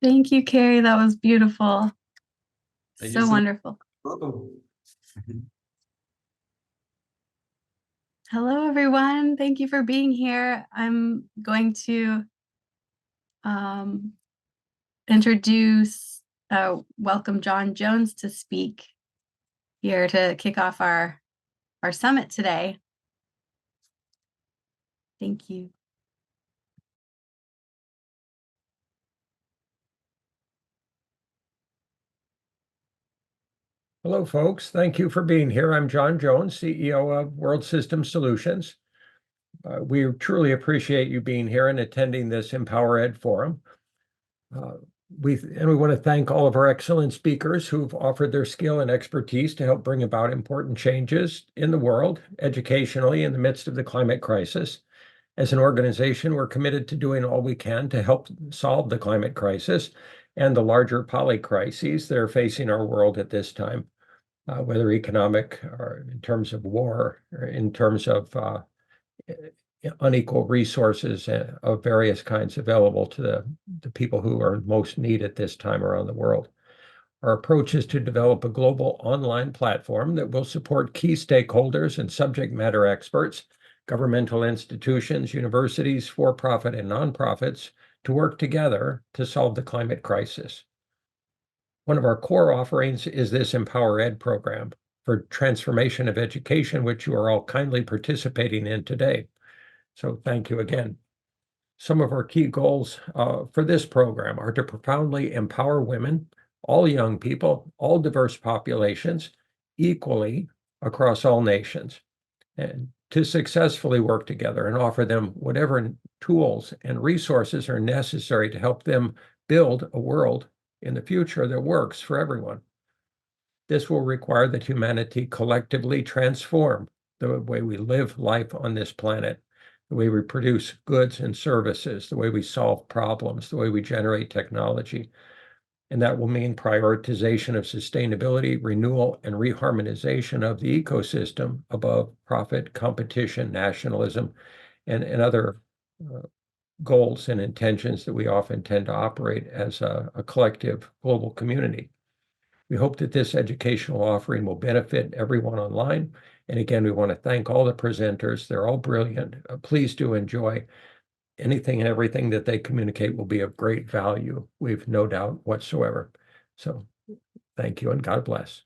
Thank you, Carrie. That was beautiful. Thank you So so much. wonderful. Welcome. Hello, everyone. Thank you for being here. I'm going to introduce, welcome John Jones to speak here to kick off our summit today. Thank you. Hello, folks. Thank you for being here. I'm John Jones, CEO of World System Solutions. We truly appreciate you being here and attending this Empower Ed Forum. We want to thank all of our excellent speakers who've offered their skill and expertise to help bring about important changes in the world, educationally, in the midst of the climate crisis. As an organization, we're committed to doing all we can to help solve the climate crisis and the larger poly crises that are facing our world at this time. Whether economic or in terms of war or in terms of unequal resources of various kinds available to the people who are most need at this time around the world. Our approach is to develop a global online platform that will support key stakeholders and subject matter experts, governmental institutions, universities, for-profit and nonprofits, to work together to solve the climate crisis. One of our core offerings is this Empower Ed program for transformation of education, which you are all kindly participating in today. So thank you again. Some of our key goals for this program are to profoundly empower women, all young people, all diverse populations, equally across all nations, and to successfully work together and offer them whatever tools and resources are necessary to help them build a world in the future that works for everyone. This will require that humanity collectively transform the way we live life on this planet, the way we produce goods and services, the way we solve problems, the way we generate technology. And that will mean prioritization of sustainability, renewal, and reharmonization of the ecosystem above profit, competition, nationalism, and other goals and intentions that we often tend to operate as a collective global community. We hope that this educational offering will benefit everyone online. And again, we want to thank all the presenters. They're all brilliant. Please do enjoy. Anything and everything that they communicate will be of great value. We've no doubt whatsoever. So thank you and God bless.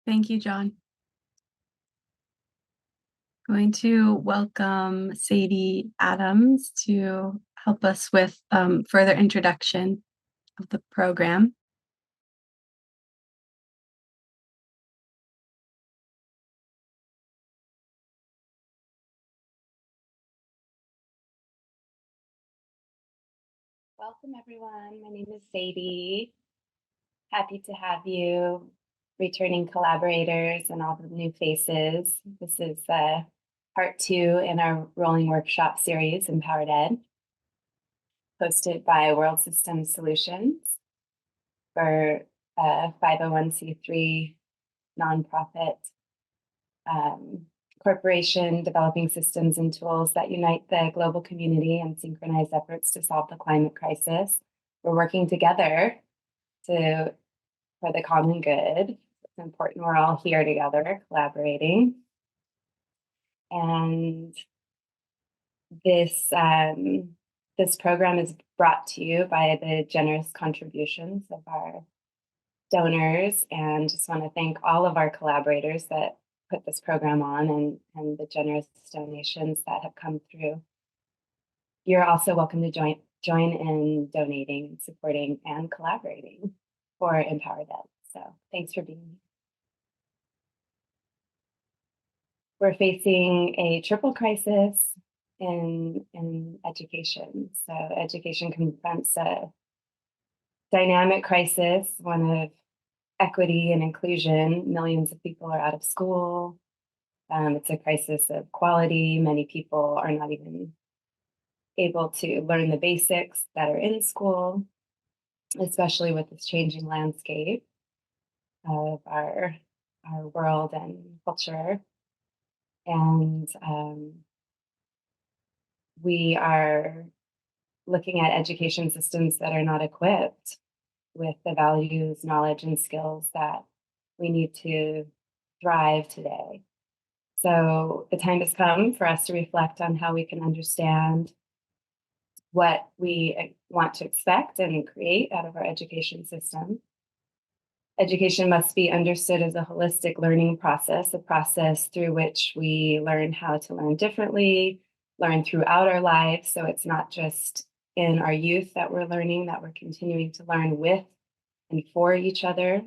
Thank you, John. Going to welcome Sadie Adams to help us with further introduction of the program. Welcome, everyone. My name is Sadie. Happy to have you, returning collaborators and all the new faces. This is part 2 in our rolling workshop series, Empowered Ed, hosted by World Systems Solutions for a 501c3 nonprofit corporation developing systems and tools that unite the global community and synchronize efforts to solve the climate crisis. We're working together for the common good. It's important we're all here together, collaborating. And this program is brought to you by the generous contributions of our donors, and just want to thank all of our collaborators that put this program on and the generous donations that have come through. You're also welcome to join in donating, supporting, and collaborating for Empowered Ed. So thanks for being here. We're facing a triple crisis in education. So education confronts a dynamic crisis, one of equity and inclusion. Millions of people are out of school. It's a crisis of quality. Many people are not even able to learn the basics that are in school, especially with this changing landscape of our world and culture. And we are looking at education systems that are not equipped with the values, knowledge, and skills that we need to thrive today. So the time has come for us to reflect on how we can understand what we want to expect and create out of our education system. Education must be understood as a holistic learning process, a process through which we learn how to learn differently, learn throughout our lives. So it's not just in our youth that we're learning, that we're continuing to learn with and for each other.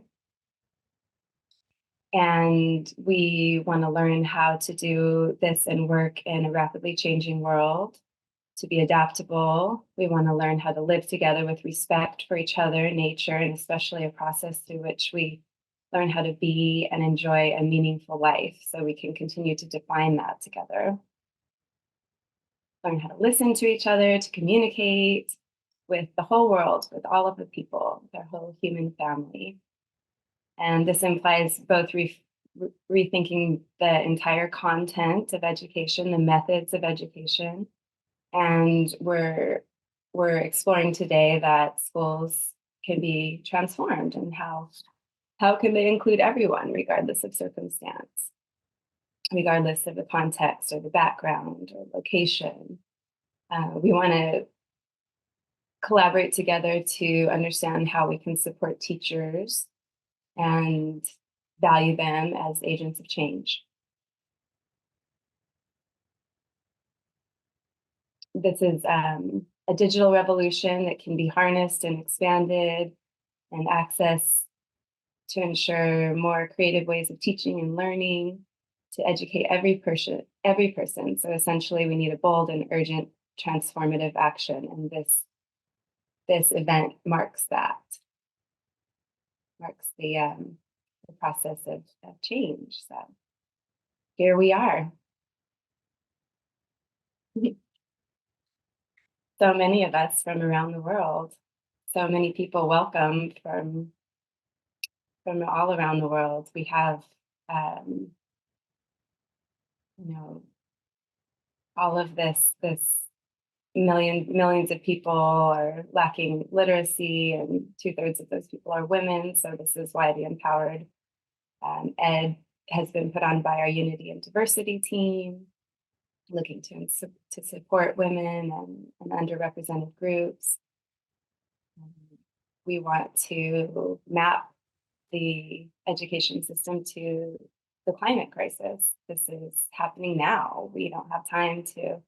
And we want to learn how to do this and work in a rapidly changing world, to be adaptable. We want to learn how to live together with respect for each other, nature, and especially a process through which we learn how to be and enjoy a meaningful life so we can continue to define that together. Learn how to listen to each other, to communicate, with the whole world, with all of the people, their whole human family. And this implies both rethinking the entire content of education, the methods of education. And we're exploring today that schools can be transformed, and how can they include everyone regardless of circumstance, regardless of the context or the background or location. We want to collaborate together to understand how we can support teachers and value them as agents of change. This is a digital revolution that can be harnessed and expanded and accessed to ensure more creative ways of teaching and learning, to educate every person. So essentially, we need a bold and urgent transformative action, and this event marks that, marks the process of change. So here we are. So many of us from around the world, so many people welcome from all around the world. We have, all of this millions of people are lacking literacy, and 2/3 of those people are women. So this is why the Empowered Ed has been put on by our Unity and Diversity team, looking to support women and underrepresented groups. We want to map the education system to the climate crisis. This is happening now. We don't have time to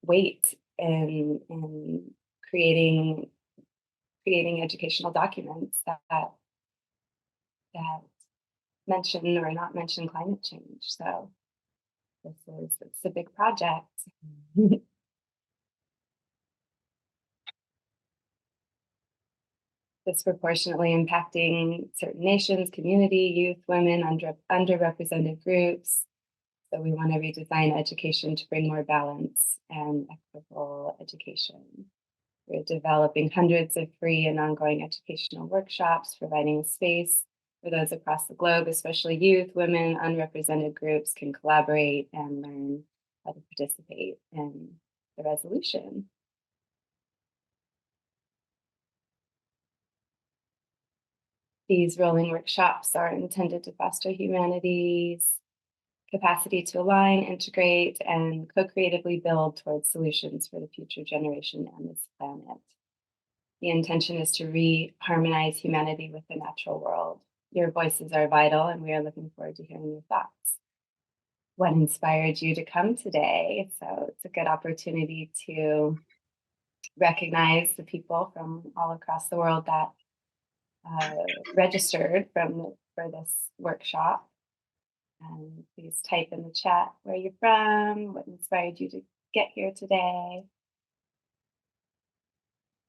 wait in creating educational documents that mention or not mention climate change. So it's a big project. Disproportionately impacting certain nations, community, youth, women, underrepresented groups. So we want to redesign education to bring more balance and equitable education. We're developing hundreds of free and ongoing educational workshops, providing a space where those across the globe, especially youth, women, unrepresented groups, can collaborate and learn how to participate in the resolution. These rolling workshops are intended to foster humanity's capacity to align, integrate, and co-creatively build towards solutions for the future generation and this planet. The intention is to re-harmonize humanity with the natural world. Your voices are vital, and we are looking forward to hearing your thoughts. What inspired you to come today? So it's a good opportunity to recognize the people from all across the world that registered for this workshop. And please type in the chat where you're from, what inspired you to get here today,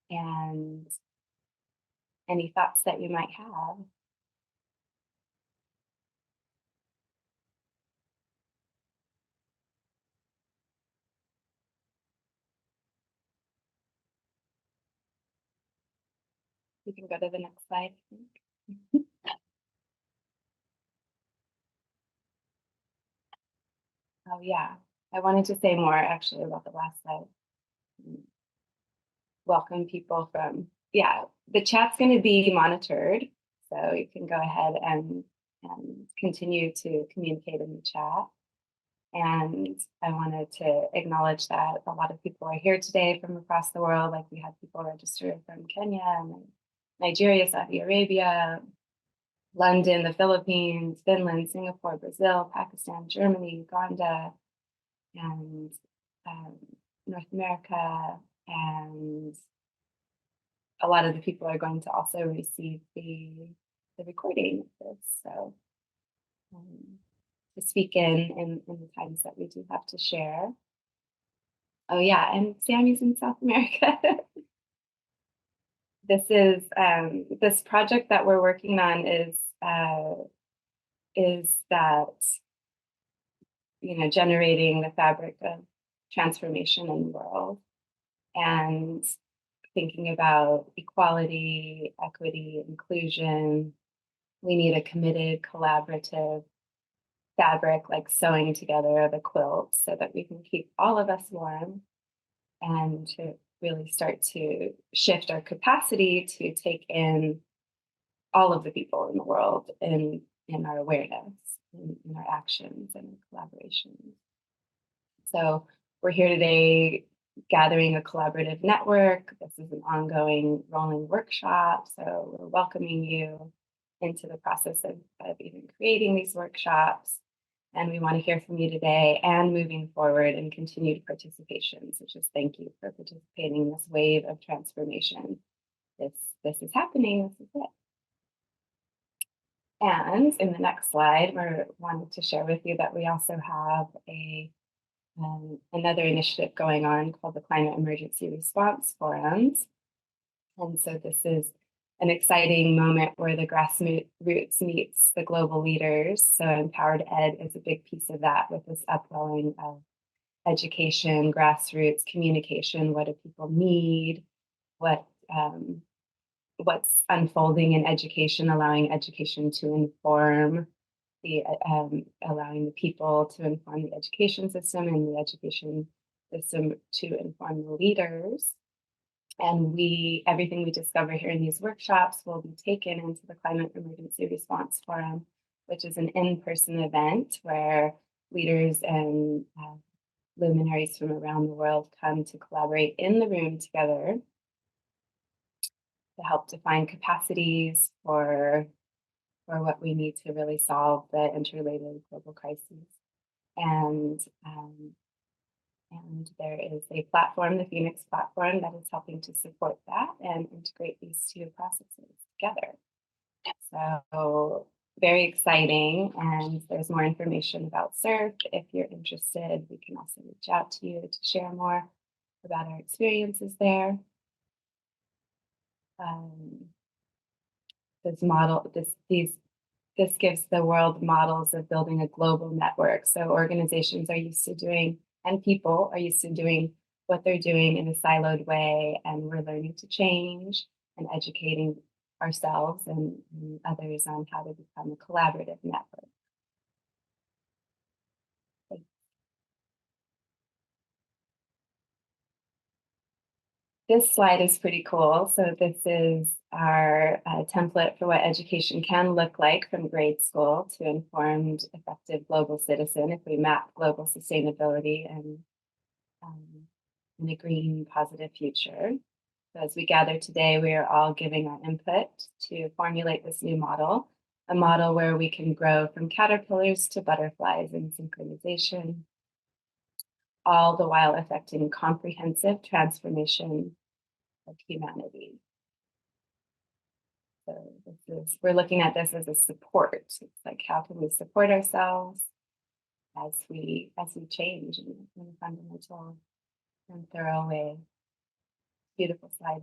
and any thoughts that you might have. You can go to the next slide, I think. Oh yeah, I wanted to say more actually about the last slide. Welcome people from, the chat's going to be monitored, so you can go ahead and continue to communicate in the chat. And I wanted to acknowledge that a lot of people are here today from across the world. Like we had people registered from Kenya, Nigeria, Saudi Arabia, London, the Philippines, Finland, Singapore, Brazil, Pakistan, Germany, Uganda, and North America. And a lot of the people are going to also receive the recording of this. So to speak in the times that we do have to share. Oh yeah, and Sammy's in South America. This is this project that we're working on is that generating the fabric of transformation in the world. and thinking about equality, equity, inclusion. We need a committed, collaborative fabric, like sewing together the quilt, so that we can keep all of us warm and to really start to shift our capacity to take in all of the people in the world in our awareness, in our actions and collaborations. So we're here today gathering a collaborative network. This is an ongoing rolling workshop. So we're welcoming you into the process of even creating these workshops. And we want to hear from you today and moving forward in continued participation. So just thank you for participating in this wave of transformation. This is happening. This is it. And in the next slide, we're wanting to share with you that we also have another initiative going on called the Climate Emergency Response Forums. And so this is an exciting moment where the grassroots meets the global leaders. So Empowered Ed is a big piece of that, with this upwelling of education, grassroots communication. What do people need? What's unfolding in education, allowing education to inform allowing the people to inform the education system, and the education system to inform the leaders. And everything we discover here in these workshops will be taken into the Climate Emergency Response Forum, which is an in-person event where leaders and luminaries from around the world come to collaborate in the room together to help define capacities for what we need to really solve the interrelated global crises. And there is a platform, the Phoenix platform, that is helping to support that and integrate these two processes together. So very exciting. And there's more information about CERF. If you're interested, we can also reach out to you to share more about our experiences there. This gives the world models of building a global network. So organizations are used to doing, and people are used to doing what they're doing in a siloed way, and we're learning to change and educating ourselves and others on how to become a collaborative network. This slide is pretty cool. So this is our template for what education can look like from grade school to informed, effective global citizen if we map global sustainability and in a green, positive future. So as we gather today, we are all giving our input to formulate this new model, a model where we can grow from caterpillars to butterflies in synchronization, all the while affecting comprehensive transformation of humanity. So we're looking at this as a support. It's like, how can we support ourselves as we change in a fundamental and thorough way? Beautiful slide.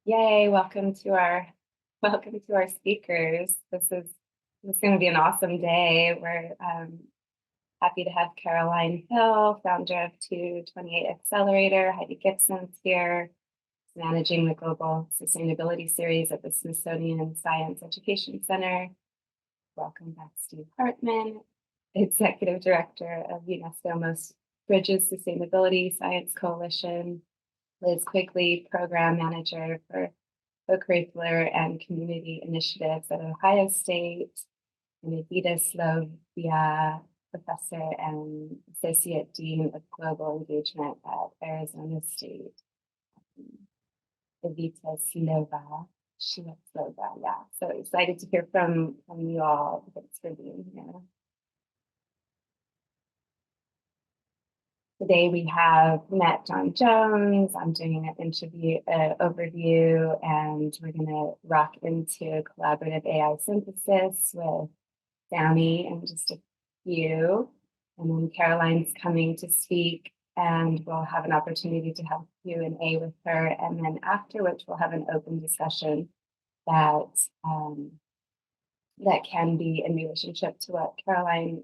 Yay! Welcome to our speakers. This is going to be an awesome day. We're happy to have Caroline Hill, founder of 228 Accelerator. Heidi Gibson's here, managing the Global Sustainability Series at the Smithsonian Science Education Center. Welcome back, Steve Hartman, Executive Director of UNESCO Most Bridges Sustainability Science Coalition. Liz Quigley, Program Manager for Co-Curricular and Community Initiatives at Ohio State. And Evita Slovia, Professor and Associate Dean of Global Engagement at Arizona State. Evita Slova, yeah. So excited to hear from you all. Thanks for being here. Today we have met John Jones. I'm doing an overview, and we're going to rock into collaborative AI synthesis with Sammy in just a few. And then Caroline's coming to speak, and we'll have an opportunity to have Q&A with her. And then after which we'll have an open discussion that can be in relationship to what Caroline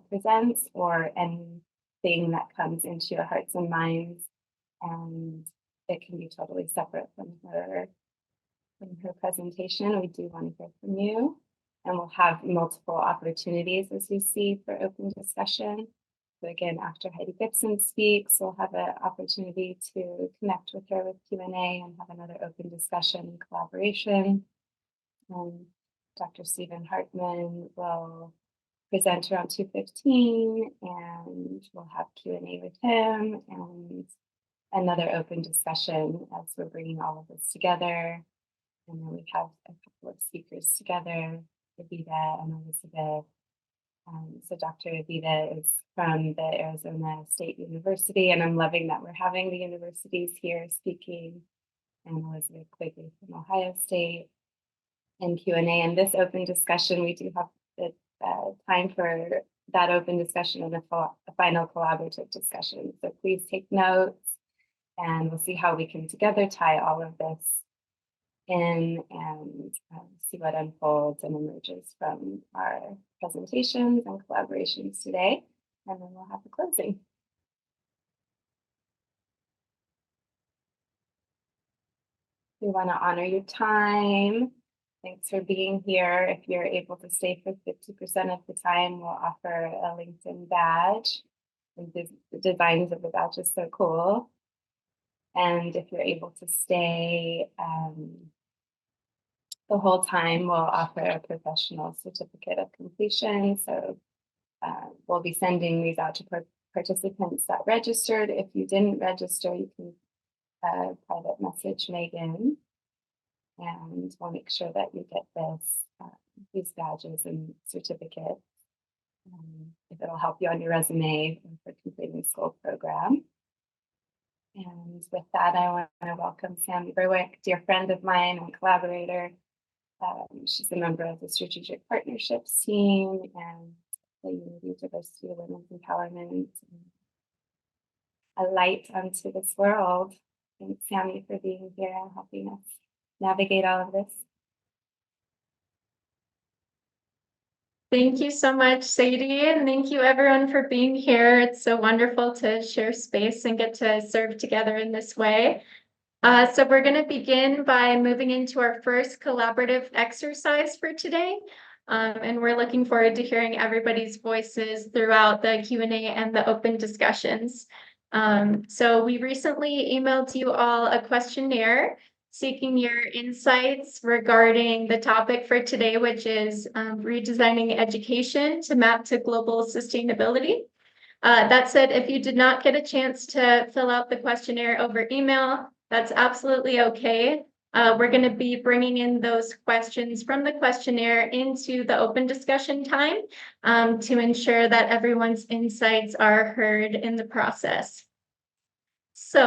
presents or anything that comes into your hearts and minds. And it can be totally separate from her presentation. We do want to hear from you. And we'll have multiple opportunities, as you see, for open discussion. So again, after Heidi Gibson speaks, we'll have an opportunity to connect with her with Q&A and have another open discussion and collaboration. Dr. Stephen Hartman will present around 2:15, and we'll have Q&A with him and another open discussion as we're bringing all of this together. And then we have a couple of speakers together, Evita and Elizabeth. So Dr. Evita is from the Arizona State University, and I'm loving that we're having the universities here speaking, and Elizabeth Quigley from Ohio State. And Q&A and this open discussion, we do have the time for that open discussion and a final collaborative discussion. So please take notes, and we'll see how we can together tie all of this in and see what unfolds and emerges from our presentations and collaborations today. And then we'll have the closing. We want to honor your time. Thanks for being here. If you're able to stay for 50% of the time, we'll offer a LinkedIn badge. And the designs of the badge is so cool. And if you're able to stay the whole time, we'll offer a professional certificate of completion. So we'll be sending these out to participants that registered. If you didn't register, you can private message Megan, and we'll make sure that you get these badges and certificates if it'll help you on your resume for completing the school program. And with that, I want to welcome Sammy Berwick, dear friend of mine and collaborator. She's a member of the Strategic Partnerships team and the Unity Diversity Women's Empowerment. A light onto this world. Thanks, Sammy, for being here and helping us navigate all of this. Thank you so much, Sadie, and thank you everyone for being here. It's so wonderful to share space and get to serve together in this way. So we're going to begin by moving into our first collaborative exercise for today. And we're looking forward to hearing everybody's voices throughout the Q&A and the open discussions. So we recently emailed you all a questionnaire seeking your insights regarding the topic for today, which is redesigning education to map to global sustainability. That said, if you did not get a chance to fill out the questionnaire over email, that's absolutely okay. We're going to be bringing in those questions from the questionnaire into the open discussion time to ensure that everyone's insights are heard in the process. So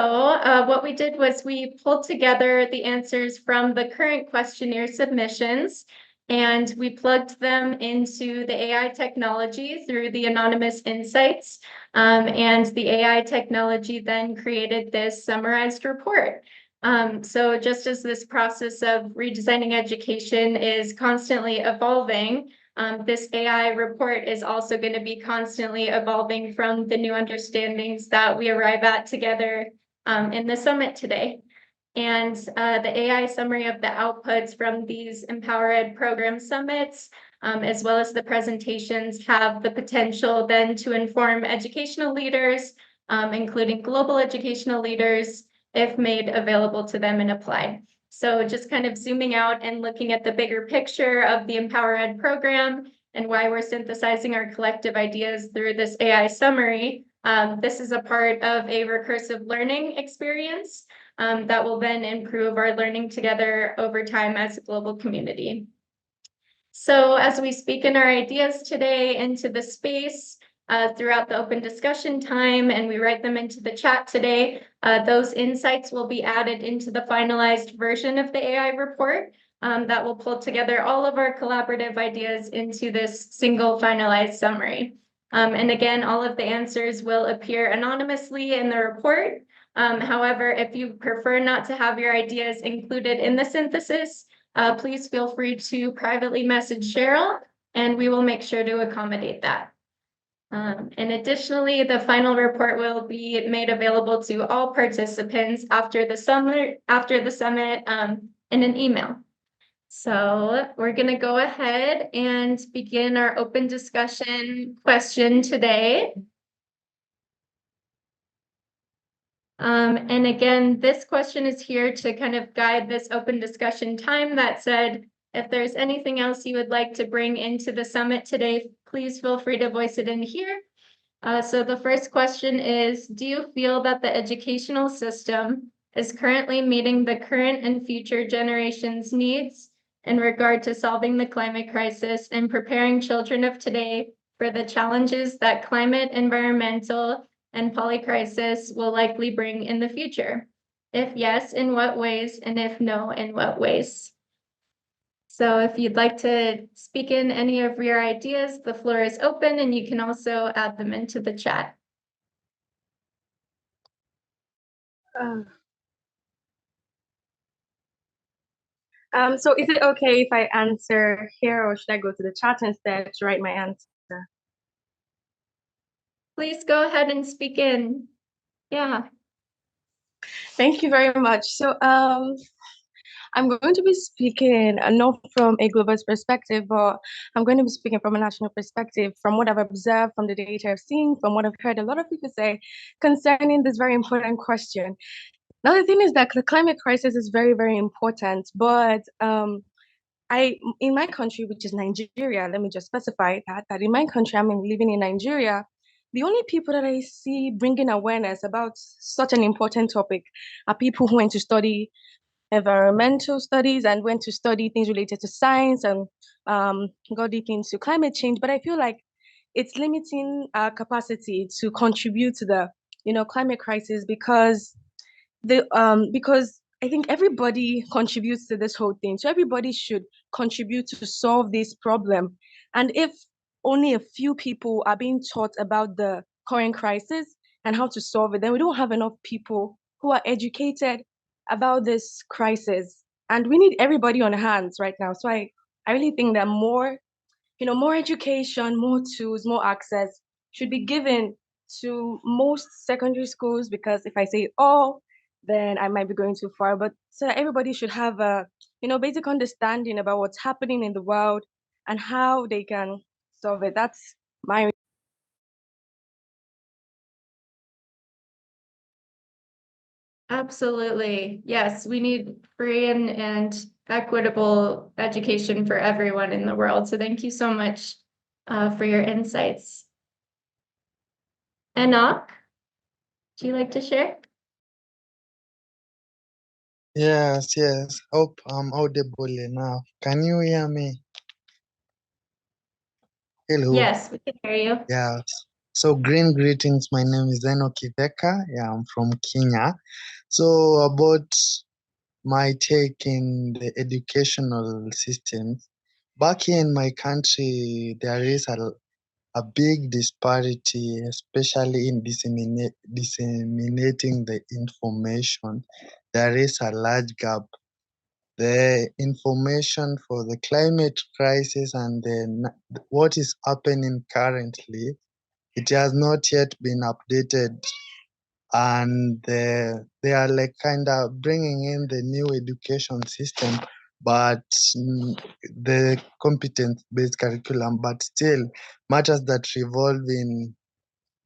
what we did was we pulled together the answers from the current questionnaire submissions, and we plugged them into the AI technology through the anonymous insights. And the AI technology then created this summarized report. So just as this process of redesigning education is constantly evolving, this AI report is also going to be constantly evolving from the new understandings that we arrive at together in the summit today. And the AI summary of the outputs from these EmpowerEd program summits, as well as the presentations, have the potential then to inform educational leaders, including global educational leaders, if made available to them and applied. So just kind of zooming out and looking at the bigger picture of the EmpowerEd program and why we're synthesizing our collective ideas through this AI summary. This is a part of a recursive learning experience that will then improve our learning together over time as a global community. So as we speak in our ideas today into the space throughout the open discussion time, and we write them into the chat today, those insights will be added into the finalized version of the AI report that will pull together all of our collaborative ideas into this single finalized summary. And again, all of the answers will appear anonymously in the report. However, if you prefer not to have your ideas included in the synthesis, please feel free to privately message Cheryl, and we will make sure to accommodate that. And additionally, the final report will be made available to all participants after the summit in an email. So we're going to go ahead and begin our open discussion question today. And again, this question is here to kind of guide this open discussion time. That said, if there's anything else you would like to bring into the summit today, please feel free to voice it in here. So the first question is, do you feel that the educational system is currently meeting the current and future generations' needs in regard to solving the climate crisis and preparing children of today for the challenges that climate, environmental, and polycrisis will likely bring in the future? If yes, in what ways? And if no, in what ways? So if you'd like to speak in any of your ideas, the floor is open and you can also add them into the chat. So is it okay if I answer here, or should I go to the chat instead to write my answer? Please go ahead and speak in. Yeah. Thank you very much. So I'm going to be speaking not from a global perspective, but I'm going to be speaking from a national perspective, from what I've observed, from the data I've seen, from what I've heard a lot of people say concerning this very important question. Now, the thing is that the climate crisis is very, very important, but in my country, which is Nigeria, let me just specify that in my country, I'm living in Nigeria, the only people that I see bringing awareness about such an important topic are people who went to study environmental studies and went to study things related to science and got deep into climate change. But I feel like it's limiting our capacity to contribute to the climate crisis because I think everybody contributes to this whole thing. So everybody should contribute to solve this problem. And if only a few people are being taught about the current crisis and how to solve it, then we don't have enough people who are educated about this crisis. And we need everybody on hands right now. So I really think that more education, more tools, more access should be given to most secondary schools, because if I say all, then I might be going too far. But so that everybody should have a basic understanding about what's happening in the world and how they can solve it. That's my Absolutely. Yes, we need free and equitable education for everyone in the world. So thank you so much for your insights. Enoch, do you like to share? Yes. Hope I'm audible enough. Can you hear me? Hello. Yes, we can hear you. Yes. So green greetings. My name is Enoch Iveka. Yeah, I'm from Kenya. So about my take in the educational system, back in my country, there is a big disparity, especially in disseminating the information. There is a large gap. The information for the climate crisis and what is happening currently, it has not yet been updated, and they are like kind of bringing in the new education system, but the competence-based curriculum, but still matters that revolve in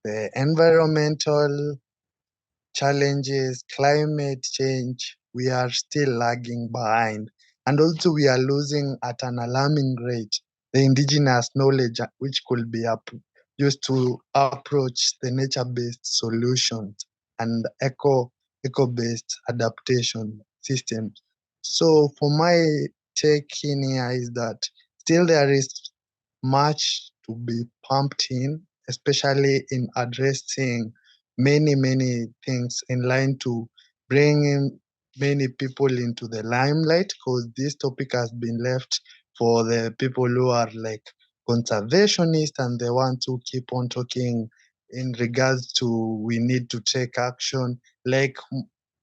the environmental challenges, climate change, we are still lagging behind. And also, we are losing at an alarming rate the indigenous knowledge which could be used to approach the nature-based solutions and eco-based adaptation systems. So, for my take in here is that still there is much to be pumped in, especially in addressing many things in line to bring in many people into the limelight, because this topic has been left for the people who are like conservationists and they want to keep on talking in regards to we need to take action, like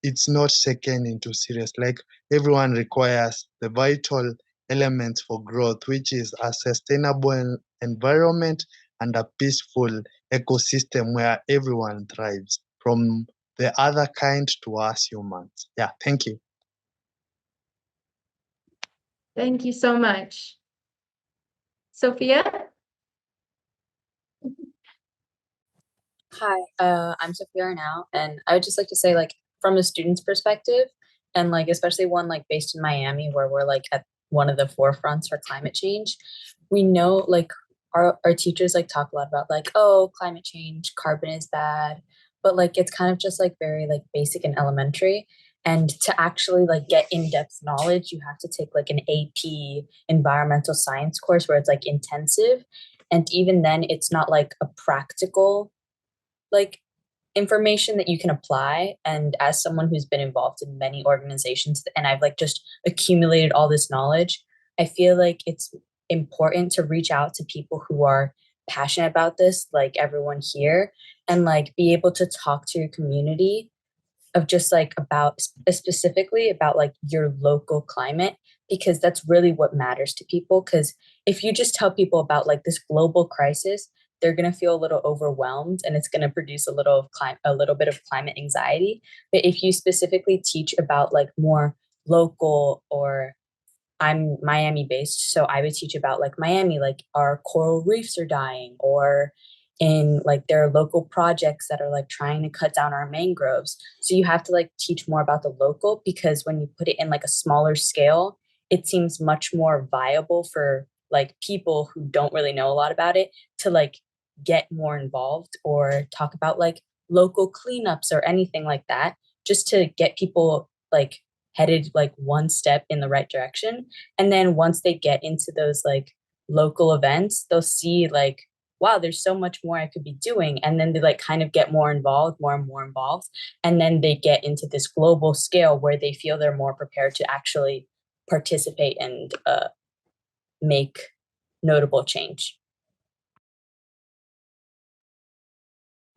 it's not taken into serious. Like everyone requires the vital elements for growth, which is a sustainable environment and a peaceful ecosystem where everyone thrives, from the other kind to us humans. Yeah, thank you. Thank you so much. Sophia? Hi, I'm Sophia Arnau, and I would just like to say, like, from a student's perspective, and like especially one like based in Miami, where we're like at one of the forefronts for climate change, we know like our teachers like talk a lot about like, oh, climate change, carbon is bad, but like it's kind of just like very like basic and elementary. And to actually like get in-depth knowledge, you have to take like an AP environmental science course where it's like intensive. And even then, it's not like a practical like information that you can apply. And as someone who's been involved in many organizations and I've like just accumulated all this knowledge, I feel like it's important to reach out to people who are passionate about this, like everyone here, and like be able to talk to your community of just like about specifically about like your local climate, because that's really what matters to people. Because if you just tell people about like this global crisis, they're going to feel a little overwhelmed and it's going to produce a little bit of climate anxiety. But if you specifically teach about like more local, or I'm Miami based, so I would teach about like Miami, like our coral reefs are dying, or in like there are local projects that are like trying to cut down our mangroves. So you have to like teach more about the local, because when you put it in like a smaller scale, it seems much more viable for like people who don't really know a lot about it to like get more involved or talk about like local cleanups or anything like that, just to get people like headed like one step in the right direction. And then once they get into those like local events, they'll see like, wow, there's so much more I could be doing. And then they like kind of get more involved, more and more involved. And then they get into this global scale where they feel they're more prepared to actually participate and make notable change.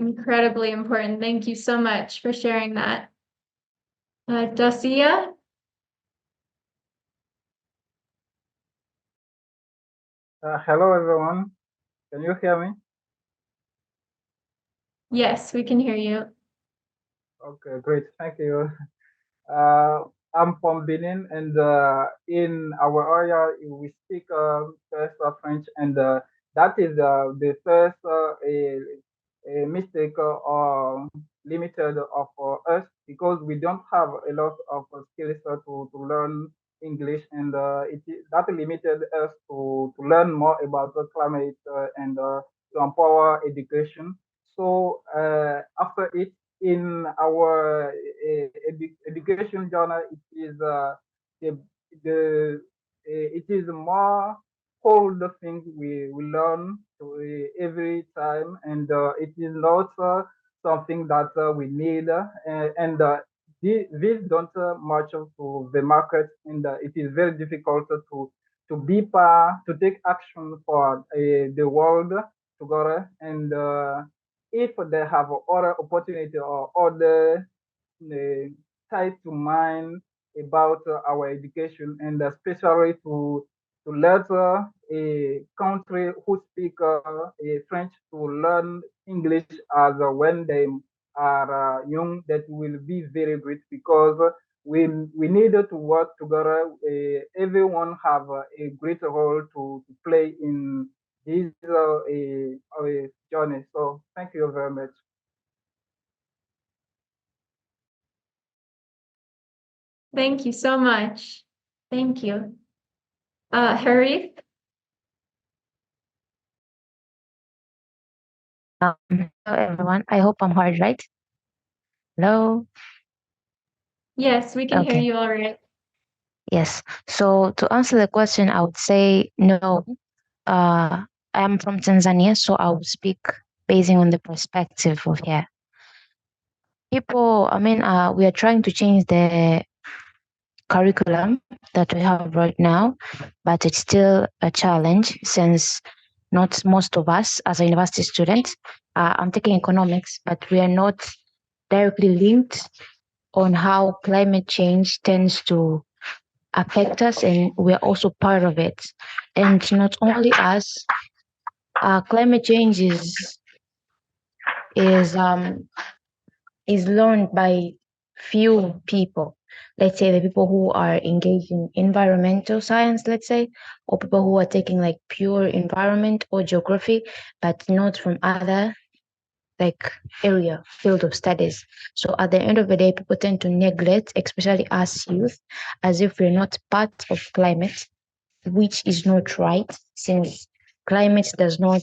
Incredibly important. Thank you so much for sharing that. Dacia? Hello, everyone. Can you hear me? Yes, we can hear you. Okay, great. Thank you. I'm from Benin, and in our area, we speak first French, and that is the first a mistake or limited of us, because we don't have a lot of skills to learn English, and that limited us to learn more about the climate and to empower education. So after it, in our education journal, it is the it is more whole the things we learn every time, and it is not something that we need, and this don't match to the market, and it is very difficult to be part, to take action for the world together, and if they have other opportunity or other tied to mind about our education, and especially to let a country who speak French to learn English as when they are young, that will be very great, because we need to work together. Everyone have a great role to play in this journey. So thank you very much. Thank you so much. Thank you. Harith? Hello everyone. I hope I'm heard right. Hello. Yes, we can hear Okay. you all right. Yes. So to answer the question, I would say no. I'm from Tanzania, so I will speak basing on the perspective of here. People, we are trying to change the curriculum that we have right now, but it's still a challenge since not most of us as a university student, I'm taking economics, but we are not directly linked on how climate change tends to affect us, and we're also part of it. And not only us, climate change is learned by few people. Let's say the people who are engaged in environmental science, let's say, or people who are taking like pure environment or geography, but not from other like area field of studies. So at the end of the day, people tend to neglect, especially us youth, as if we're not part of climate, which is not right, since climate does not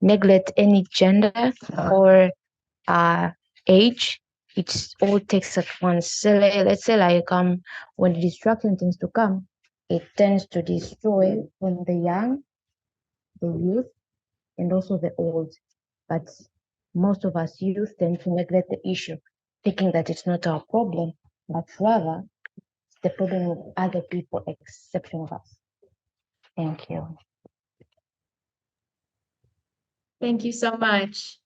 neglect any gender or age. It all takes at once. So let's say like when the destruction tends to come, it tends to destroy from the young, the youth, and also the old. But most of us youth tend to neglect the issue, thinking that it's not our problem, but rather it's the problem of other people, exception of us. Thank you. Thank you so much.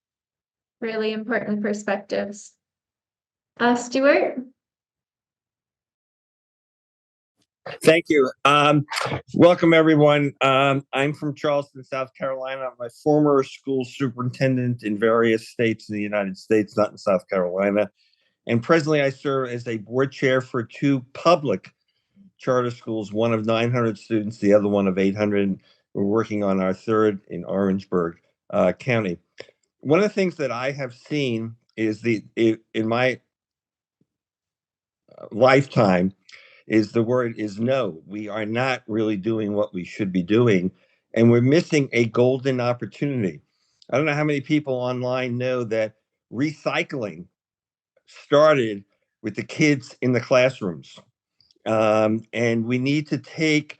Really important perspectives. Stuart? Thank you. Welcome, everyone. I'm from Charleston, South Carolina. I'm a former school superintendent in various states in the United States, not in South Carolina. And presently, I serve as a board chair for 2 public charter schools, one of 900 students, the other one of 800. We're working on our 3rd in Orangeburg County. One of the things that I have seen is in my lifetime is the word is no. We are not really doing what we should be doing, and we're missing a golden opportunity. I don't know how many people online know that recycling started with the kids in the classrooms. And we need to take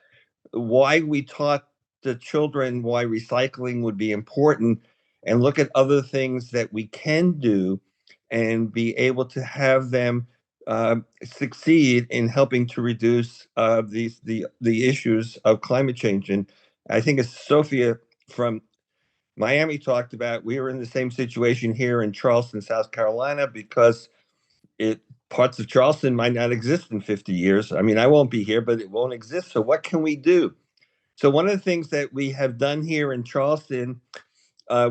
why we taught the children why recycling would be important and look at other things that we can do and be able to have them succeed in helping to reduce the issues of climate change. And I think as Sophia from Miami talked about, we were in the same situation here in Charleston, South Carolina, because parts of Charleston might not exist in 50 years. I mean, I won't be here, but it won't exist. So what can we do? So one of the things that we have done here in Charleston,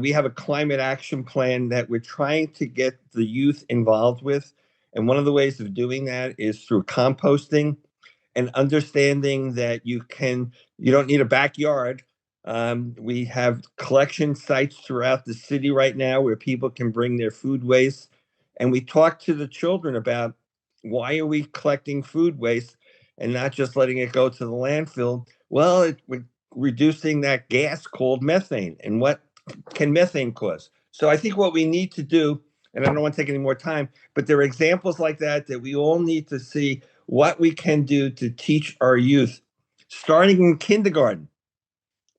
we have a climate action plan that we're trying to get the youth involved with. And one of the ways of doing that is through composting and understanding that you don't need a backyard. We have collection sites throughout the city right now where people can bring their food waste. And we talk to the children about why are we collecting food waste and not just letting it go to the landfill? Well, we're reducing that gas called methane. And what can methane cause? So I think what we need to do, and I don't want to take any more time, but there are examples like that we all need to see what we can do to teach our youth, starting in kindergarten,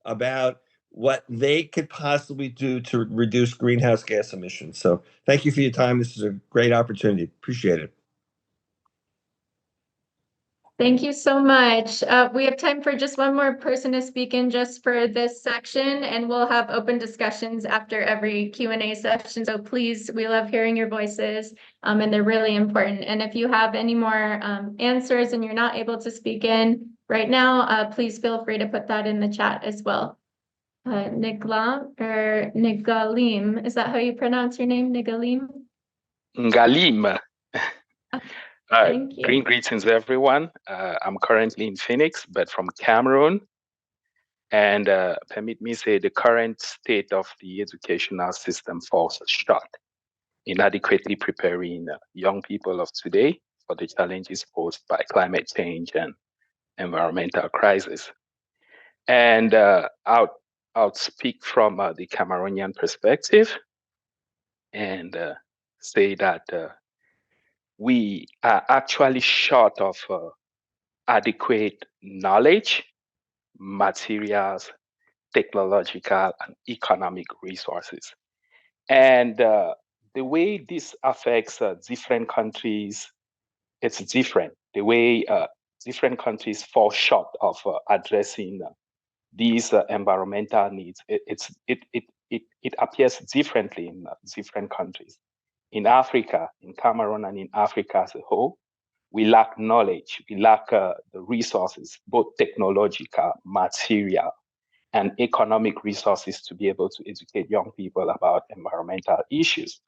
about what they could possibly do to reduce greenhouse gas emissions. So thank you for your time. This is a great opportunity. Appreciate it. Thank you so much. We have time for just one more person to speak in just for this section, and we'll have open discussions after every Q&A session. So please, we love hearing your voices, and they're really important. And if you have any more answers and you're not able to speak in right now, please feel free to put that in the chat as well. Niglam or Nigalim, is that how you pronounce your name, Nigalim? Ngalim. Thank you. Greetings, everyone. I'm currently in Phoenix, but from Cameroon. And permit me say the current state of the educational system falls short in adequately preparing young people of today for the challenges posed by climate change and environmental crisis. And I'll speak from the Cameroonian perspective and say that we are actually short of adequate knowledge, materials, technological, and economic resources. And the way this affects different countries, it's different. The way different countries fall short of addressing these environmental needs, it appears differently in different countries. In Africa, in Cameroon, and in Africa as a whole, we lack knowledge, we lack the resources, both technological, material, and economic resources to be able to educate young people about environmental issues.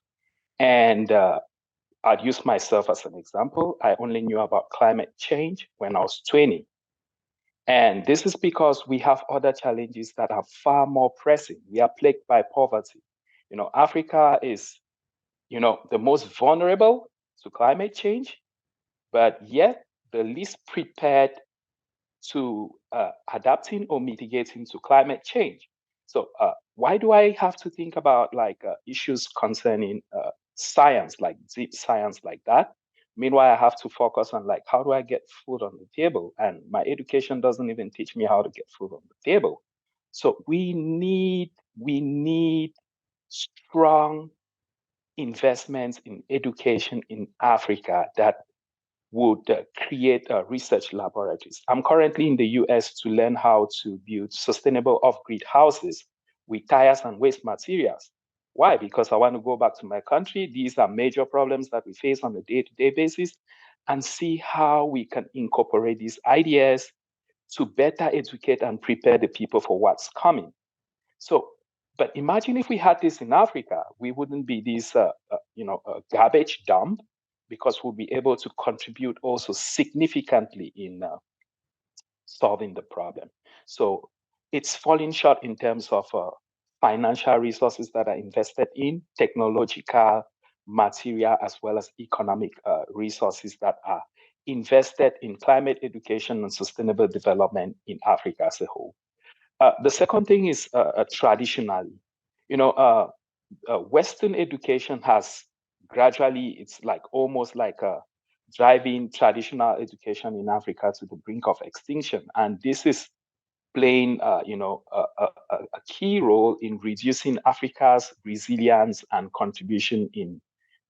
And I'd use myself as an example. I only knew about climate change when I was 20. And this is because we have other challenges that are far more pressing. We are plagued by poverty. Africa is, the most vulnerable to climate change, but yet the least prepared to adapting or mitigating to climate change. So why do I have to think about issues concerning science, like deep science like that? Meanwhile, I have to focus on how do I get food on the table? And my education doesn't even teach me how to get food on the table. So we need strong investments in education in Africa that would create research laboratories. I'm currently in the US to learn how to build sustainable off-grid houses with tires and waste materials. Why? Because I want to go back to my country. These are major problems that we face on a day-to-day basis, and see how we can incorporate these ideas to better educate and prepare the people for what's coming. So, but imagine if we had this in Africa, we wouldn't be this, garbage dump, because we'll be able to contribute also significantly in solving the problem. So it's falling short in terms of financial resources that are invested in, technological, material, as well as economic resources that are invested in climate education and sustainable development in Africa as a whole. The second thing is traditionally, Western education has gradually, it's almost like driving traditional education in Africa to the brink of extinction. And this is playing, a key role in reducing Africa's resilience and contribution in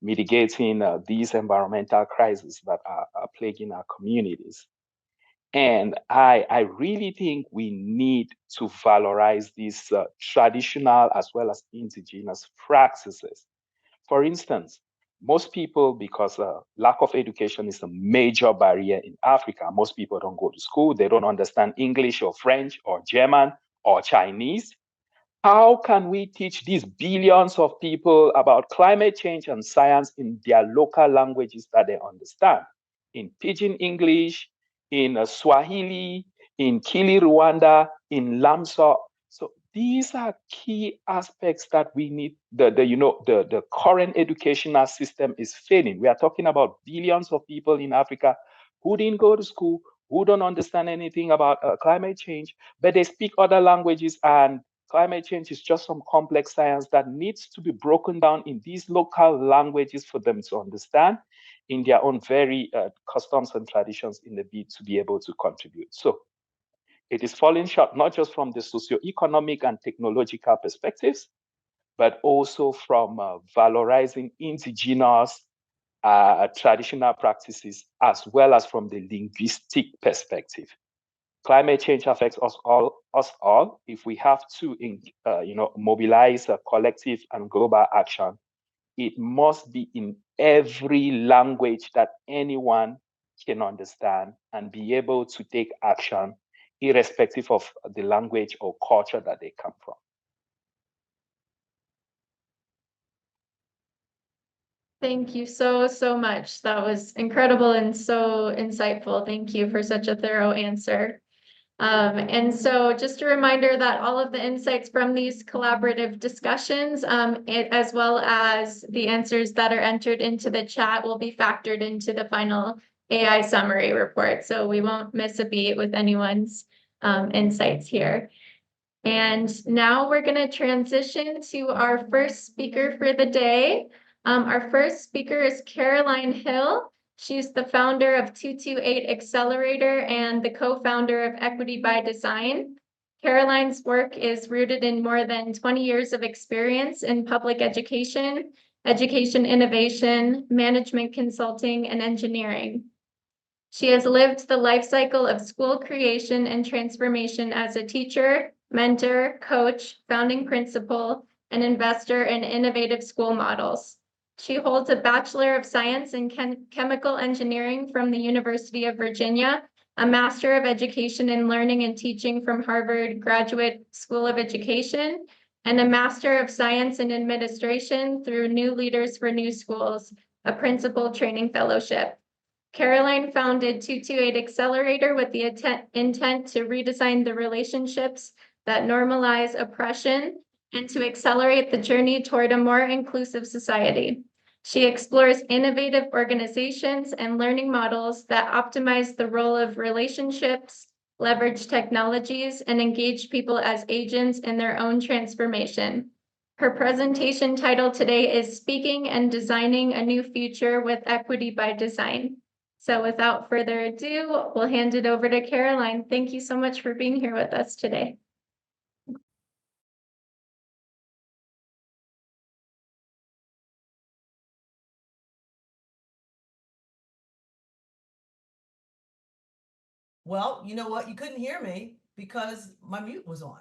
mitigating these environmental crises that are plaguing our communities. And I really think we need to valorize these traditional as well as indigenous practices. For instance, most people, because lack of education is a major barrier in Africa, most people don't go to school, they don't understand English or French or German or Chinese. How can we teach these billions of people about climate change and science in their local languages that they understand? In Pidgin English, in Swahili, in Kili Rwanda, in Lamso. So these are key aspects that we need. The current educational system is failing. We are talking about billions of people in Africa who didn't go to school, who don't understand anything about climate change, but they speak other languages, and climate change is just some complex science that needs to be broken down in these local languages for them to understand in their own very customs and traditions in the bid to be able to contribute. So it is falling short, not just from the socioeconomic and technological perspectives, but also from valorizing indigenous traditional practices, as well as from the linguistic perspective. Climate change affects us all. If we have to, mobilize a collective and global action, it must be in every language that anyone can understand and be able to take action, irrespective of the language or culture that they come from. Thank you so much. That was incredible and so insightful. Thank you for such a thorough answer. And so just a reminder that all of the insights from these collaborative discussions, as well as the answers that are entered into the chat, will be factored into the final AI summary report. So we won't miss a beat with anyone's insights here. And now we're going to transition to our first speaker for the day. Our first speaker is Caroline Hill. She's the founder of 228 Accelerator and the co-founder of Equity by Design. Caroline's work is rooted in more than 20 years of experience in public education, education innovation, management consulting, and engineering. She has lived the life cycle of school creation and transformation as a teacher, mentor, coach, founding principal, and investor in innovative school models. She holds a Bachelor of Science in Chemical Engineering from the University of Virginia a Master of Education in Learning and Teaching from Harvard Graduate School of Education, and a Master of Science in Administration through New Leaders for New Schools, a Principal Training Fellowship. Caroline founded 228 Accelerator with the intent to redesign the relationships that normalize oppression and to accelerate the journey toward a more inclusive society. She explores innovative organizations and learning models that optimize the role of relationships, leverage technologies, and engage people as agents in their own transformation. Her presentation title today is Speaking and Designing a New Future with Equity by Design. So without further ado, we'll hand it over to Caroline. Thank you so much for being here with us today. Well, you know what? You couldn't hear me because my mute was on.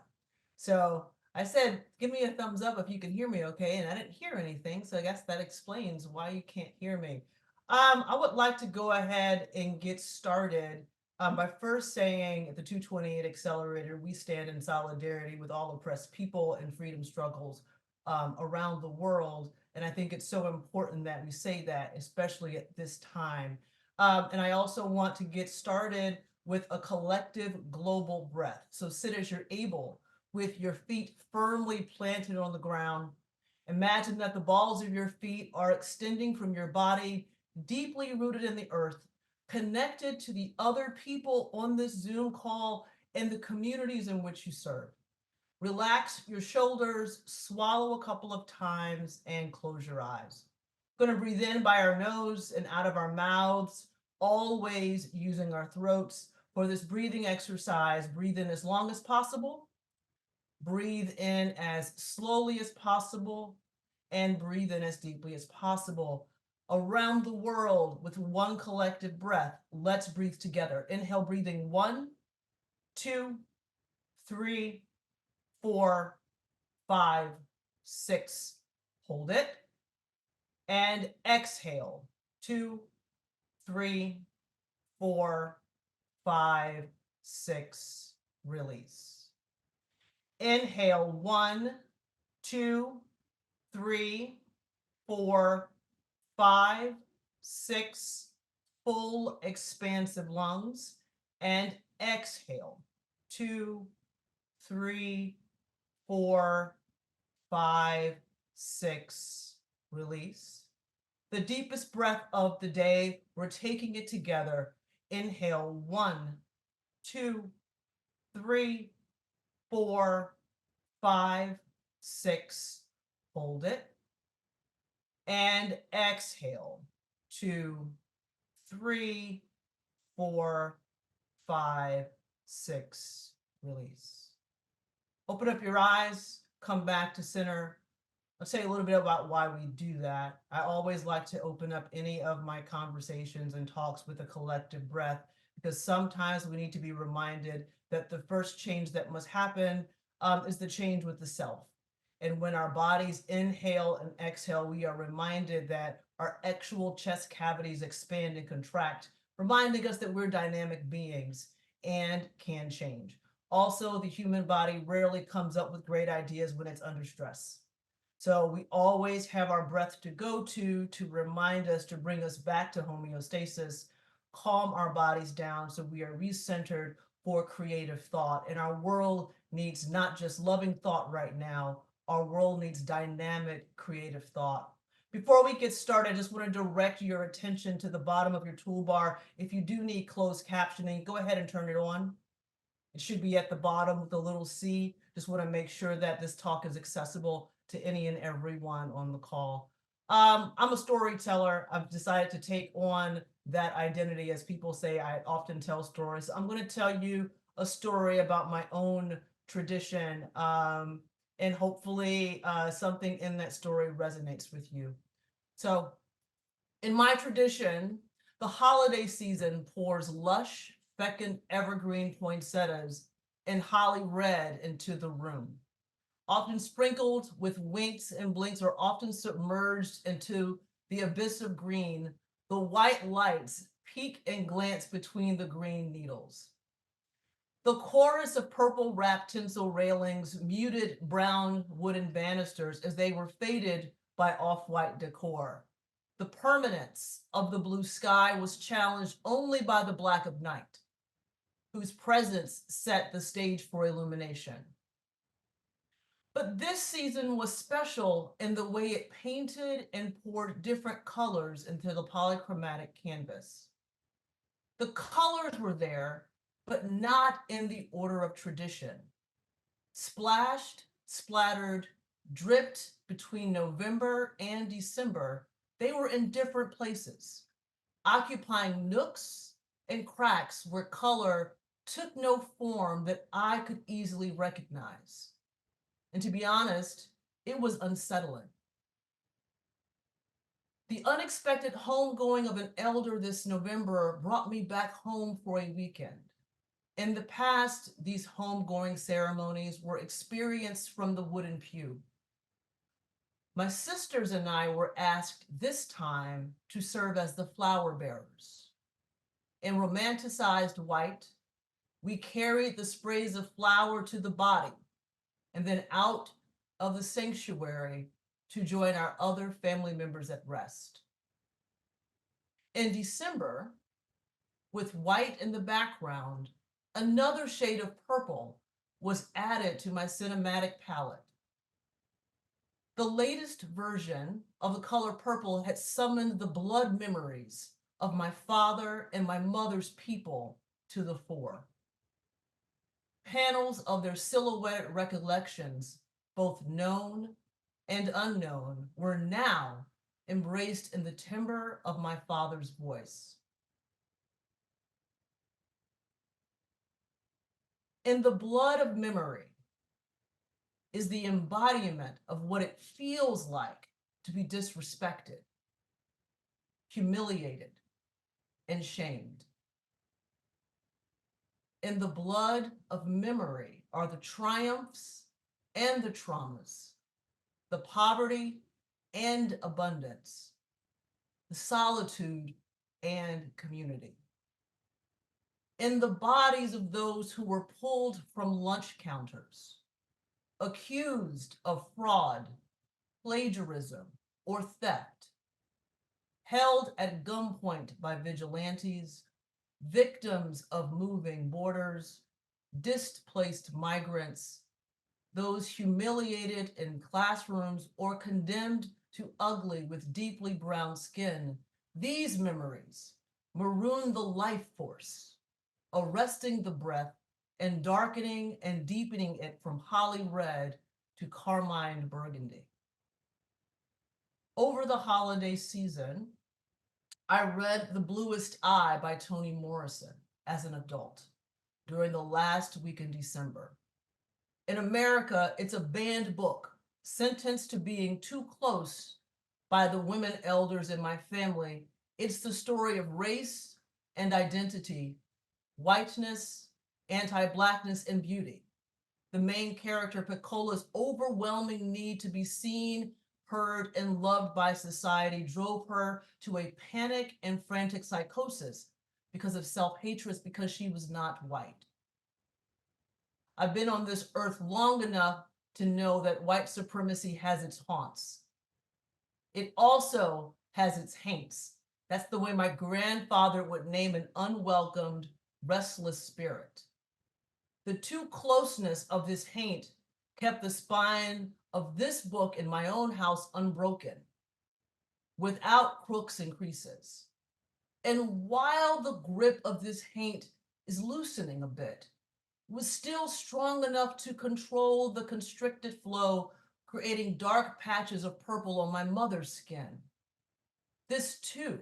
So I said, give me a thumbs up if you can hear me okay, and I didn't hear anything. So I guess that explains why you can't hear me. I would like to go ahead and get started by first saying at the 228 Accelerator, we stand in solidarity with all oppressed people and freedom struggles around the world. And I think it's so important that we say that, especially at this time. And I also want to get started with a collective global breath. So sit as you're able with your feet firmly planted on the ground. Imagine that the balls of your feet are extending from your body, deeply rooted in the earth, connected to the other people on this Zoom call and the communities in which you serve. Relax your shoulders, swallow a couple of times, and close your eyes. Going to breathe in by our nose and out of our mouths, always using our throats. For this breathing exercise, breathe in as long as possible, breathe in as slowly as possible, and breathe in as deeply as possible. Around the world with one collective breath, let's breathe together. Inhale, breathing 1, 2, 3, 4, 5, 6. Hold it. And exhale, 2, 3, 4, 5, 6, release. Inhale, 1, 2, 3, 4, 5, 6, full expansive lungs. And exhale, 2, 3, 4, 5, 6, release. The deepest breath of the day, we're taking it together. Inhale, 1, 2, 3, 4, 5, 6. Hold it. And exhale, 2, 3, 4, 5, 6. Release. Open up your eyes, come back to center. I'll tell you a little bit about why we do that. I always like to open up any of my conversations and talks with a collective breath, because sometimes we need to be reminded that the first change that must happen is the change with the self. And when our bodies inhale and exhale, we are reminded that our actual chest cavities expand and contract, reminding us that we're dynamic beings and can change. Also, the human body rarely comes up with great ideas when it's under stress. So we always have our breath to go to remind us, to bring us back to homeostasis, calm our bodies down so we are recentered for creative thought. And our world needs not just loving thought right now, our world needs dynamic creative thought. Before we get started, I just want to direct your attention to the bottom of your toolbar. If you do need closed captioning, go ahead and turn it on. It should be at the bottom with the little C. Just want to make sure that this talk is accessible to any and everyone on the call. I'm a storyteller. I've decided to take on that identity. As people say, I often tell stories. I'm going to tell you a story about my own tradition, and hopefully something in that story resonates with you. So in my tradition, the holiday season pours lush, fecund evergreen poinsettias and holly red into the room. Often sprinkled with winks and blinks, or often submerged into the abyss of green, the white lights peek and glance between the green needles. The chorus of purple wrapped tinsel railings muted brown wooden banisters as they were faded by off-white decor. The permanence of the blue sky was challenged only by the black of night, whose presence set the stage for illumination. But this season was special in the way it painted and poured different colors into the polychromatic canvas. The colors were there, but not in the order of tradition. Splashed, splattered, dripped between November and December, they were in different places, occupying nooks and cracks where color took no form that I could easily recognize. And to be honest, it was unsettling. The unexpected homegoing of an elder this November brought me back home for a weekend. In the past, these homegoing ceremonies were experienced from the wooden pew. My sisters and I were asked this time to serve as the flower bearers. In romanticized white, we carried the sprays of flower to the body and then out of the sanctuary to join our other family members at rest. In December, with white in the background, another shade of purple was added to my cinematic palette. The latest version of the color purple had summoned the blood memories of my father and my mother's people to the fore. Panels of their silhouetted recollections, both known and unknown, were now embraced in the timbre of my father's voice. In the blood of memory is the embodiment of what it feels like to be disrespected, humiliated, and shamed. In the blood of memory are the triumphs and the traumas, the poverty and abundance, the solitude and community. In the bodies of those who were pulled from lunch counters, accused of fraud, plagiarism, or theft, held at gunpoint by vigilantes, victims of moving borders, displaced migrants, those humiliated in classrooms or condemned to ugly with deeply brown skin. These memories maroon the life force, arresting the breath and darkening and deepening it from holly red to carmine burgundy. Over the holiday season, I read The Bluest Eye by Toni Morrison as an adult during the last week in December. In America, it's a banned book, sentenced to being too close by the women elders in my family. It's the story of race and identity, whiteness, anti-Blackness, and beauty. The main character, Picola's overwhelming need to be seen, heard, and loved by society drove her to a panic and frantic psychosis because of self-hatred because she was not white. I've been on this earth long enough to know that white supremacy has its haunts. It also has its haints. That's the way my grandfather would name an unwelcomed, restless spirit. The too closeness of this haint kept the spine of this book in my own house unbroken, without crooks and creases. And while the grip of this haint is loosening a bit, was still strong enough to control the constricted flow, creating dark patches of purple on my mother's skin. This too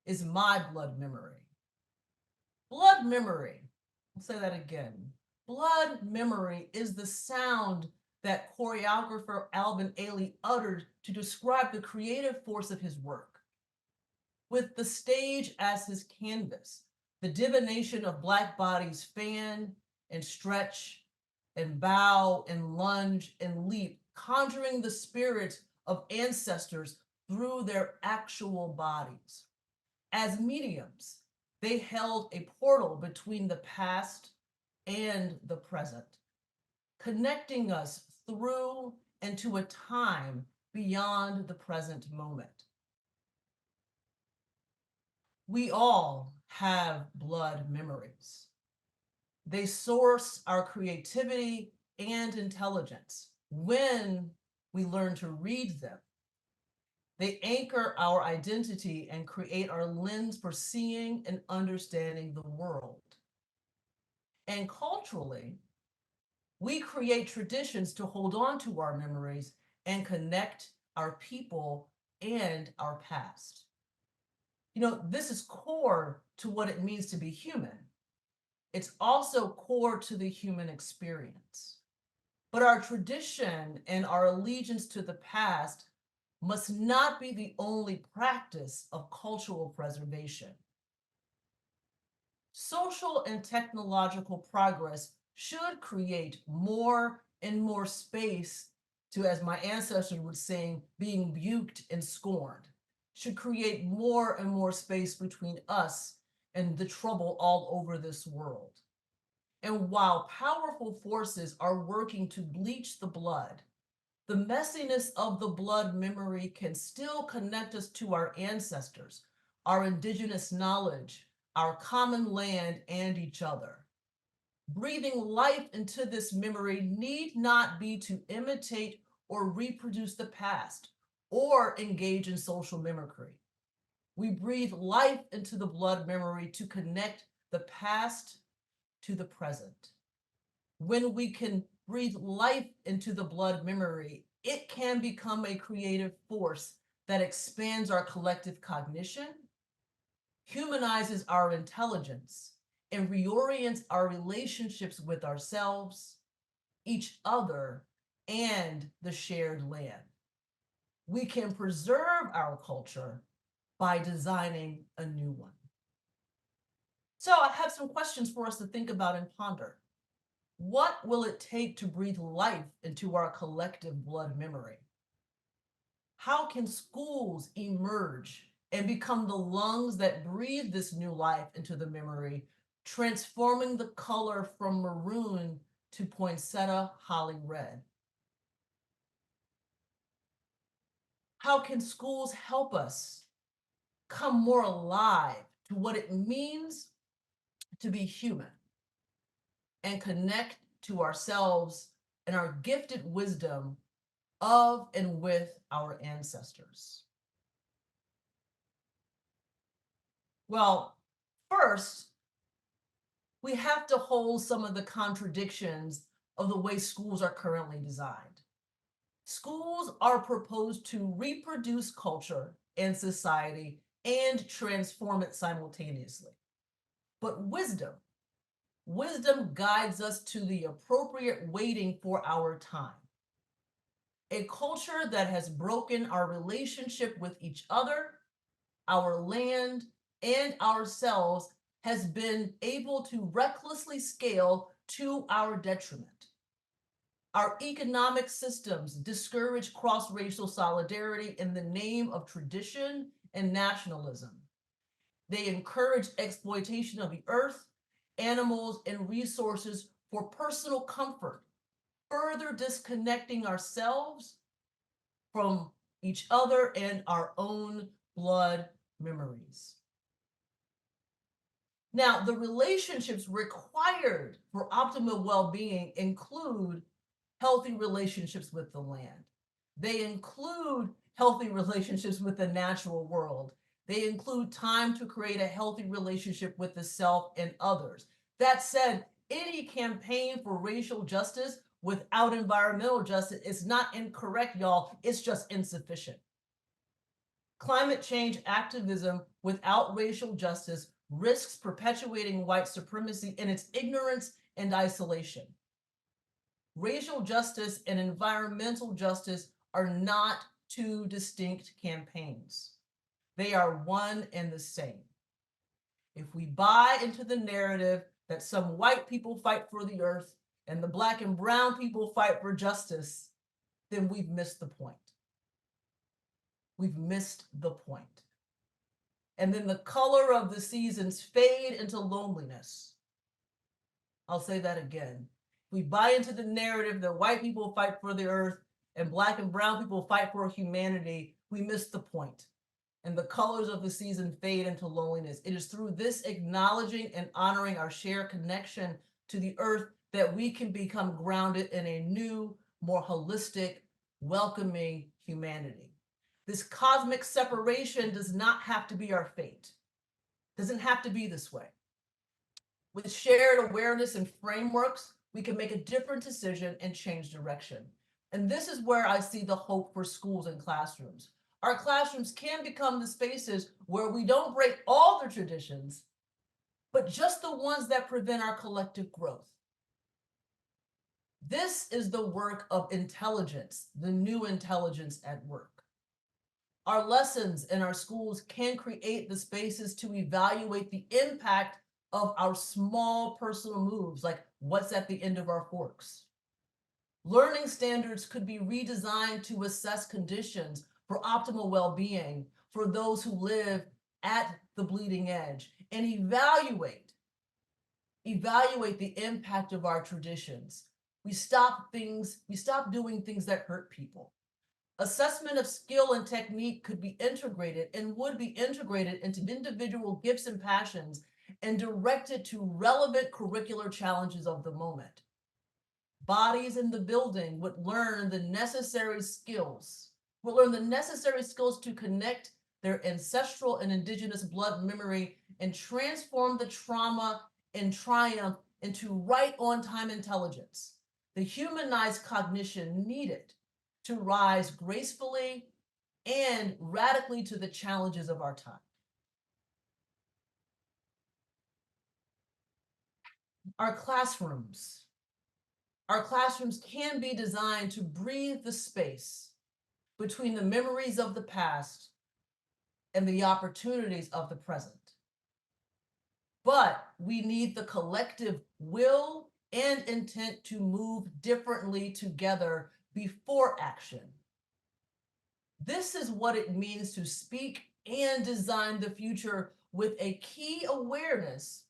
is my blood memory. Blood memory, I'll say that again. Blood memory is the sound that choreographer Alvin Ailey uttered to describe the creative force of his work. With the stage as his canvas, the divination of Black bodies fan and stretch and bow and lunge and leap, conjuring the spirits of ancestors through their actual bodies. As mediums, they held a portal between the past and the present, connecting us through and to a time beyond the present moment. We all have blood memories. They source our creativity and intelligence when we learn to read them. They anchor our identity and create our lens for seeing and understanding the world. And culturally, we create traditions to hold on to our memories and connect our people and our past. You know, this is core to what it means to be human. It's also core to the human experience. But our tradition and our allegiance to the past must not be the only practice of cultural preservation. Social and technological progress should create more and more space to, as my ancestors would say, being buked and scorned, should create more and more space between us and the trouble all over this world. And while powerful forces are working to bleach the blood, the messiness of the blood memory can still connect us to our ancestors, our indigenous knowledge, our common land, and each other. Breathing life into this memory need not be to imitate or reproduce the past or engage in social mimicry. We breathe life into the blood memory to connect the past to the present. When we can breathe life into the blood memory, it can become a creative force that expands our collective cognition, humanizes our intelligence, and reorients our relationships with ourselves, each other, and the shared land. We can preserve our culture by designing a new one. So I have some questions for us to think about and ponder. What will it take to breathe life into our collective blood memory? How can schools emerge and become the lungs that breathe this new life into the memory, transforming the color from maroon to poinsettia holly red? How can schools help us come more alive to what it means to be human and connect to ourselves and our gifted wisdom of and with our ancestors? Well, first, we have to hold some of the contradictions of the way schools are currently designed. Schools are proposed to reproduce culture and society and transform it simultaneously. But wisdom guides us to the appropriate waiting for our time. A culture that has broken our relationship with each other, our land, and ourselves has been able to recklessly scale to our detriment. Our economic systems discourage cross-racial solidarity in the name of tradition and nationalism. They encourage exploitation of the earth, animals, and resources for personal comfort, further disconnecting ourselves from each other and our own blood memories. Now, the relationships required for optimal well-being include healthy relationships with the land. They include healthy relationships with the natural world. They include time to create a healthy relationship with the self and others. That said, any campaign for racial justice without environmental justice is not incorrect, y'all. It's just insufficient. Climate change activism without racial justice risks perpetuating white supremacy in its ignorance and isolation. Racial justice and environmental justice are not two distinct campaigns. They are one and the same. If we buy into the narrative that some white people fight for the earth and the Black and brown people fight for justice, then we've missed the point. We've missed the point. And then the color of the seasons fade into loneliness. I'll say that again. We buy into the narrative that white people fight for the earth and Black and brown people fight for humanity. We miss the point. And the colors of the season fade into loneliness. It is through this acknowledging and honoring our shared connection to the earth that we can become grounded in a new, more holistic, welcoming humanity. This cosmic separation does not have to be our fate. Doesn't have to be this way. With shared awareness and frameworks, we can make a different decision and change direction. And this is where I see the hope for schools and classrooms. Our classrooms can become the spaces where we don't break all the traditions, but just the ones that prevent our collective growth. This is the work of intelligence, the new intelligence at work. Our lessons in our schools can create the spaces to evaluate the impact of our small personal moves, like what's at the end of our forks. Learning standards could be redesigned to assess conditions for optimal well-being for those who live at the bleeding edge and evaluate the impact of our traditions. We stop doing things that hurt people. Assessment of skill and technique could be integrated and would be integrated into individual gifts and passions and directed to relevant curricular challenges of the moment. Bodies in the building would learn the necessary skills to connect their ancestral and indigenous blood memory and transform the trauma and triumph into right on time intelligence, the humanized cognition needed to rise gracefully and radically to the challenges of our time. Our classrooms can be designed to breathe the space between the memories of the past and the opportunities of the present. But we need the collective will and intent to move differently together before action. This is what it means to speak and design the future with a key awareness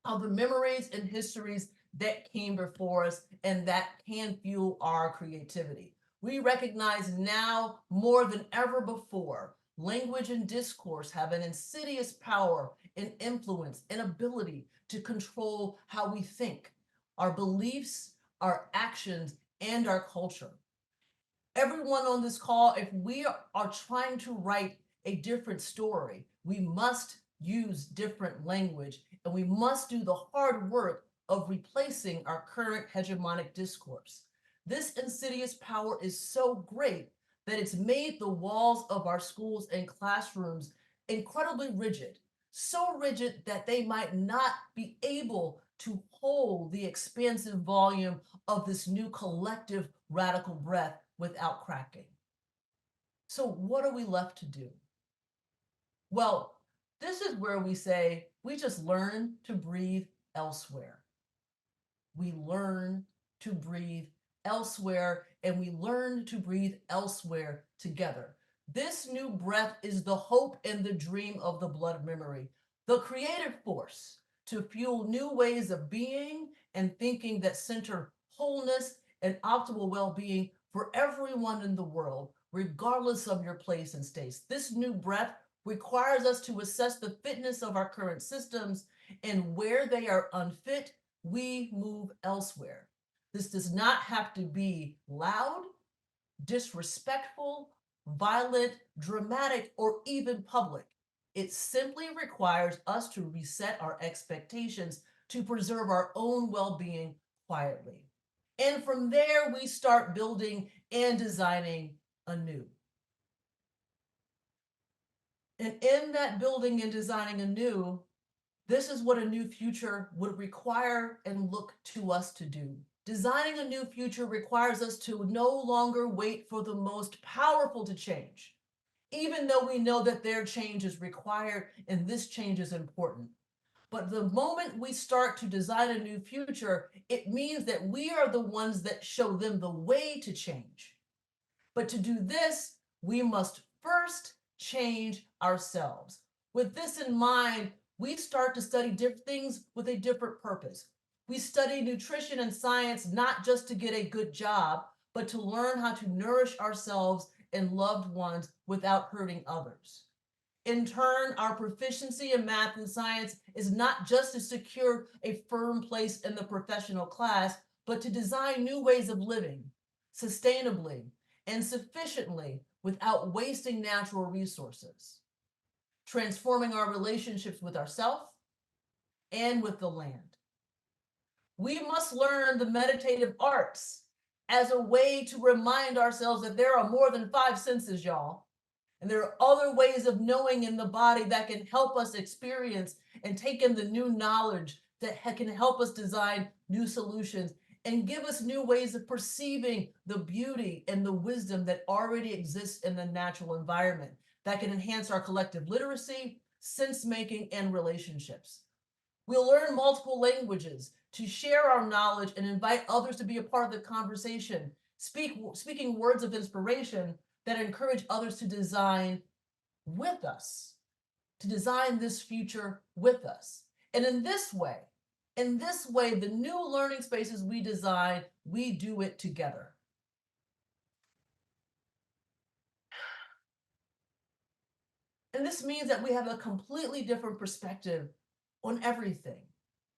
of the memories and histories that came before us and that can fuel our creativity. We recognize now more than ever before, language and discourse have an insidious power and influence and ability to control how we think, our beliefs, our actions, and our culture. Everyone on this call, if we are trying to write a different story, we must use different language and we must do the hard work of replacing our current hegemonic discourse. This insidious power is so great that it's made the walls of our schools and classrooms incredibly rigid, so rigid that they might not be able to hold the expansive volume of this new collective radical breath without cracking. So what are we left to do? Well, this is where we say we just learn to breathe elsewhere. We learn to breathe elsewhere, and we learn to breathe elsewhere together. This new breath is the hope and the dream of the blood memory, the creative force to fuel new ways of being and thinking that center wholeness and optimal well-being for everyone in the world, regardless of your place and status. This new breath requires us to assess the fitness of our current systems, and where they are unfit, we move elsewhere. This does not have to be loud, disrespectful, violent, dramatic, or even public. It simply requires us to reset our expectations to preserve our own well-being quietly. And from there, we start building and designing anew. And in that building and designing anew, this is what a new future would require and look to us to do. Designing a new future requires us to no longer wait for the most powerful to change, even though we know that their change is required and this change is important. But the moment we start to design a new future, it means that we are the ones that show them the way to change. But to do this, we must first change ourselves. With this in mind, we start to study different things with a different purpose. We study nutrition and science not just to get a good job, but to learn how to nourish ourselves and loved ones without hurting others. In turn, our proficiency in math and science is not just to secure a firm place in the professional class, but to design new ways of living sustainably and sufficiently without wasting natural resources, transforming our relationships with ourselves and with the land. We must learn the meditative arts as a way to remind ourselves that there are more than 5 senses, y'all. And there are other ways of knowing in the body that can help us experience and take in the new knowledge that can help us design new solutions and give us new ways of perceiving the beauty and the wisdom that already exists in the natural environment that can enhance our collective literacy, sense making, and relationships. We'll learn multiple languages to share our knowledge and invite others to be a part of the conversation, speaking words of inspiration that encourage others to design with us, to design this future with us. And in this way, the new learning spaces we design, we do it together. And this means that we have a completely different perspective on everything.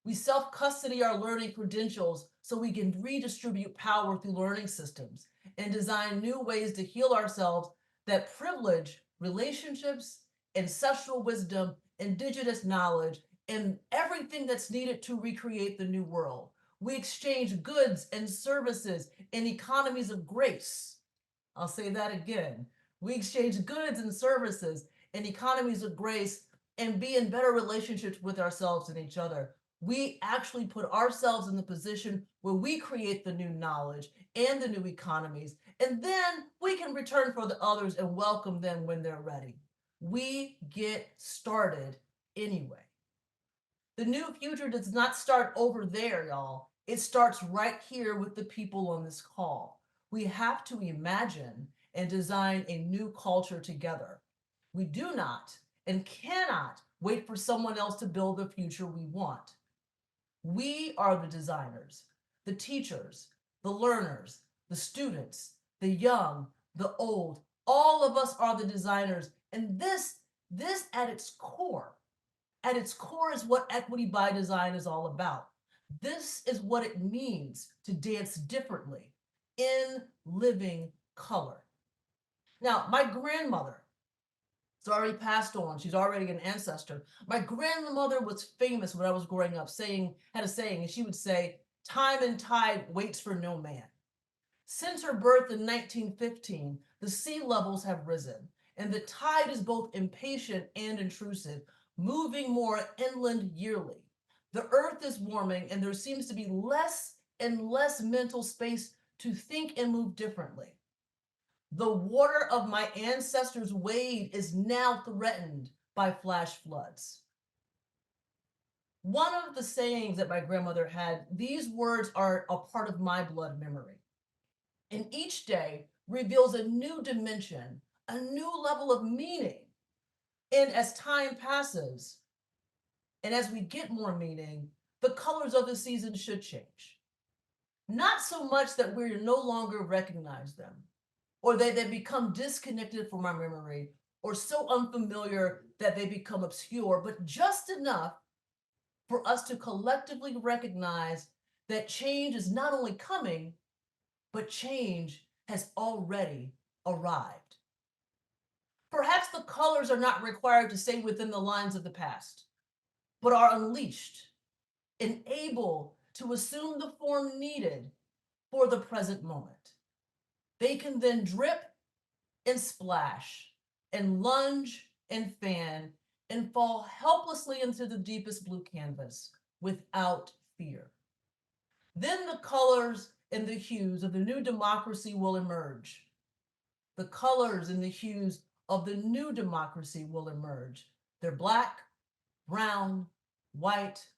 We self-custody our learning credentials so we can redistribute power through learning systems and design new ways to heal ourselves that privilege relationships, ancestral wisdom, indigenous knowledge, and everything that's needed to recreate the new world. We exchange goods and services in economies of grace. I'll say that again. We exchange goods and services in economies of grace and be in better relationships with ourselves and each other. We actually put ourselves in the position where we create the new knowledge and the new economies, and then we can return for the others and welcome them when they're ready. We get started anyway. The new future does not start over there, y'all. It starts right here with the people on this call. We have to imagine and design a new culture together. We do not and cannot wait for someone else to build the future we want. We are the designers, the teachers, the learners, the students, the young, the old. All of us are the designers. And this at its core is what Equity by Design is all about. This is what it means to dance differently in living color. Now, my grandmother, it's already passed on. She's already an ancestor. My grandmother was famous when I was growing up, had a saying, and she would say, "Time and tide waits for no man." Since her birth in 1915, the sea levels have risen, and the tide is both impatient and intrusive, moving more inland yearly. The earth is warming, and there seems to be less and less mental space to think and move differently. The water of my ancestors' wade is now threatened by flash floods. One of the sayings that my grandmother had, these words are a part of my blood memory. And each day reveals a new dimension, a new level of meaning. And as time passes, and as we get more meaning, the colors of the season should change. Not so much that we no longer recognize them, or they become disconnected from our memory, or so unfamiliar that they become obscure, but just enough for us to collectively recognize that change is not only coming, but change has already arrived. Perhaps the colors are not required to stay within the lines of the past, but are unleashed and able to assume the form needed for the present moment. They can then drip and splash and lunge and fan and fall helplessly into the deepest blue canvas without fear. Then the colors and the hues of the new democracy will emerge. The colors and the hues of the new democracy will emerge. They're black, brown, white,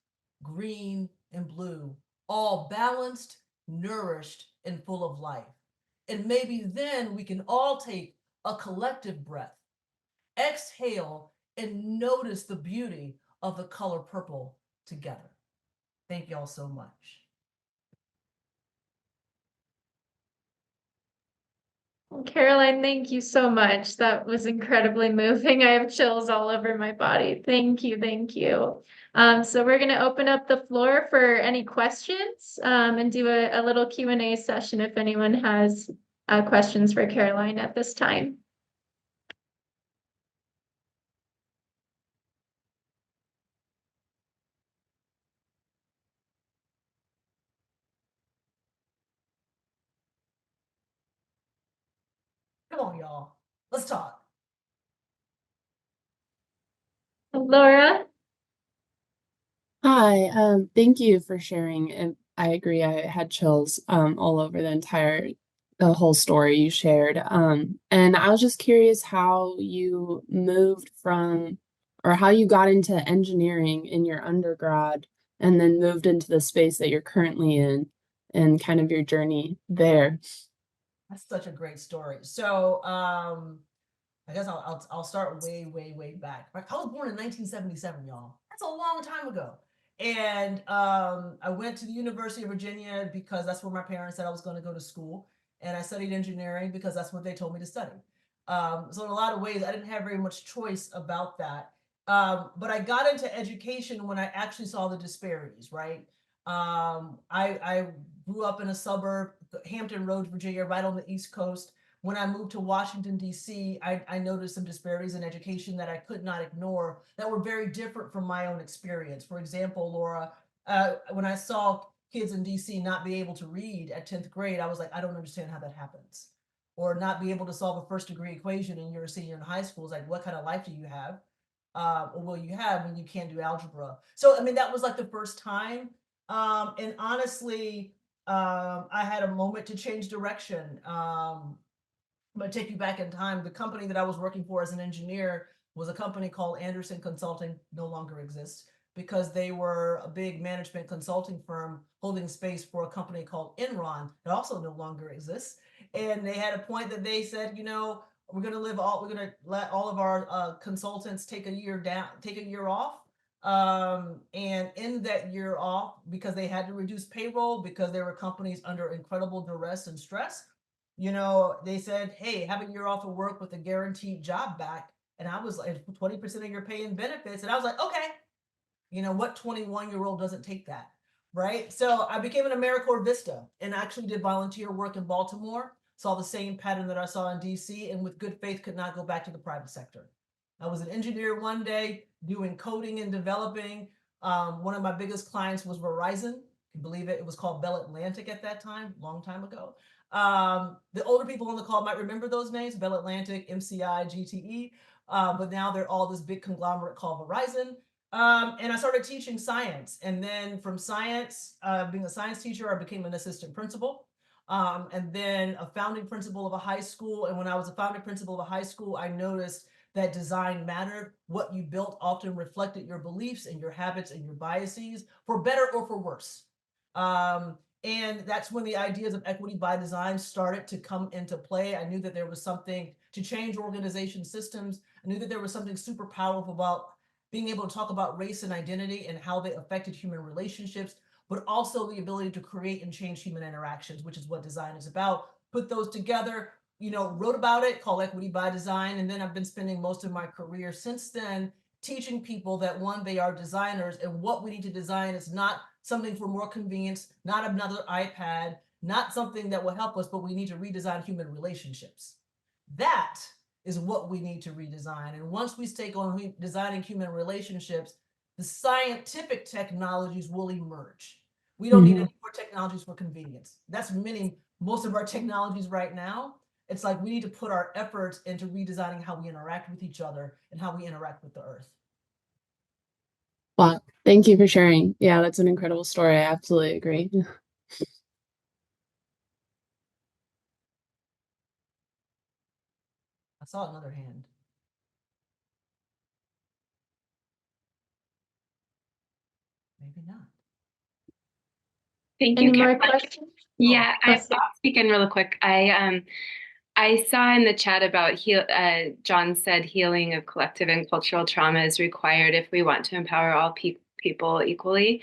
green, and blue, all balanced, nourished, and full of life. And maybe then we can all take a collective breath, exhale, and notice the beauty of the color purple together. Thank y'all so much. Caroline, thank you so much. That was incredibly moving. I have chills all over my body. Thank you, thank you. So we're going to open up the floor for any questions and do a little Q&A session if anyone has questions for Caroline at this time. Come on, y'all. Let's talk. Laura? Hi, thank you for sharing. And I agree, I had chills all over the whole story you shared. And I was just curious how you moved from, or how you got into engineering in your undergrad and then moved into the space that you're currently in and kind of your journey there. That's such a great story. So I guess I'll start way back. Right? I was born in 1977, y'all. That's a long time ago. And I went to the University of Virginia because that's where my parents said I was going to go to school. And I studied engineering because that's what they told me to study. So in a lot of ways, I didn't have very much choice about that. But I got into education when I actually saw the disparities, right? I grew up in a suburb, Hampton Roads, Virginia, right on the East Coast. When I moved to Washington, D.C., I noticed some disparities in education that I could not ignore that were very different from my own experience. For example, Laura, when I saw kids in D.C. not be able to read at 10th grade, I was like, I don't understand how that happens. Or not be able to solve a first degree equation and you're a senior in high school. It's like, what kind of life do you have? Or will you have when you can't do algebra? So, I mean, that was like the first time. And honestly, I had a moment to change direction. I'm going to take you back in time. The company that I was working for as an engineer was a company called Anderson Consulting, no longer exists, because they were a big management consulting firm holding space for a company called Enron that also no longer exists. And they had a point that they said, you know, we're going to let all of our consultants take a year off. And in that year off, because they had to reduce payroll, because there were companies under incredible duress and stress, you know, they said, hey, have a year off of work with a guaranteed job back. And I was like, 20% of your pay and benefits. And I was like, okay, you know, what 21-year-old doesn't take that? Right. So I became an AmeriCorps Vista and actually did volunteer work in Baltimore, saw the same pattern that I saw in DC, and with good faith could not go back to the private sector. I was an engineer one day doing coding and developing. One of my biggest clients was Verizon. Can you believe it? It was called Bell Atlantic at that time, long time ago. The older people on the call might remember those names, Bell Atlantic, MCI, GTE, but now they're all this big conglomerate called Verizon. And I started teaching science. And then from science, being a science teacher, I became an assistant principal. And then a founding principal of a high school. And when I was a founding principal of a high school, I noticed that design mattered. What you built often reflected your beliefs and your habits and your biases, for better or for worse. And that's when the ideas of equity by design started to come into play. I knew that there was something to change organization systems. I knew that there was something super powerful about being able to talk about race and identity and how they affected human relationships, but also the ability to create and change human interactions, which is what design is about. Put those together, you know, wrote about it, called Equity by Design. And then I've been spending most of my career since then teaching people that, one, they are designers, and what we need to design is not something for more convenience, not another iPad, not something that will help us, but we need to redesign human relationships. That is what we need to redesign. And once we stake on designing human relationships, the scientific technologies will emerge. We don't need any more technologies for convenience. That's most of our technologies right now. It's like we need to put our efforts into redesigning how we interact with each other and how we interact with the earth. Wow, thank you for sharing. Yeah, that's an incredible story. I absolutely agree. I saw another hand. Maybe not. Thank Any you, more Caroline. questions? Yeah, Oh, I'll speak in real quick. I saw in the chat about John said healing of collective and cultural trauma is required if we want to empower all people equally.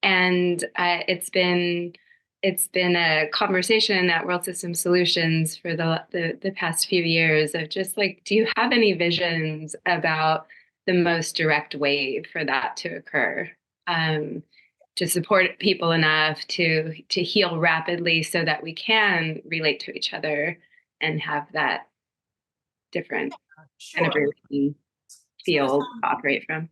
And it's been a conversation at World System Solutions for the past few years of just like, do you have any visions about the most direct way for that to occur? To support people enough to heal rapidly so that we can relate to each other and have that different kind of relating field to operate from.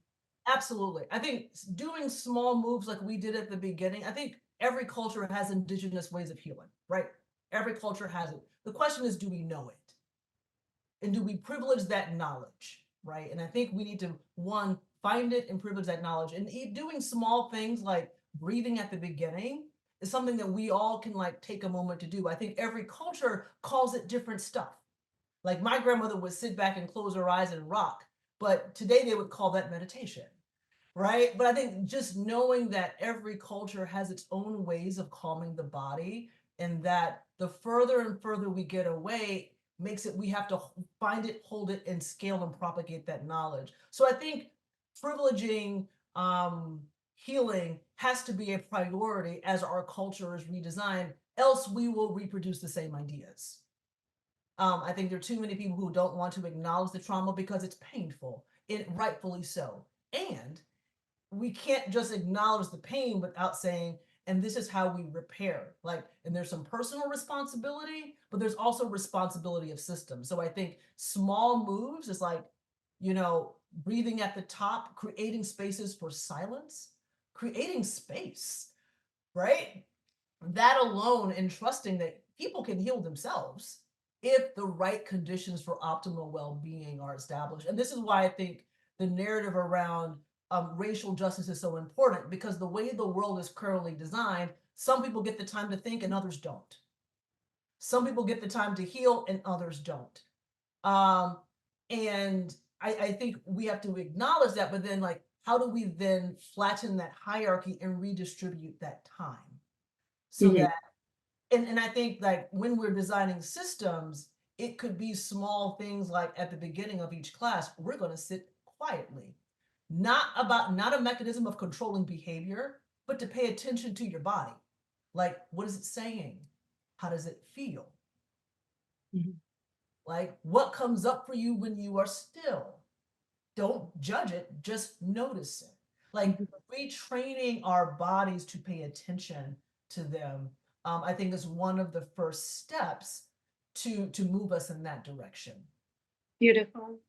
Absolutely. I think doing small moves like we did at the beginning, I think every culture has indigenous ways of healing, right? Every culture has it. The question is, do we know it? And do we privilege that knowledge, right? And I think we need to, one, find it and privilege that knowledge. And doing small things like breathing at the beginning is something that we all can like take a moment to do. I think every culture calls it different stuff. Like my grandmother would sit back and close her eyes and rock, but today they would call that meditation, right? But I think just knowing that every culture has its own ways of calming the body, and that the further and further we get away makes it, we have to find it, hold it, and scale and propagate that knowledge. So I think privileging healing has to be a priority as our culture is redesigned, else we will reproduce the same ideas. I think there are too many people who don't want to acknowledge the trauma because it's painful, and rightfully so. And we can't just acknowledge the pain without saying, and this is how we repair. Like, and there's some personal responsibility, but there's also responsibility of systems. So I think small moves is like, you know, breathing at the top, creating spaces for silence, creating space, right? That alone, and trusting that people can heal themselves if the right conditions for optimal well-being are established. And this is why I think the narrative around racial justice is so important, because the way the world is currently designed, some people get the time to think and others don't. Some people get the time to heal and others don't. And I think we have to acknowledge that, but then like, how do we then flatten that hierarchy and redistribute that time? So that, and I think like when we're designing systems, it could be small things like at the beginning of each class, we're going to sit quietly. Not a mechanism of controlling behavior, but to pay attention to your body. Like, what is it saying? How does it feel? Like, what comes up for you when you are still? Don't judge it, just notice it. Like, retraining our bodies to pay attention to them, I think is one of the first steps to move us in that direction. Beautiful.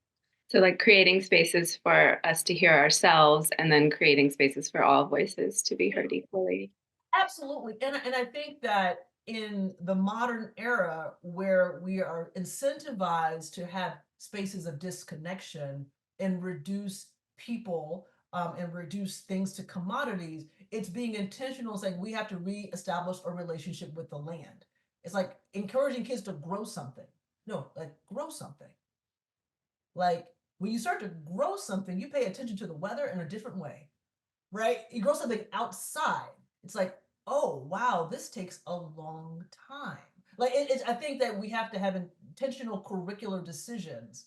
So like creating spaces for us to hear ourselves, and then creating spaces for all voices to be heard equally. Absolutely. And I think that in the modern era where we are incentivized to have spaces of disconnection and reduce people and reduce things to commodities, it's being intentional, saying we have to reestablish a relationship with the land. It's like encouraging kids to grow something. No, like grow something. Like when you start to grow something, you pay attention to the weather in a different way, right? You grow something outside. It's like, oh, wow, this takes a long time. Like I think that we have to have intentional curricular decisions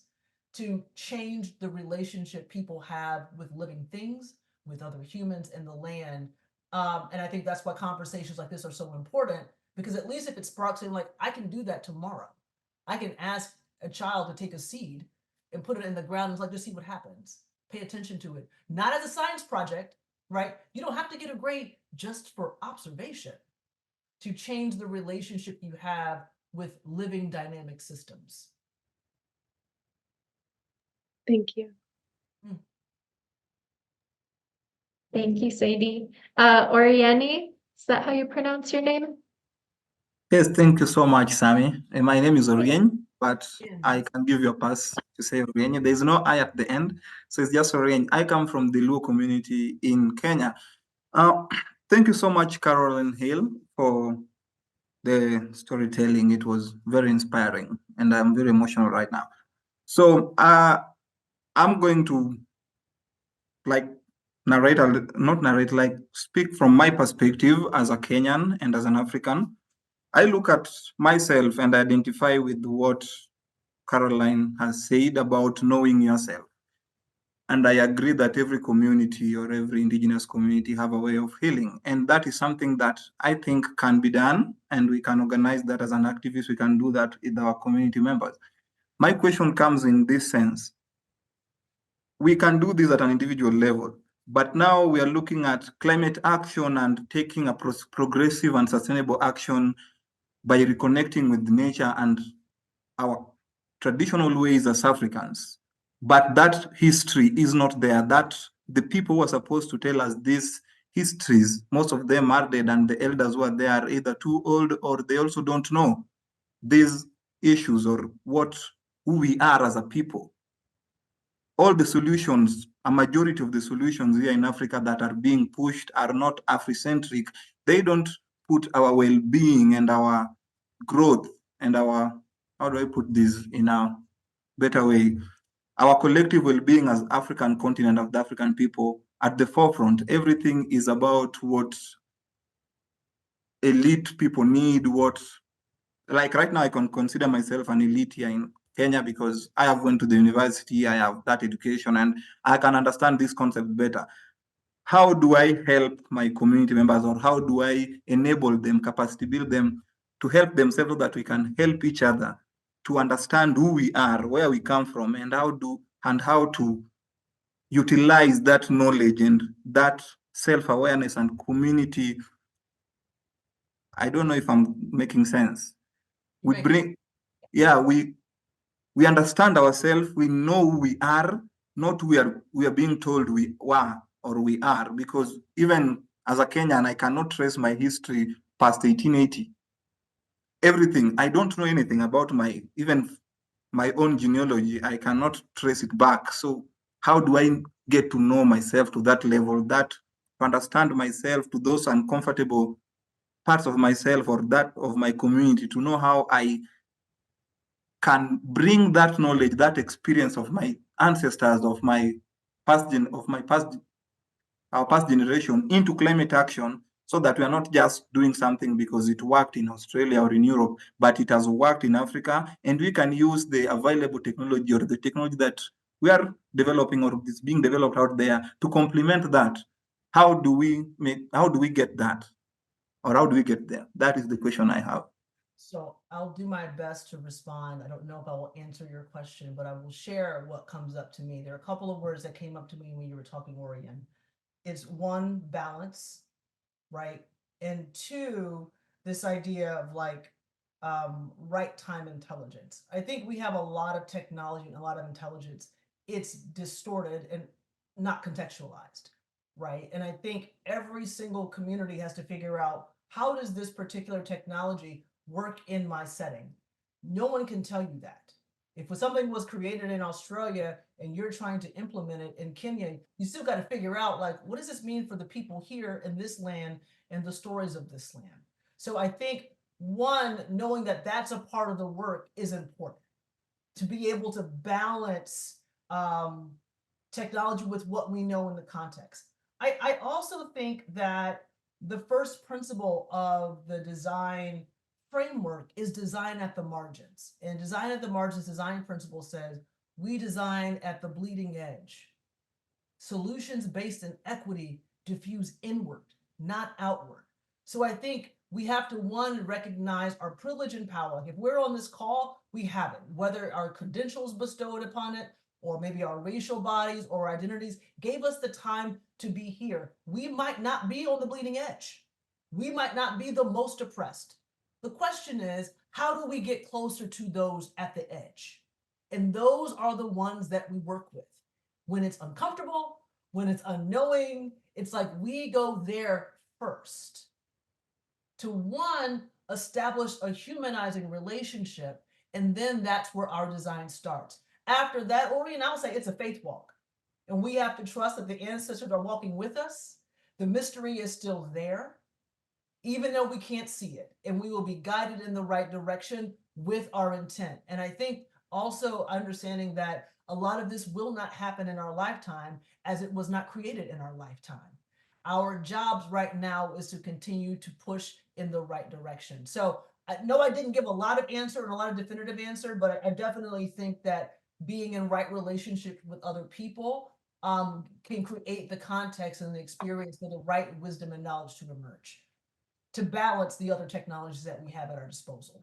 to change the relationship people have with living things, with other humans, and the land. And I think that's why conversations like this are so important, because at least if it sparks in, like, I can do that tomorrow. I can ask a child to take a seed and put it in the ground and like, just see what happens. Pay attention to it. Not as a science project, right? You don't have to get a grade, just for observation, to change the relationship you have with living dynamic systems. Thank you. Thank you, Sadie. Oriani, is that how you pronounce your name? Yes, thank you so much, Sammy. My name is Orieni, but I can give you a pass to say Orieni. There's no I at the end, so it's just Orieni. I come from the Luo community in Kenya. Thank you so much, Carolyn Hill, for the storytelling. It was very inspiring, and I'm very emotional right now. So I'm going to speak from my perspective as a Kenyan and as an African. I look at myself and identify with what Caroline has said about knowing yourself. And I agree that every community or every indigenous community have a way of healing. And that is something that I think can be done. And we can organize that as an activist. We can do that with our community members. My question comes in this sense. We can do this at an individual level, but now we are looking at climate action and taking a progressive and sustainable action by reconnecting with nature and our traditional ways as Africans. But that history is not there. That the people who are supposed to tell us these histories, most of them are dead, and the elders who are there are either too old or they also don't know these issues or who we are as a people. All the solutions, a majority of the solutions here in Africa that are being pushed are not Afrocentric. They don't put our well-being and our growth and our, how do I put this in a better way? Our collective well-being as African continent of the African people at the forefront. Everything is about what elite people need, like right now I can consider myself an elite here in Kenya because I have went to the university, I have that education, and I can understand this concept better. How do I help my community members, or how do I enable them, capacity build them to help themselves so that we can help each other to understand who we are, where we come from, and how to utilize that knowledge and that self-awareness and community. I don't know if I'm making sense. We understand ourselves, we know who we are, not we are being told we were or we are, because even as a Kenyan, I cannot trace my history past 1880. Everything, I don't know anything about even my own genealogy, I cannot trace it back. So how do I get to know myself to that level, to understand myself, to those uncomfortable parts of myself or that of my community, to know how I can bring that knowledge, that experience of my ancestors, of our past generation into climate action, so that we are not just doing something because it worked in Australia or in Europe, but it has worked in Africa, and we can use the available technology or the technology that we are developing or is being developed out there to complement that. How do we get that? Or how do we get there? That is the question I have. So I'll do my best to respond. I don't know if I will answer your question, but I will share what comes up to me. There are a couple of words that came up to me when you were talking, Orion. It's one, balance, right? And two, this idea of like right time intelligence. I think we have a lot of technology and a lot of intelligence. It's distorted and not contextualized, right? And I think every single community has to figure out, how does this particular technology work in my setting? No one can tell you that. If something was created in Australia and you're trying to implement it in Kenya, you still got to figure out, like, what does this mean for the people here in this land and the stories of this land? So I think, one, knowing that that's a part of the work is important, to be able to balance technology with what we know in the context. I also think that the first principle of the design framework is design at the margins. And design at the margins design principle says, we design at the bleeding edge. Solutions based in equity diffuse inward, not outward. So I think we have to, one, recognize our privilege and power. Like if we're on this call, we have it, whether our credentials bestowed upon it, or maybe our racial bodies or identities gave us the time to be here. We might not be on the bleeding edge. We might not be the most oppressed. The question is, how do we get closer to those at the edge? And those are the ones that we work with. When it's uncomfortable, when it's unknowing, it's like we go there first to, one, establish a humanizing relationship, and then that's where our design starts. After that, Orion, I'll say it's a faith walk, and we have to trust that the ancestors are walking with us. The mystery is still there, even though we can't see it, and we will be guided in the right direction with our intent. And I think also understanding that a lot of this will not happen in our lifetime, as it was not created in our lifetime. Our jobs right now is to continue to push in the right direction. So I know I didn't give a lot of answer and a lot of definitive answer, but I definitely think that being in right relationship with other people can create the context and the experience for the right wisdom and knowledge to emerge, to balance the other technologies that we have at our disposal.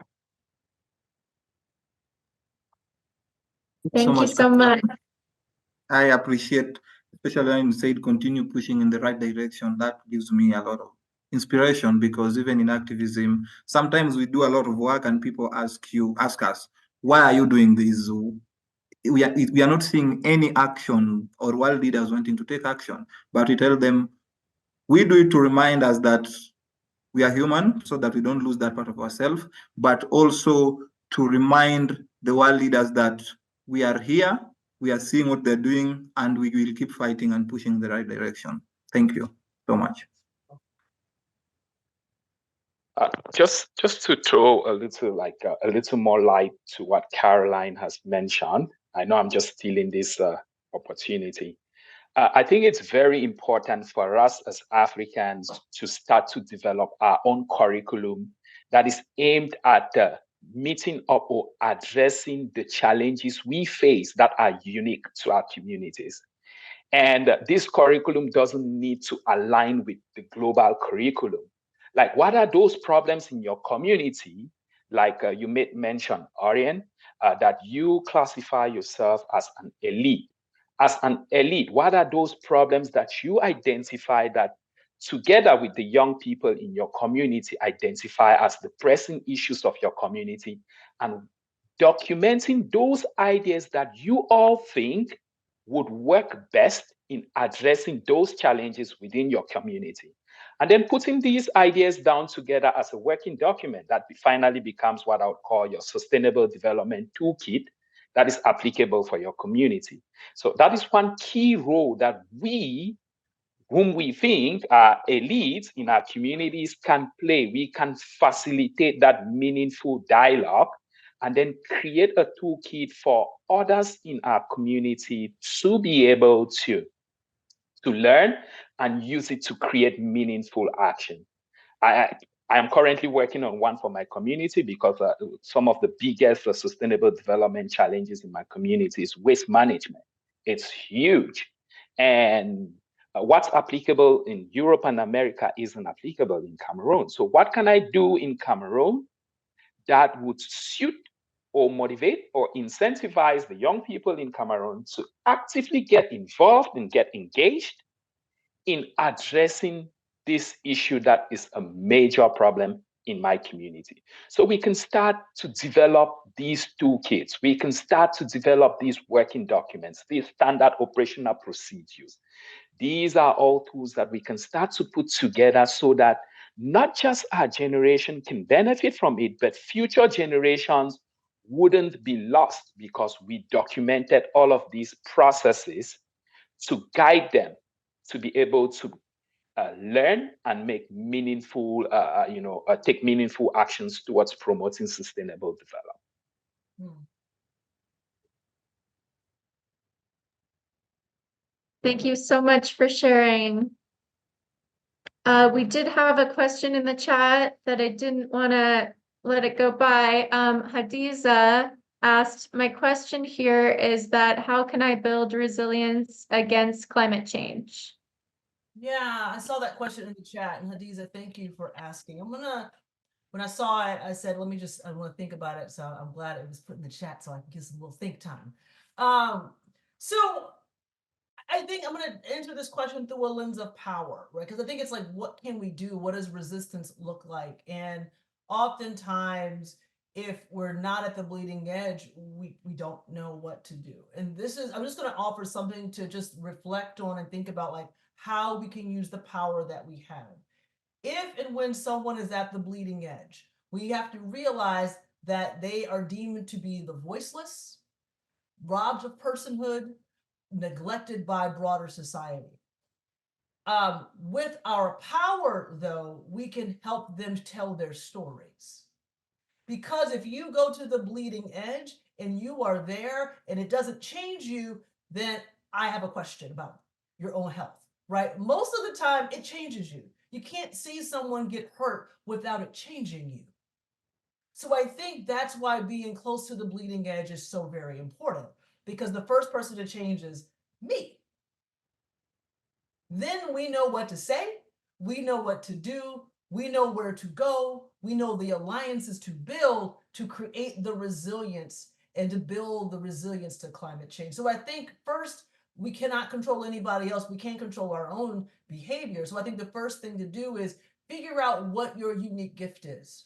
Thank you so much. I appreciate, especially when you said continue pushing in the right direction. That gives me a lot of inspiration, because even in activism, sometimes we do a lot of work and people ask us, why are you doing this? We are not seeing any action or world leaders wanting to take action, but we tell them we do it to remind us that we are human, so that we don't lose that part of ourselves, but also to remind the world leaders that we are here, we are seeing what they're doing, and we will keep fighting and pushing in the right direction. Thank you so much. Just to throw a little more light to what Caroline has mentioned. I know I'm just stealing this opportunity. I think it's very important for us as Africans to start to develop our own curriculum that is aimed at meeting up or addressing the challenges we face that are unique to our communities. And this curriculum doesn't need to align with the global curriculum. Like, what are those problems in your community? Like you made mention, Orion, that you classify yourself as an elite. As an elite, what are those problems that you identify that together with the young people in your community identify as the pressing issues of your community, and documenting those ideas that you all think would work best in addressing those challenges within your community. And then putting these ideas down together as a working document that finally becomes what I would call your sustainable development toolkit that is applicable for your community. So that is one key role that we, whom we think are elites in our communities, can play. We can facilitate that meaningful dialogue and then create a toolkit for others in our community to be able to learn and use it to create meaningful action. I am currently working on one for my community, because some of the biggest sustainable development challenges in my community is waste management. It's huge. And what's applicable in Europe and America isn't applicable in Cameroon. So what can I do in Cameroon that would suit or motivate or incentivize the young people in Cameroon to actively get involved and get engaged in addressing this issue that is a major problem in my community? So we can start to develop these toolkits. We can start to develop these working documents, these standard operational procedures. These are all tools that we can start to put together so that not just our generation can benefit from it, but future generations wouldn't be lost, because we documented all of these processes to guide them to be able to learn and make meaningful, take meaningful actions towards promoting sustainable development. Thank you so much for sharing. We did have a question in the chat that I didn't want to let it go by. Hadiza asked, my question here is that how can I build resilience against climate change? Yeah, I saw that question in the chat, and Hadiza, thank you for asking. When I saw it, I said, I want to think about it. So I'm glad it was put in the chat so I can get some little think time. So I think I'm going to answer this question through a lens of power, right? Because I think it's like, what can we do? What does resistance look like? And oftentimes, if we're not at the bleeding edge, we don't know what to do. And I'm just going to offer something to just reflect on and think about, like, how we can use the power that we have. If and when someone is at the bleeding edge, we have to realize that they are deemed to be the voiceless, robbed of personhood, neglected by broader society. With our power, though, we can help them tell their stories. Because if you go to the bleeding edge and you are there and it doesn't change you, then I have a question about your own health, right? Most of the time, it changes you. You can't see someone get hurt without it changing you. So I think that's why being close to the bleeding edge is so very important, because the first person to change is me. Then we know what to say, we know what to do, we know where to go, we know the alliances to build to create the resilience and to build the resilience to climate change. So I think first, we cannot control anybody else. We can't control our own behavior. So I think the first thing to do is figure out what your unique gift is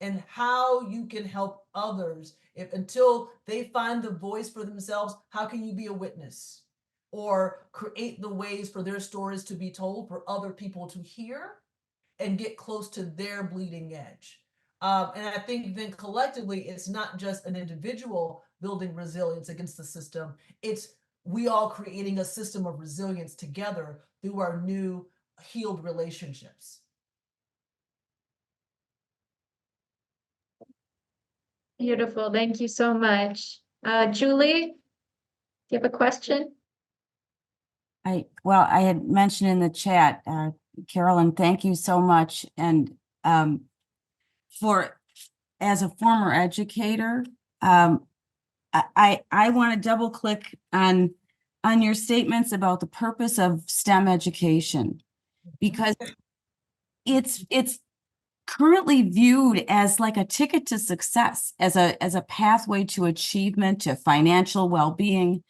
and how you can help others. If until they find the voice for themselves, how can you be a witness or create the ways for their stories to be told for other people to hear and get close to their bleeding edge? And I think then collectively, it's not just an individual building resilience against the system, it's we all creating a system of resilience together through our new healed relationships. Beautiful. Thank you so much. Julie, do you have a question? Well, I had mentioned in the chat, Carolyn, thank you so much. And as a former educator, I want to double click on your statements about the purpose of STEM education, because it's currently viewed as like a ticket to success, as a pathway to achievement, to financial well-being,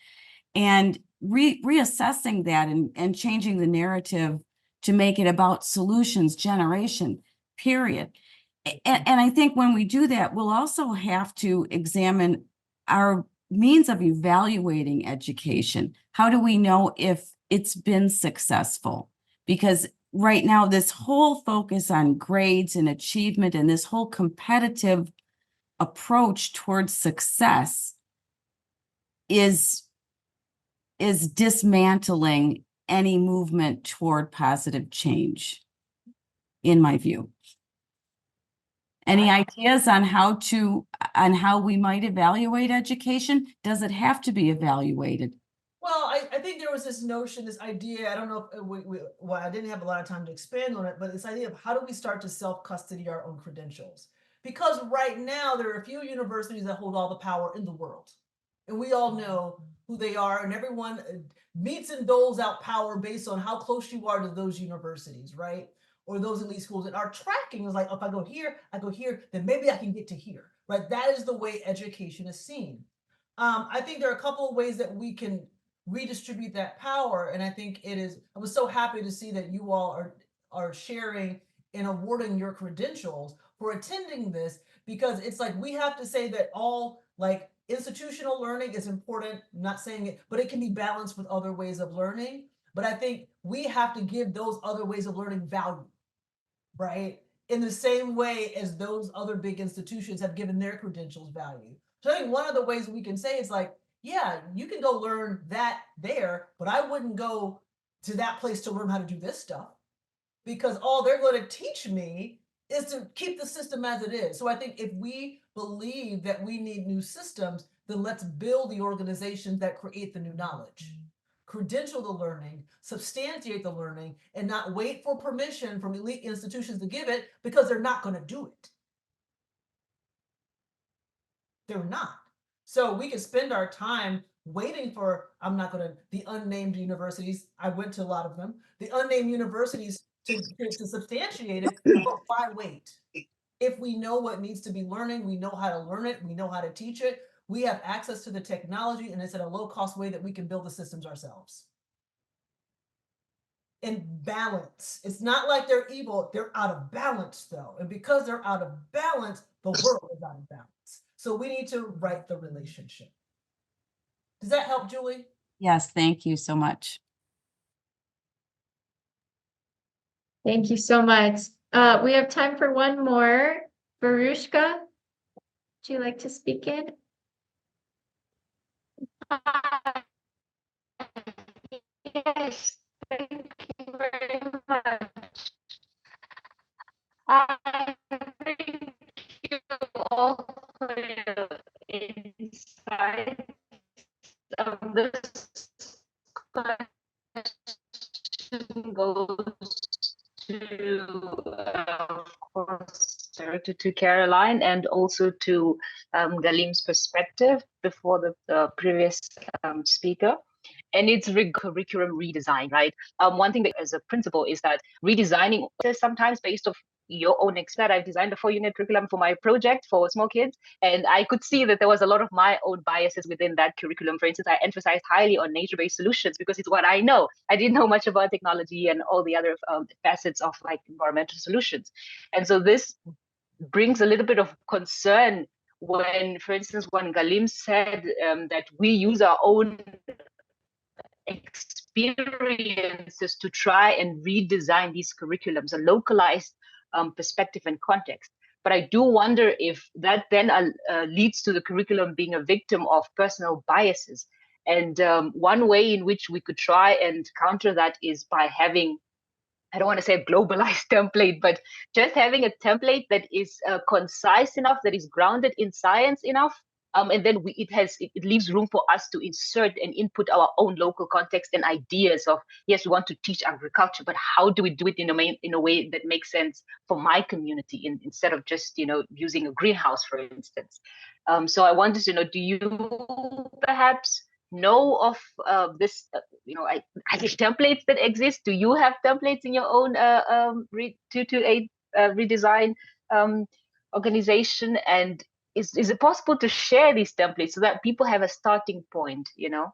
and reassessing that and changing the narrative to make it about solutions generation, period. And I think when we do that, we'll also have to examine our means of evaluating education. How do we know if it's been successful? Because right now, this whole focus on grades and achievement and this whole competitive approach towards success is dismantling any movement toward positive change, in my view. Any ideas on how we might evaluate education? Does it have to be evaluated? Well, I think there was this notion, this idea, I don't know if well, I didn't have a lot of time to expand on it, but this idea of how do we start to self-custody our own credentials? Because right now there are a few universities that hold all the power in the world. And we all know who they are, and everyone meets and doles out power based on how close you are to those universities, right? Or those elite schools. And our tracking is like, if I go here, then maybe I can get to here, right? That is the way education is seen. I think there are a couple of ways that we can redistribute that power. And I think I was so happy to see that you all are sharing and awarding your credentials for attending this, because it's like, we have to say that all like institutional learning is important, I'm not saying it, but it can be balanced with other ways of learning. But I think we have to give those other ways of learning value, right? In the same way as those other big institutions have given their credentials value. So I think one of the ways we can say is like, yeah, you can go learn that there, but I wouldn't go to that place to learn how to do this stuff, because all they're going to teach me is to keep the system as it is. So I think if we believe that we need new systems, then let's build the organizations that create the new knowledge, credential the learning, substantiate the learning, and not wait for permission from elite institutions to give it, because they're not going to do it. They're not. So we can spend our time waiting for, the unnamed universities. I went to a lot of them, the unnamed universities to substantiate it, but why wait? If we know what needs to be learning, we know how to learn it, we know how to teach it, we have access to the technology, and it's at a low cost way that we can build the systems ourselves. In balance. It's not like they're evil, they're out of balance though. And because they're out of balance, the world is out of balance. So we need to right the relationship. Does that help, Julie? Yes, thank you so much. Thank you so much. We have time for one more. Varushka, would you like to speak in? Yes, thank you very much. I thank you all for your insights of this question goes to, of course, Dr. to Caroline and also to Galim's perspective before the previous speaker. And it's curriculum redesign, right? One thing that as a principal is that redesigning is sometimes based off your own expert. I've designed a 4-unit curriculum for my project for small kids, and I could see that there was a lot of my own biases within that curriculum. For instance, I emphasized highly on nature-based solutions because it's what I know. I didn't know much about technology and all the other facets of like environmental solutions. And so this brings a little bit of concern when, for instance, when Galim said that we use our own experiences to try and redesign these curriculums, a localized perspective and context. But I do wonder if that then leads to the curriculum being a victim of personal biases. And one way in which we could try and counter that is by having, I don't want to say a globalized template, but just having a template that is concise enough, that is grounded in science enough. And then it leaves room for us to insert and input our own local context and ideas of, yes, we want to teach agriculture, but how do we do it in a way that makes sense for my community instead of just, using a greenhouse, for instance. So I wanted to know, do you perhaps know of this, templates that exist? Do you have templates in your own 228 redesign organization? And is it possible to share these templates so that people have a starting point, Yeah.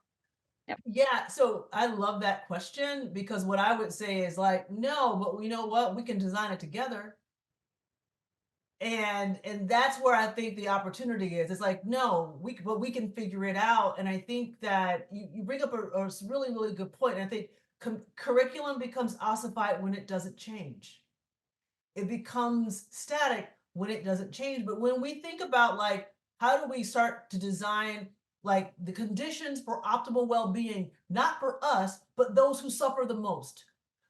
Yeah, so I love that question, because what I would say is like, no, but you know what? We can design it together. And that's where I think the opportunity is. It's like, no, but we can figure it out. And I think that you bring up a really, really good point. And I think curriculum becomes ossified when it doesn't change. It becomes static when it doesn't change. But when we think about like, how do we start to design like the conditions for optimal well-being, not for us, but those who suffer the most,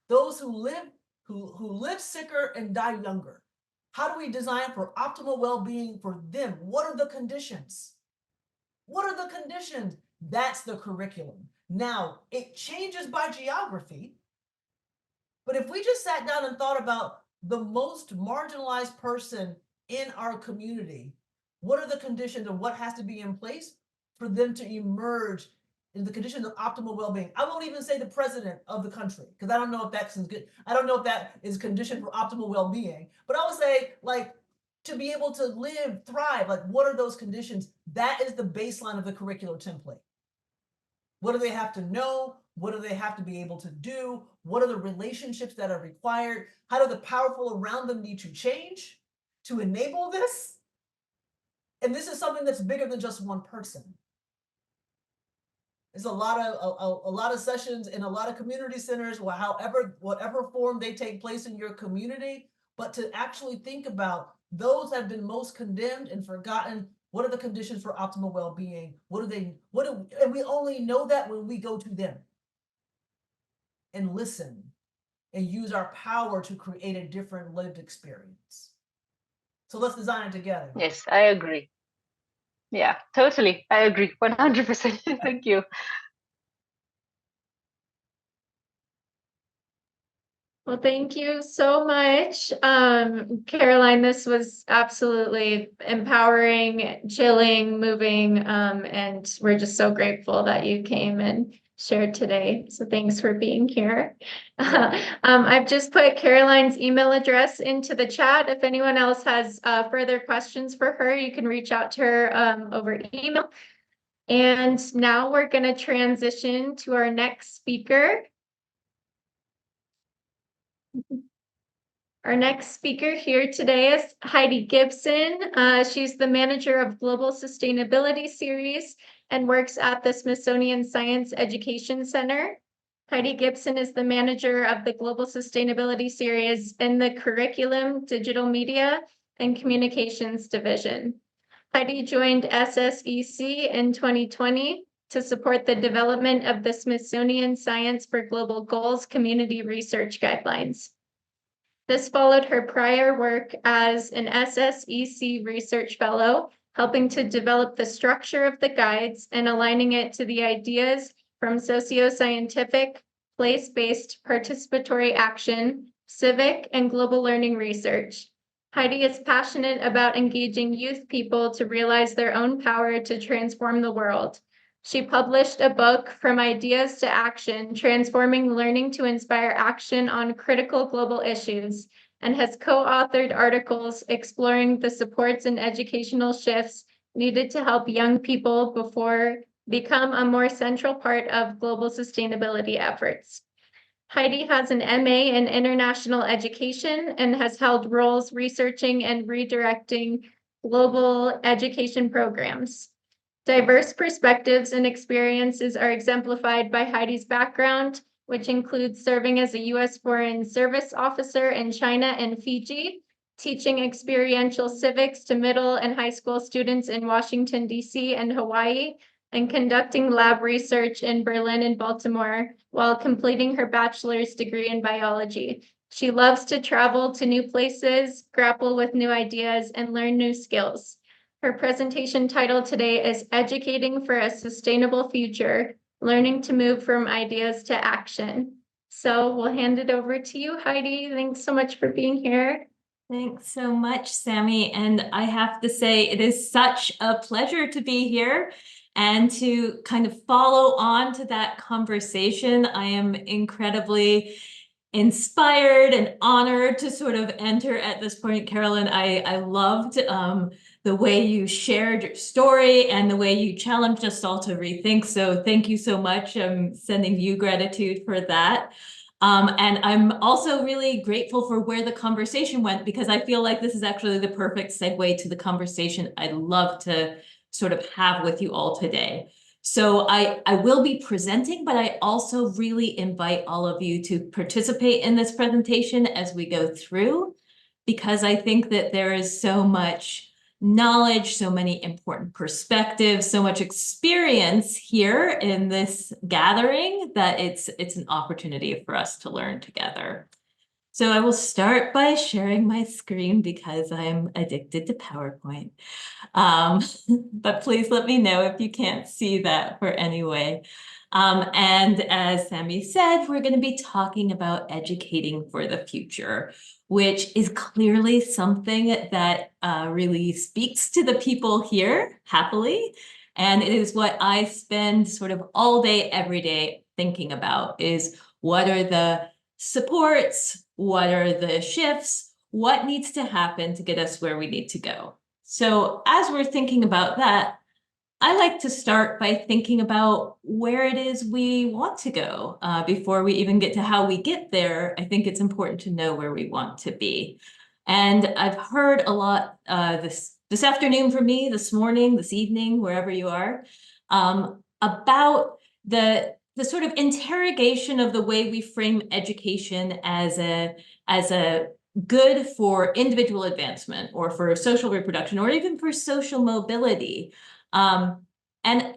those who live sicker and die younger. How do we design for optimal well-being for them? What are the conditions? What are the conditions? That's the curriculum. Now, it changes by geography, but if we just sat down and thought about the most marginalized person in our community, what are the conditions and what has to be in place for them to emerge in the conditions of optimal well-being? I won't even say the president of the country, because I don't know if that's good. I don't know if that is conditioned for optimal well-being, but I would say like to be able to live, thrive, like what are those conditions? That is the baseline of the curricular template. What do they have to know? What do they have to be able to do? What are the relationships that are required? How do the powerful around them need to change to enable this? And this is something that's bigger than just one person. There's a lot of sessions in a lot of community centers, whatever form they take place in your community, but to actually think about those that have been most condemned and forgotten. What are the conditions for optimal well-being? And we only know that when we go to them and listen and use our power to create a different lived experience. So let's design it together. Yes, I agree. Yeah, totally. I agree 100%. Thank you. Well, thank you so much, Caroline. This was absolutely empowering, chilling, moving, and we're just so grateful that you came and shared today. So thanks for being here. I've just put Caroline's email address into the chat. If anyone else has further questions for her, you can reach out to her over email. And now we're going to transition to our next speaker. Our next speaker here today is Heidi Gibson. She's the manager of Global Sustainability Series and works at the Smithsonian Science Education Center. Heidi Gibson is the manager of the Global Sustainability Series in the Curriculum, Digital Media, and Communications Division. Heidi joined SSEC in 2020 to support the development of the Smithsonian Science for Global Goals Community Research Guidelines. This followed her prior work as an SSEC Research Fellow, helping to develop the structure of the guides and aligning it to the ideas from socio-scientific, place-based participatory action, civic, and global learning research. Heidi is passionate about engaging youth people to realize their own power to transform the world. She published a book, From Ideas to Action, Transforming Learning to Inspire Action on Critical Global Issues, and has co-authored articles exploring the supports and educational shifts needed to help young people become a more central part of global sustainability efforts. Heidi has an MA in International Education and has held roles researching and redirecting global education programs. Diverse perspectives and experiences are exemplified by Heidi's background, which includes serving as a U.S. Foreign Service officer in China and Fiji, teaching experiential civics to middle and high school students in Washington, D.C. and Hawaii, and conducting lab research in Berlin and Baltimore while completing her bachelor's degree in biology. She loves to travel to new places, grapple with new ideas, and learn new skills. Her presentation title today is Educating for a Sustainable Future, Learning to Move from Ideas to Action. So we'll hand it over to you, Heidi. Thanks so much for being here. Thanks so much, Sammy. And I have to say, it is such a pleasure to be here and to kind of follow on to that conversation. I am incredibly inspired and honored to sort of enter at this point. Carolyn, I loved the way you shared your story and the way you challenged us all to rethink. So thank you so much. I'm sending you gratitude for that. And I'm also really grateful for where the conversation went, because I feel like this is actually the perfect segue to the conversation I'd love to sort of have with you all today. So I will be presenting, but I also really invite all of you to participate in this presentation as we go through, because I think that there is so much knowledge, so many important perspectives, so much experience here in this gathering that it's an opportunity for us to learn together. So I will start by sharing my screen because I'm addicted to PowerPoint. But please let me know if you can't see that for any way. And as Sammy said, we're going to be talking about educating for the future, which is clearly something that really speaks to the people here, happily. And it is what I spend sort of all day, every day thinking about, is what are the supports, what are the shifts, what needs to happen to get us where we need to go. So as we're thinking about that, I like to start by thinking about where it is we want to go. Before we even get to how we get there, I think it's important to know where we want to be. And I've heard a lot this afternoon from me, this morning, this evening, wherever you are, about the sort of interrogation of the way we frame education as a good for individual advancement or for social reproduction or even for social mobility. And,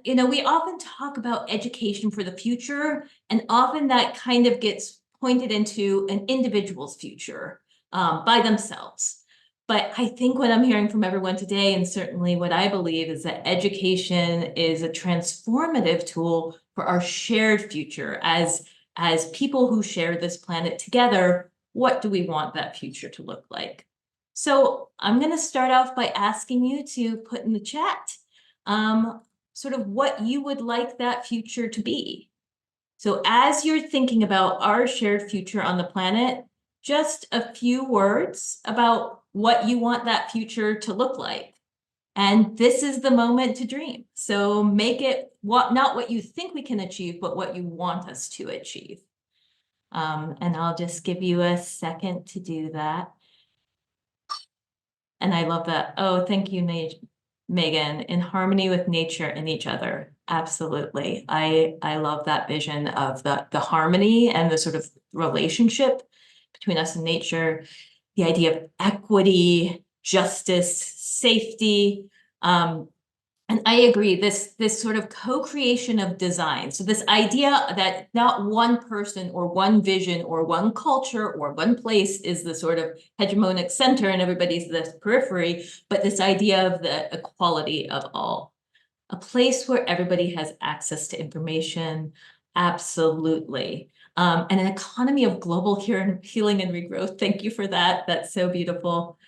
you know, we often talk about education for the future, and often that kind of gets pointed into an individual's future by themselves. But I think what I'm hearing from everyone today, and certainly what I believe, is that education is a transformative tool for our shared future as people who share this planet together. What do we want that future to look like? So I'm going to start off by asking you to put in the chat sort of what you would like that future to be. So as you're thinking about our shared future on the planet, just a few words about what you want that future to look like. And this is the moment to dream. So make it not what you think we can achieve, but what you want us to achieve. And I'll just give you a second to do that. And I love that. Oh, thank you, Megan. In harmony with nature and each other. Absolutely. I love that vision of the harmony and the sort of relationship between us and nature, the idea of equity, justice, safety. And I agree, this sort of co-creation of design. So this idea that not one person or one vision or one culture or one place is the sort of hegemonic center and everybody's the periphery, but this idea of the equality of all. A place where everybody has access to information, absolutely. And an economy of global healing and regrowth. Thank you for that. That's so beautiful.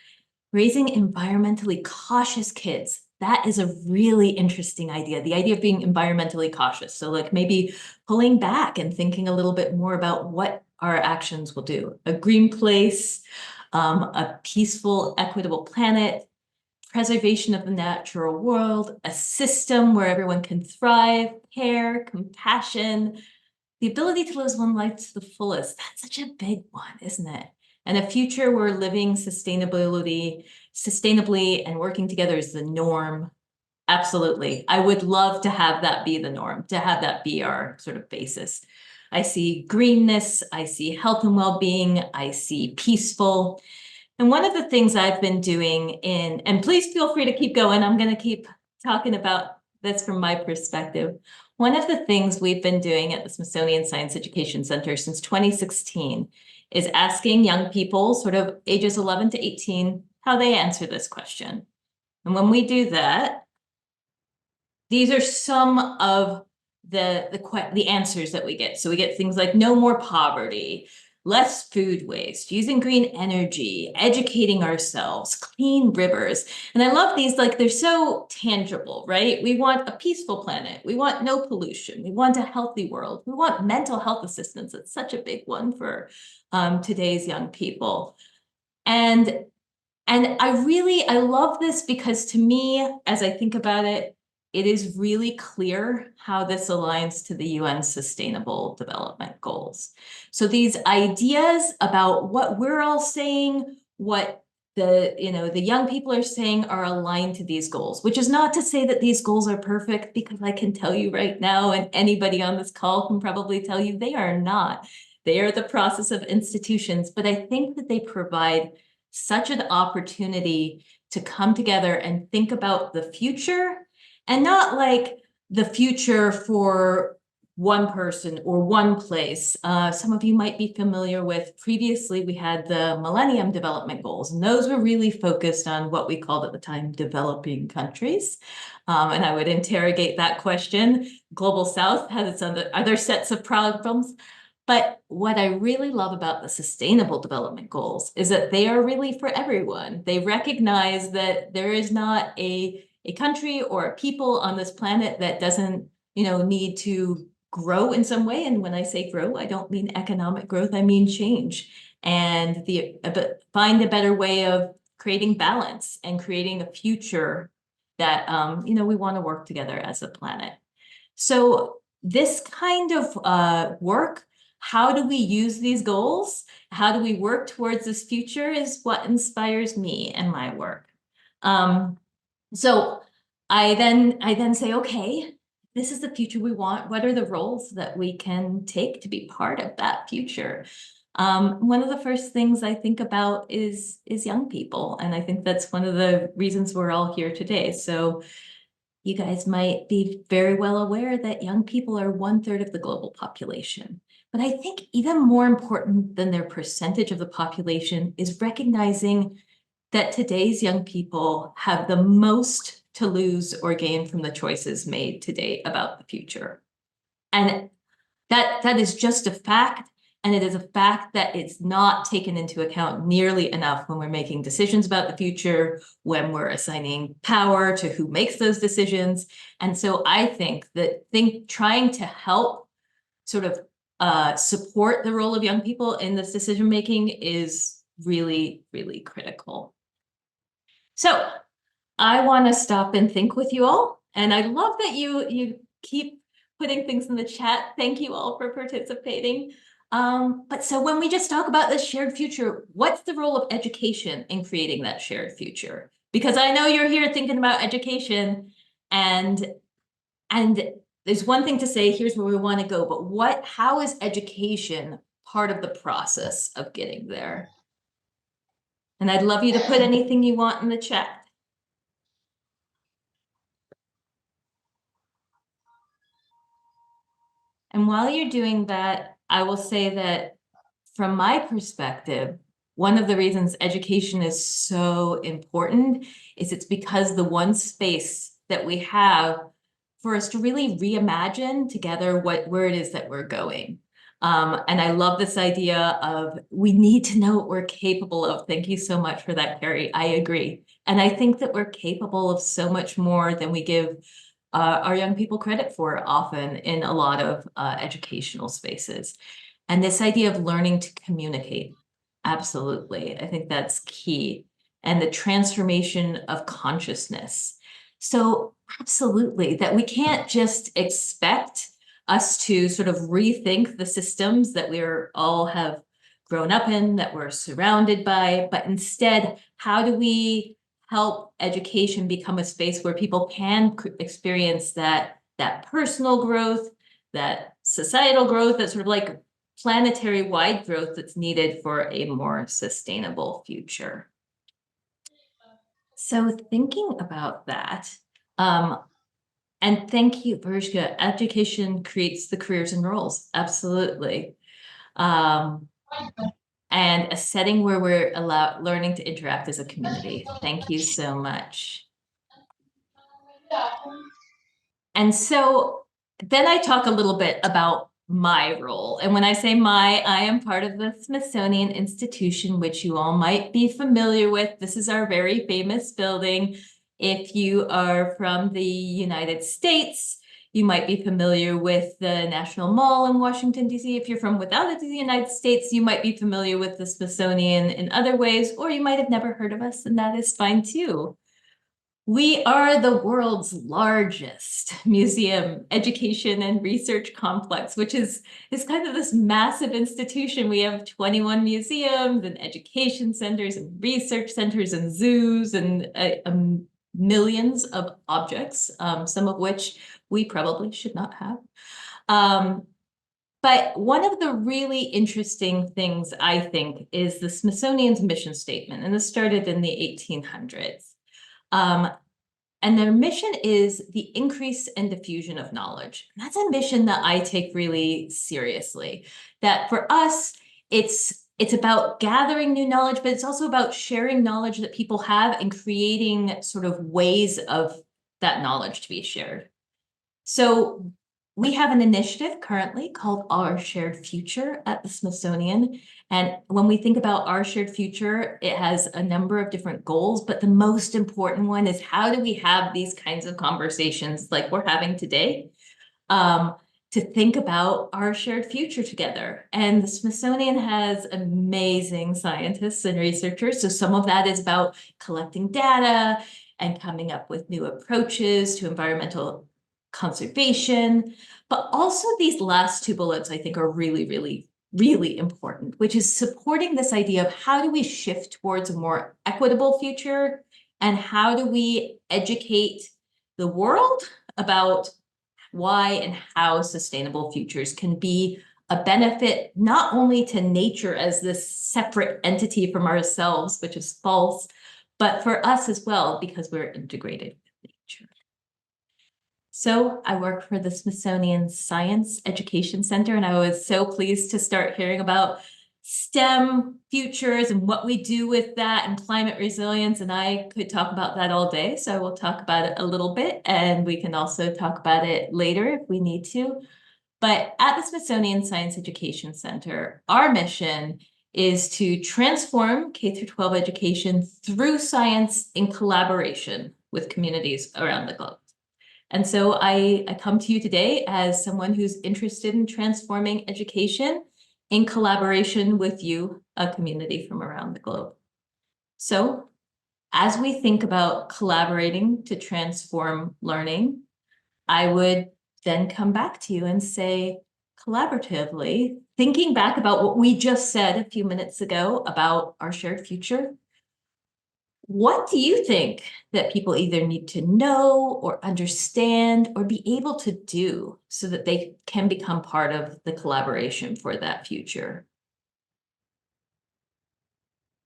raising environmentally cautious kids. That is a really interesting idea. The idea of being environmentally cautious. So like maybe pulling back and thinking a little bit more about what our actions will do. A green place, a peaceful, equitable planet, preservation of the natural world, a system where everyone can thrive, care, compassion, the ability to live one life to the fullest. That's such a big one, isn't it? And a future where living sustainably and working together is the norm. Absolutely. I would love to have that be the norm, to have that be our sort of basis. I see greenness, I see health and well-being, I see peaceful. And one of the things I've been doing and please feel free to keep going, I'm going to keep talking about this from my perspective. One of the things we've been doing at the Smithsonian Science Education Center since 2016 is asking young people, sort of ages 11 to 18, how they answer this question. And when we do that, these are some of the answers that we get. So we get things like no more poverty, less food waste, using green energy, educating ourselves, clean rivers. And I love these, like they're so tangible, right? We want a peaceful planet. We want no pollution. We want a healthy world. We want mental health assistance. It's such a big one for today's young people. And I love this because to me, as I think about it, it is really clear how this aligns to the UN Sustainable Development Goals. So these ideas about what we're all saying, what the young people are saying are aligned to these goals, which is not to say that these goals are perfect, because I can tell you right now, and anybody on this call can probably tell you they are not. They are the process of institutions, but I think that they provide such an opportunity to come together and think about the future. And not like the future for one person or one place. Some of you might be familiar with, previously we had the Millennium Development Goals, and those were really focused on what we called at the time developing countries. And I would interrogate that question. Global South has its other sets of problems. But what I really love about the Sustainable Development Goals is that they are really for everyone. They recognize that there is not a country or a people on this planet that doesn't, need to grow in some way. And when I say grow, I don't mean economic growth, I mean change. And find a better way of creating balance and creating a future that, we want to work together as a planet. So this kind of work, how do we use these goals? How do we work towards this future is what inspires me and my work. So I then say, okay, this is the future we want. What are the roles that we can take to be part of that future? One of the first things I think about is young people. And I think that's one of the reasons we're all here today. So you guys might be very well aware that young people are 1/3 of the global population. But I think even more important than their percentage of the population is recognizing that today's young people have the most to lose or gain from the choices made today about the future. And that is just a fact. And it is a fact that it's not taken into account nearly enough when we're making decisions about the future, when we're assigning power to who makes those decisions. And so I think that trying to help sort of support the role of young people in this decision making is really, really critical. So I want to stop and think with you all. And I love that you keep putting things in the chat. Thank you all for participating. But so when we just talk about this shared future, what's the role of education in creating that shared future? Because I know you're here thinking about education, and there's one thing to say, here's where we want to go, but how is education part of the process of getting there? And I'd love you to put anything you want in the chat. And while you're doing that, I will say that from my perspective, one of the reasons education is so important is it's because the one space that we have for us to really reimagine together where it is that we're going. And I love this idea of we need to know what we're capable of. Thank you so much for that, Carrie. I agree. And I think that we're capable of so much more than we give our young people credit for often in a lot of educational spaces. And this idea of learning to communicate, absolutely. I think that's key. And the transformation of consciousness. So absolutely, that we can't just expect us to sort of rethink the systems that we're all have grown up in, that we're surrounded by, but instead, how do we help education become a space where people can experience that personal growth, that societal growth, that sort of like planetary wide growth that's needed for a more sustainable future. So thinking about that, and thank you, Varishka. Education creates the careers and roles. Absolutely. And a setting where we're learning to interact as a community. Thank you so much. And so then I talk a little bit about my role. And when I say I am part of the Smithsonian Institution, which you all might be familiar with. This is our very famous building. If you are from the United States, you might be familiar with the National Mall in Washington, D.C. If you're from without the United States, you might be familiar with the Smithsonian in other ways, or you might have never heard of us, and that is fine too. We are the world's largest museum, education, and research complex, which is kind of this massive institution. We have 21 museums and education centers and research centers and zoos and millions of objects, some of which we probably should not have. But one of the really interesting things, I think, is the Smithsonian's mission statement, and this started in the 1800s. And their mission is the increase and diffusion of knowledge. And that's a mission that I take really seriously. That for us, it's about gathering new knowledge, but it's also about sharing knowledge that people have and creating sort of ways of that knowledge to be shared. So we have an initiative currently called Our Shared Future at the Smithsonian. And when we think about our shared future, it has a number of different goals, but the most important one is how do we have these kinds of conversations like we're having today to think about our shared future together. And the Smithsonian has amazing scientists and researchers. So some of that is about collecting data and coming up with new approaches to environmental conservation. But also these last two bullets, I think, are really, really, really important, which is supporting this idea of how do we shift towards a more equitable future and how do we educate the world about why and how sustainable futures can be a benefit not only to nature as this separate entity from ourselves, which is false, but for us as well, because we're integrated with nature. So I work for the Smithsonian Science Education Center, and I was so pleased to start hearing about STEM futures and what we do with that and climate resilience. And I could talk about that all day. So I will talk about it a little bit, and we can also talk about it later if we need to. But at the Smithsonian Science Education Center, our mission is to transform K-12 education through science in collaboration with communities around the globe. And so I come to you today as someone who's interested in transforming education in collaboration with you, a community from around the globe. So as we think about collaborating to transform learning, I would then come back to you and say, collaboratively, thinking back about what we just said a few minutes ago about our shared future, what do you think that people either need to know or understand or be able to do so that they can become part of the collaboration for that future?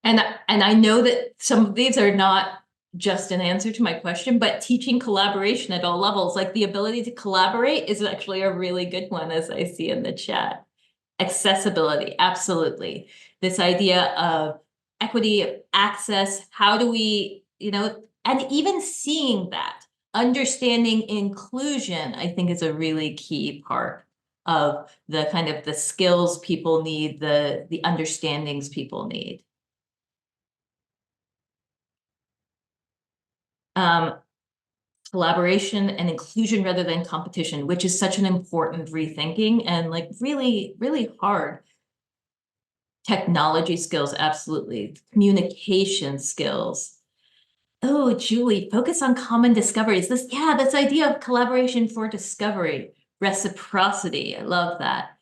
And I know that some of these are not just an answer to my question, but teaching collaboration at all levels, like the ability to collaborate is actually a really good one, as I see in the chat. Accessibility, absolutely. This idea of equity, of access, how do we, and even seeing that, understanding inclusion, I think is a really key part of the kind of the skills people need, the understandings people need. Collaboration and inclusion rather than competition, which is such an important rethinking and like really, really hard. Technology skills, absolutely. Communication skills. Oh, Julie, focus on common discoveries. This idea of collaboration for discovery, reciprocity. I love that.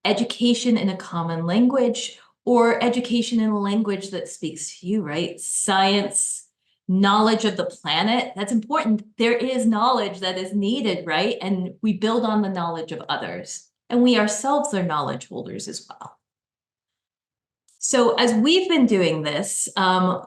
Education in a common language, or education in a language that speaks to you, right? Science, knowledge of the planet. That's important. There is knowledge that is needed, right? And we build on the knowledge of others. And we ourselves are knowledge holders as well. So as we've been doing this, and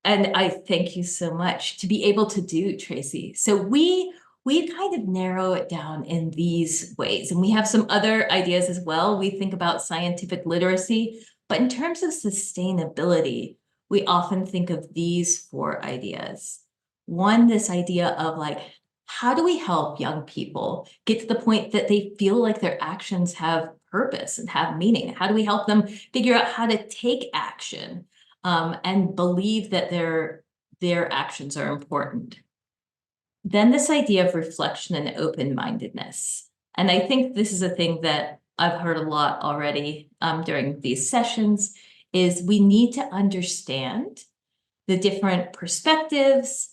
I thank you so much to be able to do, Tracy. So we kind of narrow it down in these ways, and we have some other ideas as well. We think about scientific literacy, but in terms of sustainability, we often think of these 4 ideas. One, this idea of like, how do we help young people get to the point that they feel like their actions have purpose and have meaning? How do we help them figure out how to take action and believe that their actions are important? Then this idea of reflection and open-mindedness. And I think this is a thing that I've heard a lot already during these sessions, is we need to understand the different perspectives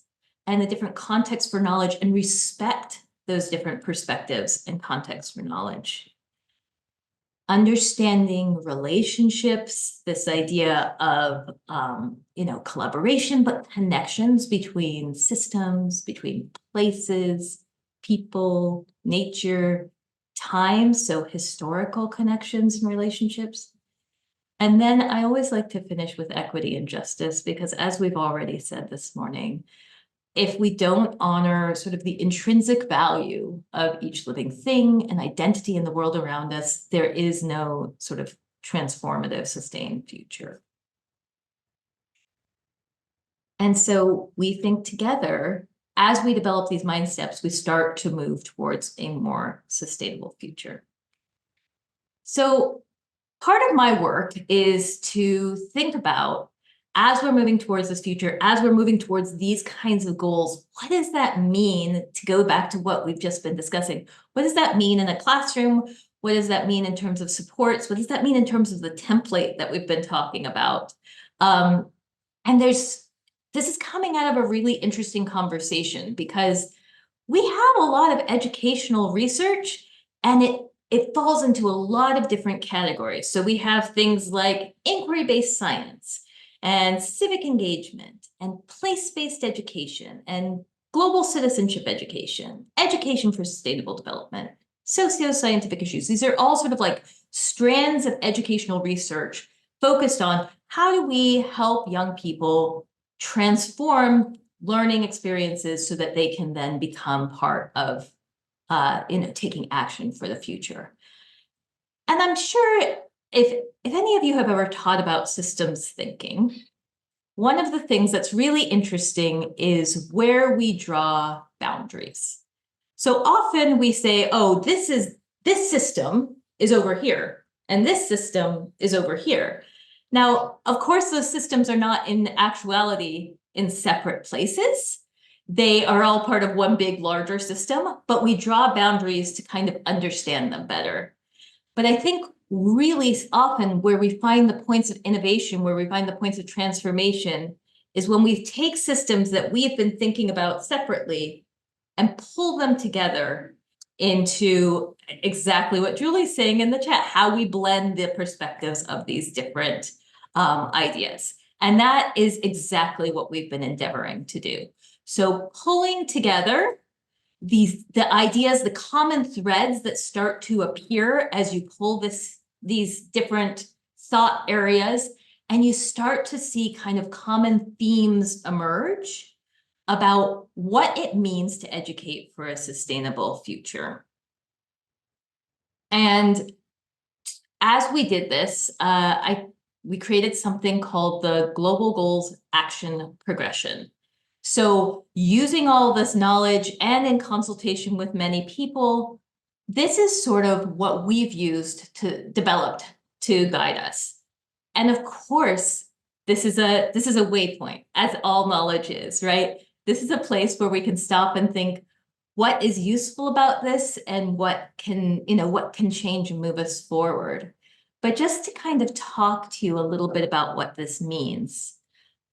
and the different contexts for knowledge and respect those different perspectives and contexts for knowledge. Understanding relationships, this idea of, collaboration, but connections between systems, between places, people, nature, time, so historical connections and relationships. And then I always like to finish with equity and justice, because as we've already said this morning, if we don't honor sort of the intrinsic value of each living thing and identity in the world around us, there is no sort of transformative, sustained future. And so we think together, as we develop these mind steps, we start to move towards a more sustainable future. So part of my work is to think about, as we're moving towards this future, as we're moving towards these kinds of goals, what does that mean, to go back to what we've just been discussing? What does that mean in a classroom? What does that mean in terms of supports? What does that mean in terms of the template that we've been talking about? And this is coming out of a really interesting conversation, because we have a lot of educational research, and it falls into a lot of different categories. So we have things like inquiry-based science, and civic engagement, and place-based education, and global citizenship education, education for sustainable development, socio-scientific issues. These are all sort of like strands of educational research focused on how do we help young people transform learning experiences so that they can then become part of taking action for the future. And I'm sure if any of you have ever taught about systems thinking, one of the things that's really interesting is where we draw boundaries. So often we say, oh, this system is over here, and this system is over here. Now, of course, those systems are not in actuality in separate places. They are all part of one big, larger system, but we draw boundaries to kind of understand them better. But I think really often where we find the points of innovation, where we find the points of transformation, is when we take systems that we've been thinking about separately and pull them together into exactly what Julie's saying in the chat, how we blend the perspectives of these different ideas. And that is exactly what we've been endeavoring to do. So pulling together the ideas, the common threads that start to appear as you pull these different thought areas, and you start to see kind of common themes emerge about what it means to educate for a sustainable future. And as we did this, we created something called the Global Goals Action Progression. So using all this knowledge and in consultation with many people, this is sort of what we've used to develop to guide us. And of course, this is a waypoint, as all knowledge is, right? This is a place where we can stop and think, what is useful about this and what can change and move us forward. But just to kind of talk to you a little bit about what this means,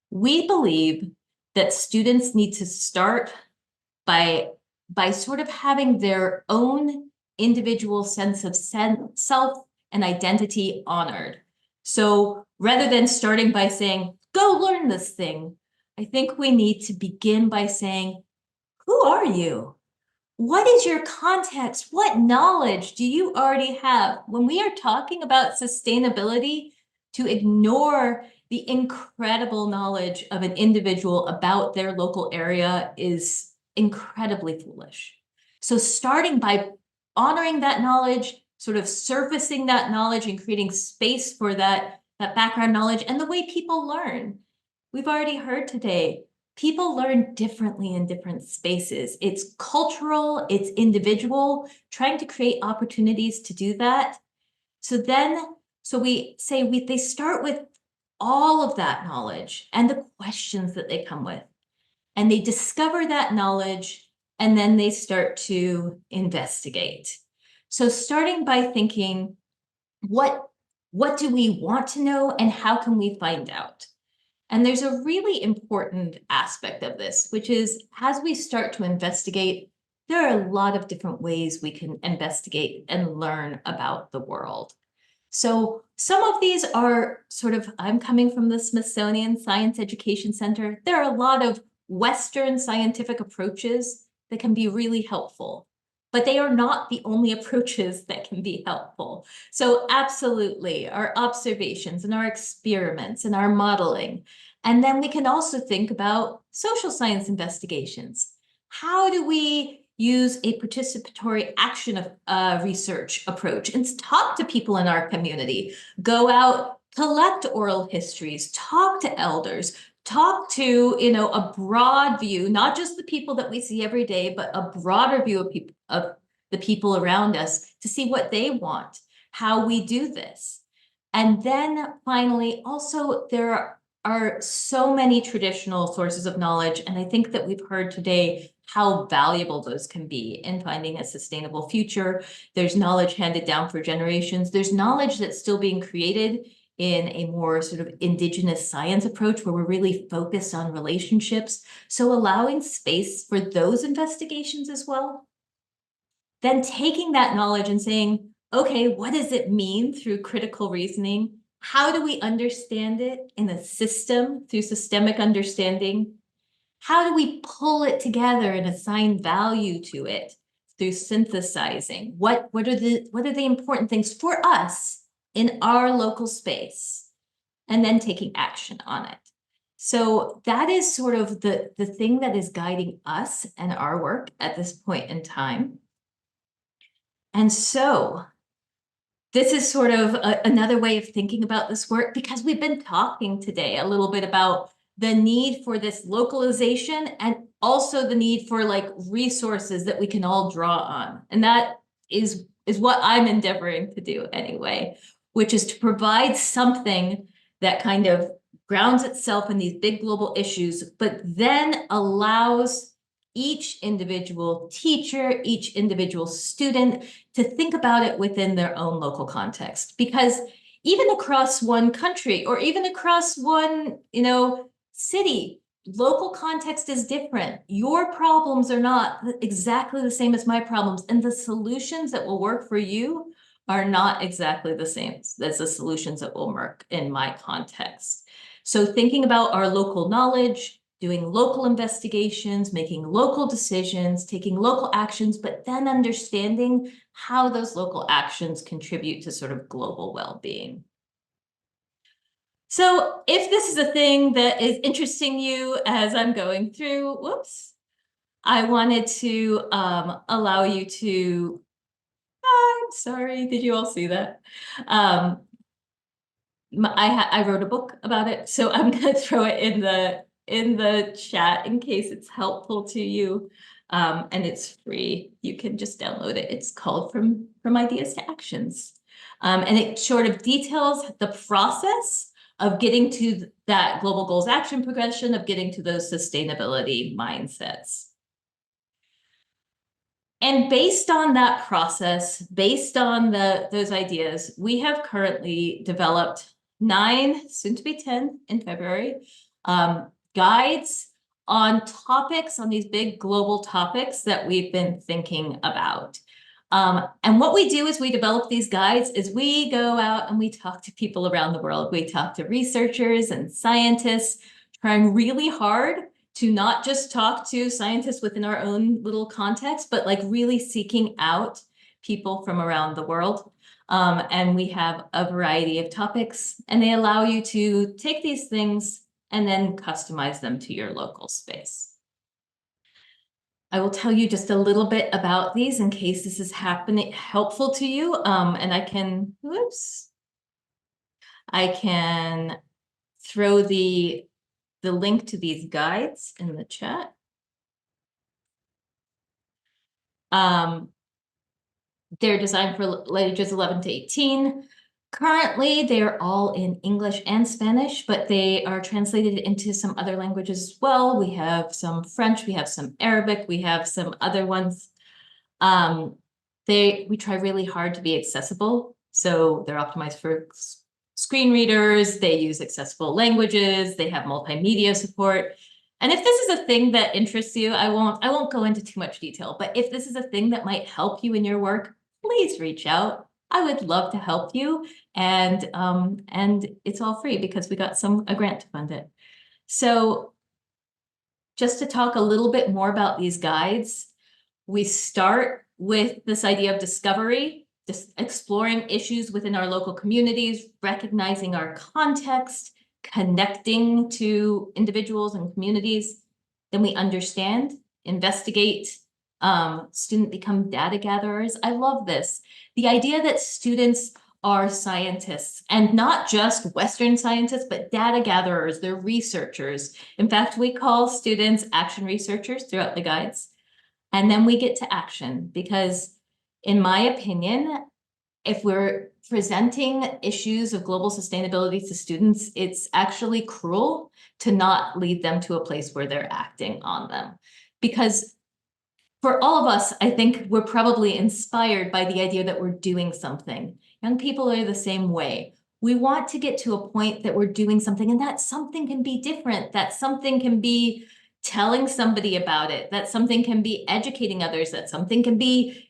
we believe that students need to start by sort of having their own individual sense of self and identity honored. So rather than starting by saying, go learn this thing, I think we need to begin by saying, who are you? What is your context? What knowledge do you already have? When we are talking about sustainability, to ignore the incredible knowledge of an individual about their local area is incredibly foolish. So starting by honoring that knowledge, sort of surfacing that knowledge and creating space for that background knowledge and the way people learn. We've already heard today, people learn differently in different spaces. It's cultural, it's individual, trying to create opportunities to do that. So we say they start with all of that knowledge and the questions that they come with, and they discover that knowledge, and then they start to investigate. So starting by thinking, what do we want to know and how can we find out? And there's a really important aspect of this, which is as we start to investigate, there are a lot of different ways we can investigate and learn about the world. So some of these are sort of, I'm coming from the Smithsonian Science Education Center. There are a lot of Western scientific approaches that can be really helpful, but they are not the only approaches that can be helpful. So absolutely, our observations and our experiments and our modeling. And then we can also think about social science investigations. How do we use a participatory action of research approach and talk to people in our community, go out, collect oral histories, talk to elders, talk to, a broad view, not just the people that we see every day, but a broader view of the people around us to see what they want, how we do this. And then finally, also there are so many traditional sources of knowledge, and I think that we've heard today how valuable those can be in finding a sustainable future. There's knowledge handed down for generations. There's knowledge that's still being created in a more sort of indigenous science approach where we're really focused on relationships. So allowing space for those investigations as well. Then taking that knowledge and saying, okay, what does it mean through critical reasoning? How do we understand it in a system through systemic understanding? How do we pull it together and assign value to it through synthesizing? What are the important things for us in our local space? And then taking action on it. So that is sort of the thing that is guiding us and our work at this point in time. And so this is sort of another way of thinking about this work, because we've been talking today a little bit about the need for this localization and also the need for like resources that we can all draw on. And that is what I'm endeavoring to do anyway, which is to provide something that kind of grounds itself in these big global issues, but then allows each individual teacher, each individual student to think about it within their own local context. Because even across one country or even across one, city, local context is different. Your problems are not exactly the same as my problems, and the solutions that will work for you are not exactly the same as the solutions that will work in my context. So thinking about our local knowledge, doing local investigations, making local decisions, taking local actions, but then understanding how those local actions contribute to sort of global well-being. So if this is a thing that is interesting you as I'm going through, whoops, I wanted to allow you to, I'm sorry, did you all see that? I wrote a book about it, so I'm going to throw it in the in the chat in case it's helpful to you. And it's free. You can just download it. It's called From Ideas to Actions. And it sort of details the process of getting to that global goals action progression, of getting to those sustainability mindsets. And based on that process, based on those ideas, we have currently developed 9, soon to be 10 in February, guides on topics, on these big global topics that we've been thinking about. And what we do is we develop these guides is we go out and we talk to people around the world. We talk to researchers and scientists, trying really hard to not just talk to scientists within our own little context, but like really seeking out people from around the world. And we have a variety of topics, and they allow you to take these things and then customize them to your local space. I will tell you just a little bit about these in case this is helpful to you. And I can throw the link to these guides in the chat. They're designed for ages 11 to 18. Currently, they're all in English and Spanish, but they are translated into some other languages as well. We have some French, we have some Arabic, we have some other ones. We try really hard to be accessible. So they're optimized for screen readers, they use accessible languages, they have multimedia support. And if this is a thing that interests you, I won't go into too much detail, but if this is a thing that might help you in your work, please reach out. I would love to help you. And it's all free because we got a grant to fund it. So just to talk a little bit more about these guides, we start with this idea of discovery, just exploring issues within our local communities, recognizing our context, connecting to individuals and communities. Then we understand, investigate, students become data gatherers. I love this. The idea that students are scientists, and not just Western scientists, but data gatherers, they're researchers. In fact, we call students action researchers throughout the guides. And then we get to action, because in my opinion, if we're presenting issues of global sustainability to students, it's actually cruel to not lead them to a place where they're acting on them. Because for all of us, I think we're probably inspired by the idea that we're doing something. Young people are the same way. We want to get to a point that we're doing something, and that something can be different, that something can be telling somebody about it, that something can be educating others, that something can be,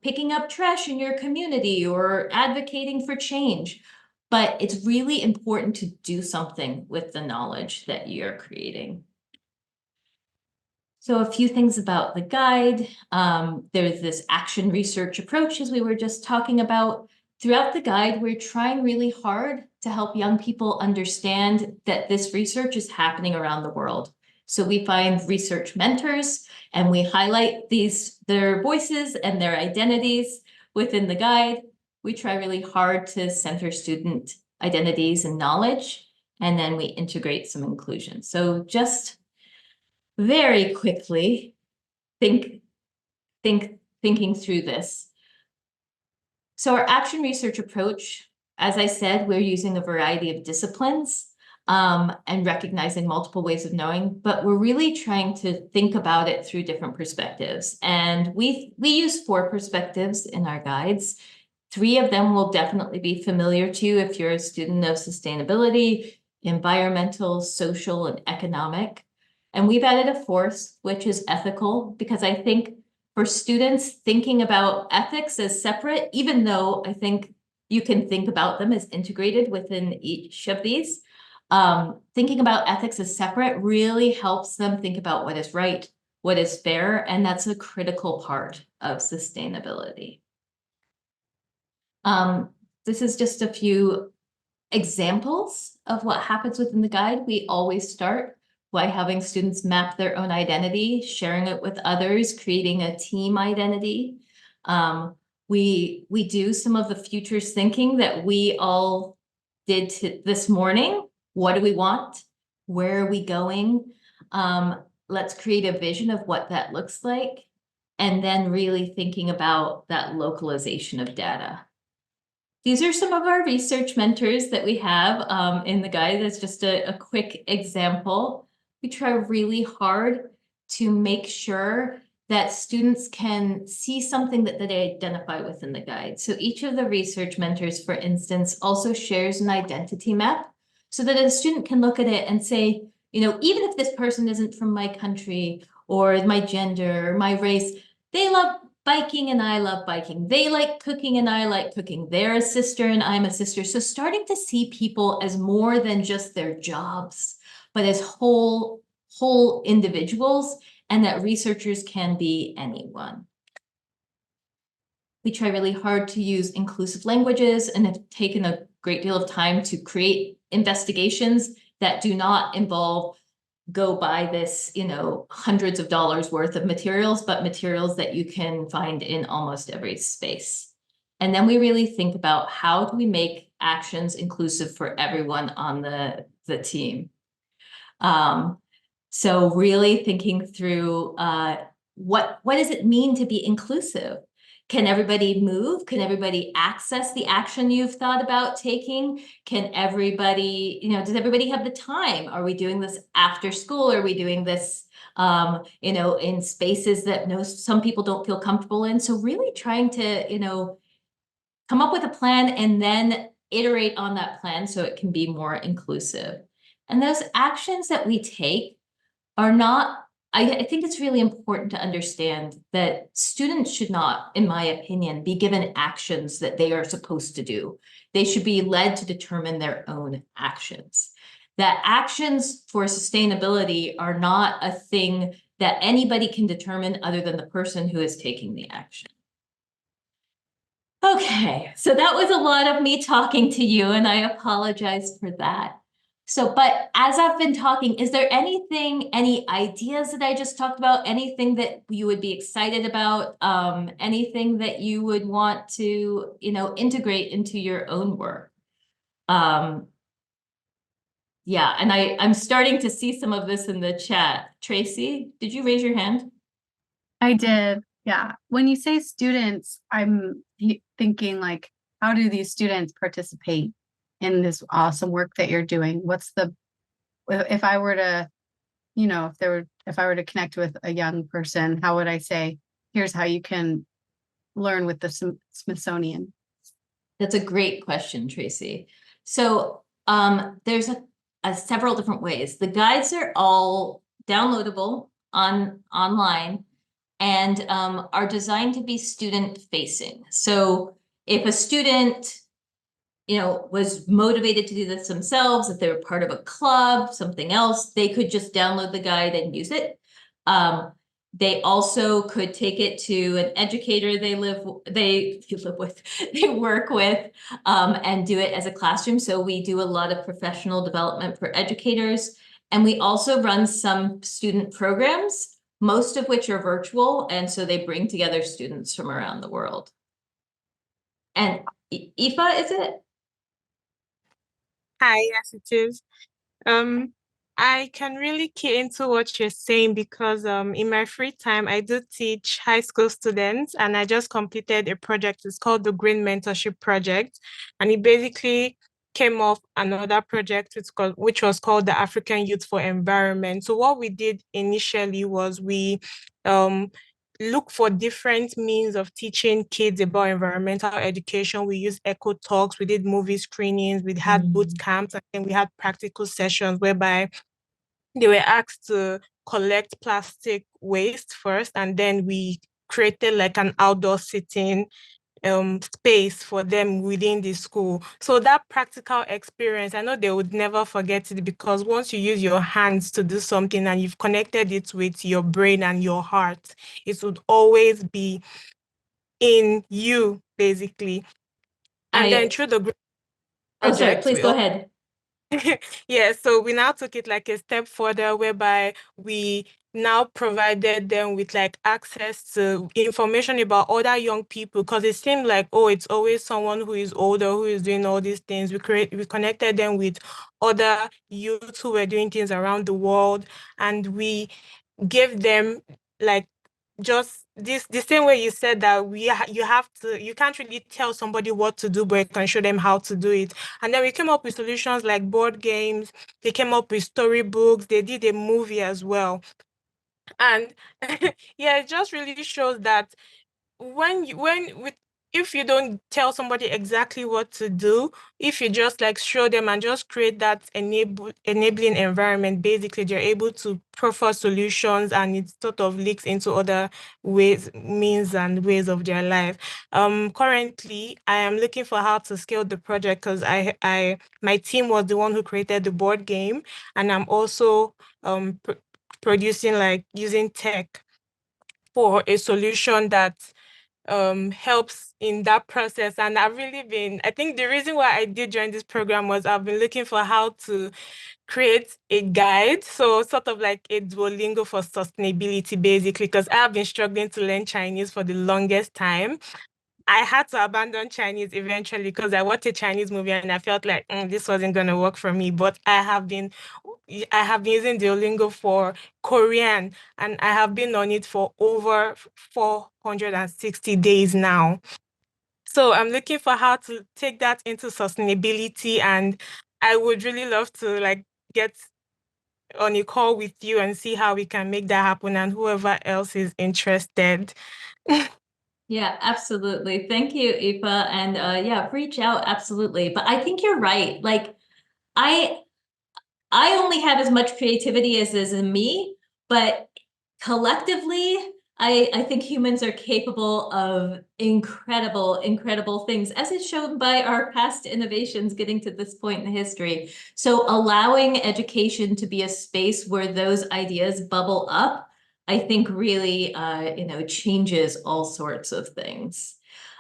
picking up trash in your community or advocating for change. But it's really important to do something with the knowledge that you're creating. So a few things about the guide. There's this action research approach, as we were just talking about. Throughout the guide, we're trying really hard to help young people understand that this research is happening around the world. So we find research mentors, and we highlight their voices and their identities within the guide. We try really hard to center student identities and knowledge, and then we integrate some inclusion. So just very quickly, thinking through this. So our action research approach, as I said, we're using a variety of disciplines and recognizing multiple ways of knowing, but we're really trying to think about it through different perspectives. And we use 4 perspectives in our guides. 3 of them will definitely be familiar to you if you're a student of sustainability, environmental, social, and economic. And we've added a 4th, which is ethical, because I think for students thinking about ethics as separate, even though I think you can think about them as integrated within each of these, thinking about ethics as separate really helps them think about what is right, what is fair, and that's a critical part of sustainability. This is just a few examples of what happens within the guide. We always start by having students map their own identity, sharing it with others, creating a team identity. We do some of the futures thinking that we all did this morning. What do we want? Where are we going? Let's create a vision of what that looks like, and then really thinking about that localization of data. These are some of our research mentors that we have in the guide. That's just a quick example. We try really hard to make sure that students can see something that they identify with in the guide. So each of the research mentors, for instance, also shares an identity map so that a student can look at it and say, you know, even if this person isn't from my country or my gender or my race, they love biking and I love biking. They like cooking and I like cooking. They're a sister and I'm a sister. So starting to see people as more than just their jobs, but as whole individuals, and that researchers can be anyone. We try really hard to use inclusive languages and have taken a great deal of time to create investigations that do not involve go buy this, you know, hundreds of dollars worth of materials, but materials that you can find in almost every space. And then we really think about how do we make actions inclusive for everyone on the team. So really thinking through what does it mean to be inclusive? Can everybody move? Can everybody access the action you've thought about taking? Can everybody, you know, does everybody have the time? Are we doing this after school? Are we doing this, you know, in spaces that some people don't feel comfortable in? So really trying to, you know, come up with a plan and then iterate on that plan so it can be more inclusive. And those actions that we take are not, I think it's really important to understand that students should not, in my opinion, be given actions that they are supposed to do. They should be led to determine their own actions. That actions for sustainability are not a thing that anybody can determine other than the person who is taking the action. Okay, so that was a lot of me talking to you, and I apologize for that. So, but as I've been talking, is there anything, any ideas that I just talked about, anything that you would be excited about, anything that you would want to, you know, integrate into your own work? Yeah, and I'm starting to see some of this in the chat. Tracy, did you raise your hand? I did. Yeah. When you say students, I'm thinking like, how do these students participate in this awesome work that you're doing? What's the, if I were to, you know, if I were to connect with a young person, how would I say, here's how you can learn with the Smithsonian? That's a great question, Tracy. So there's several different ways. The guides are all downloadable online and are designed to be student facing. So if a student, you know, was motivated to do this themselves, if they were part of a club, something else, they could just download the guide and use it. They also could take it to an educator they work with, and do it as a classroom. So we do a lot of professional development for educators. And we also run some student programs, most of which are virtual. And so they bring together students from around the world. And Aoife, is it? Hi, yes, it is. I can really key into what you're saying because in my free time, I do teach high school students, and I just completed a project. It's called the Green Mentorship Project, and it basically came off another project which was called the African Youth for Environment. So what we did initially was we look for different means of teaching kids about environmental education. We used eco talks, we did movie screenings, we had boot camps, and then we had practical sessions whereby they were asked to collect plastic waste first, and then we created like an outdoor sitting space for them within the school. So that practical experience, I know they would never forget it, because once you use your hands to do something and you've connected it with your brain and your heart, it would always be in you, basically. And then through the Oh, sorry, please go ahead. Yeah, so we now took it like a step further, whereby we now provided them with like access to information about other young people, because it seemed like, oh, it's always someone who is older who is doing all these things. We connected them with other youth who were doing things around the world, and we gave them like just the same way you said that you can't really tell somebody what to do, but you can show them how to do it. And then we came up with solutions like board games. They came up with storybooks. They did a movie as well. And yeah, it just really shows that if you don't tell somebody exactly what to do, if you just like show them and just create that enabling environment, basically they're able to prefer solutions, and it sort of leaks into other means and ways of their life. Currently I am looking for how to scale the project, because my team was the one who created the board game, and I'm also producing, like using tech for a solution that helps in that process. And I think the reason why I did join this program was I've been looking for how to create a guide, so sort of like a Duolingo for sustainability, basically, because I've been struggling to learn Chinese for the longest time. I had to abandon Chinese eventually because I watched a Chinese movie and I felt like this wasn't going to work for me. But I have been using Duolingo for Korean, and I have been on it for over 460 days now. So I'm looking for how to take that into sustainability, and I would really love to like get on a call with you and see how we can make that happen, and whoever else is interested. Yeah, absolutely. Thank you, Aoife. And yeah, reach out, absolutely. But I think you're right. Like I only have as much creativity as is in me, but collectively, I think humans are capable of incredible things, as is shown by our past innovations getting to this point in history. So allowing education to be a space where those ideas bubble up, I think really, changes all sorts of things.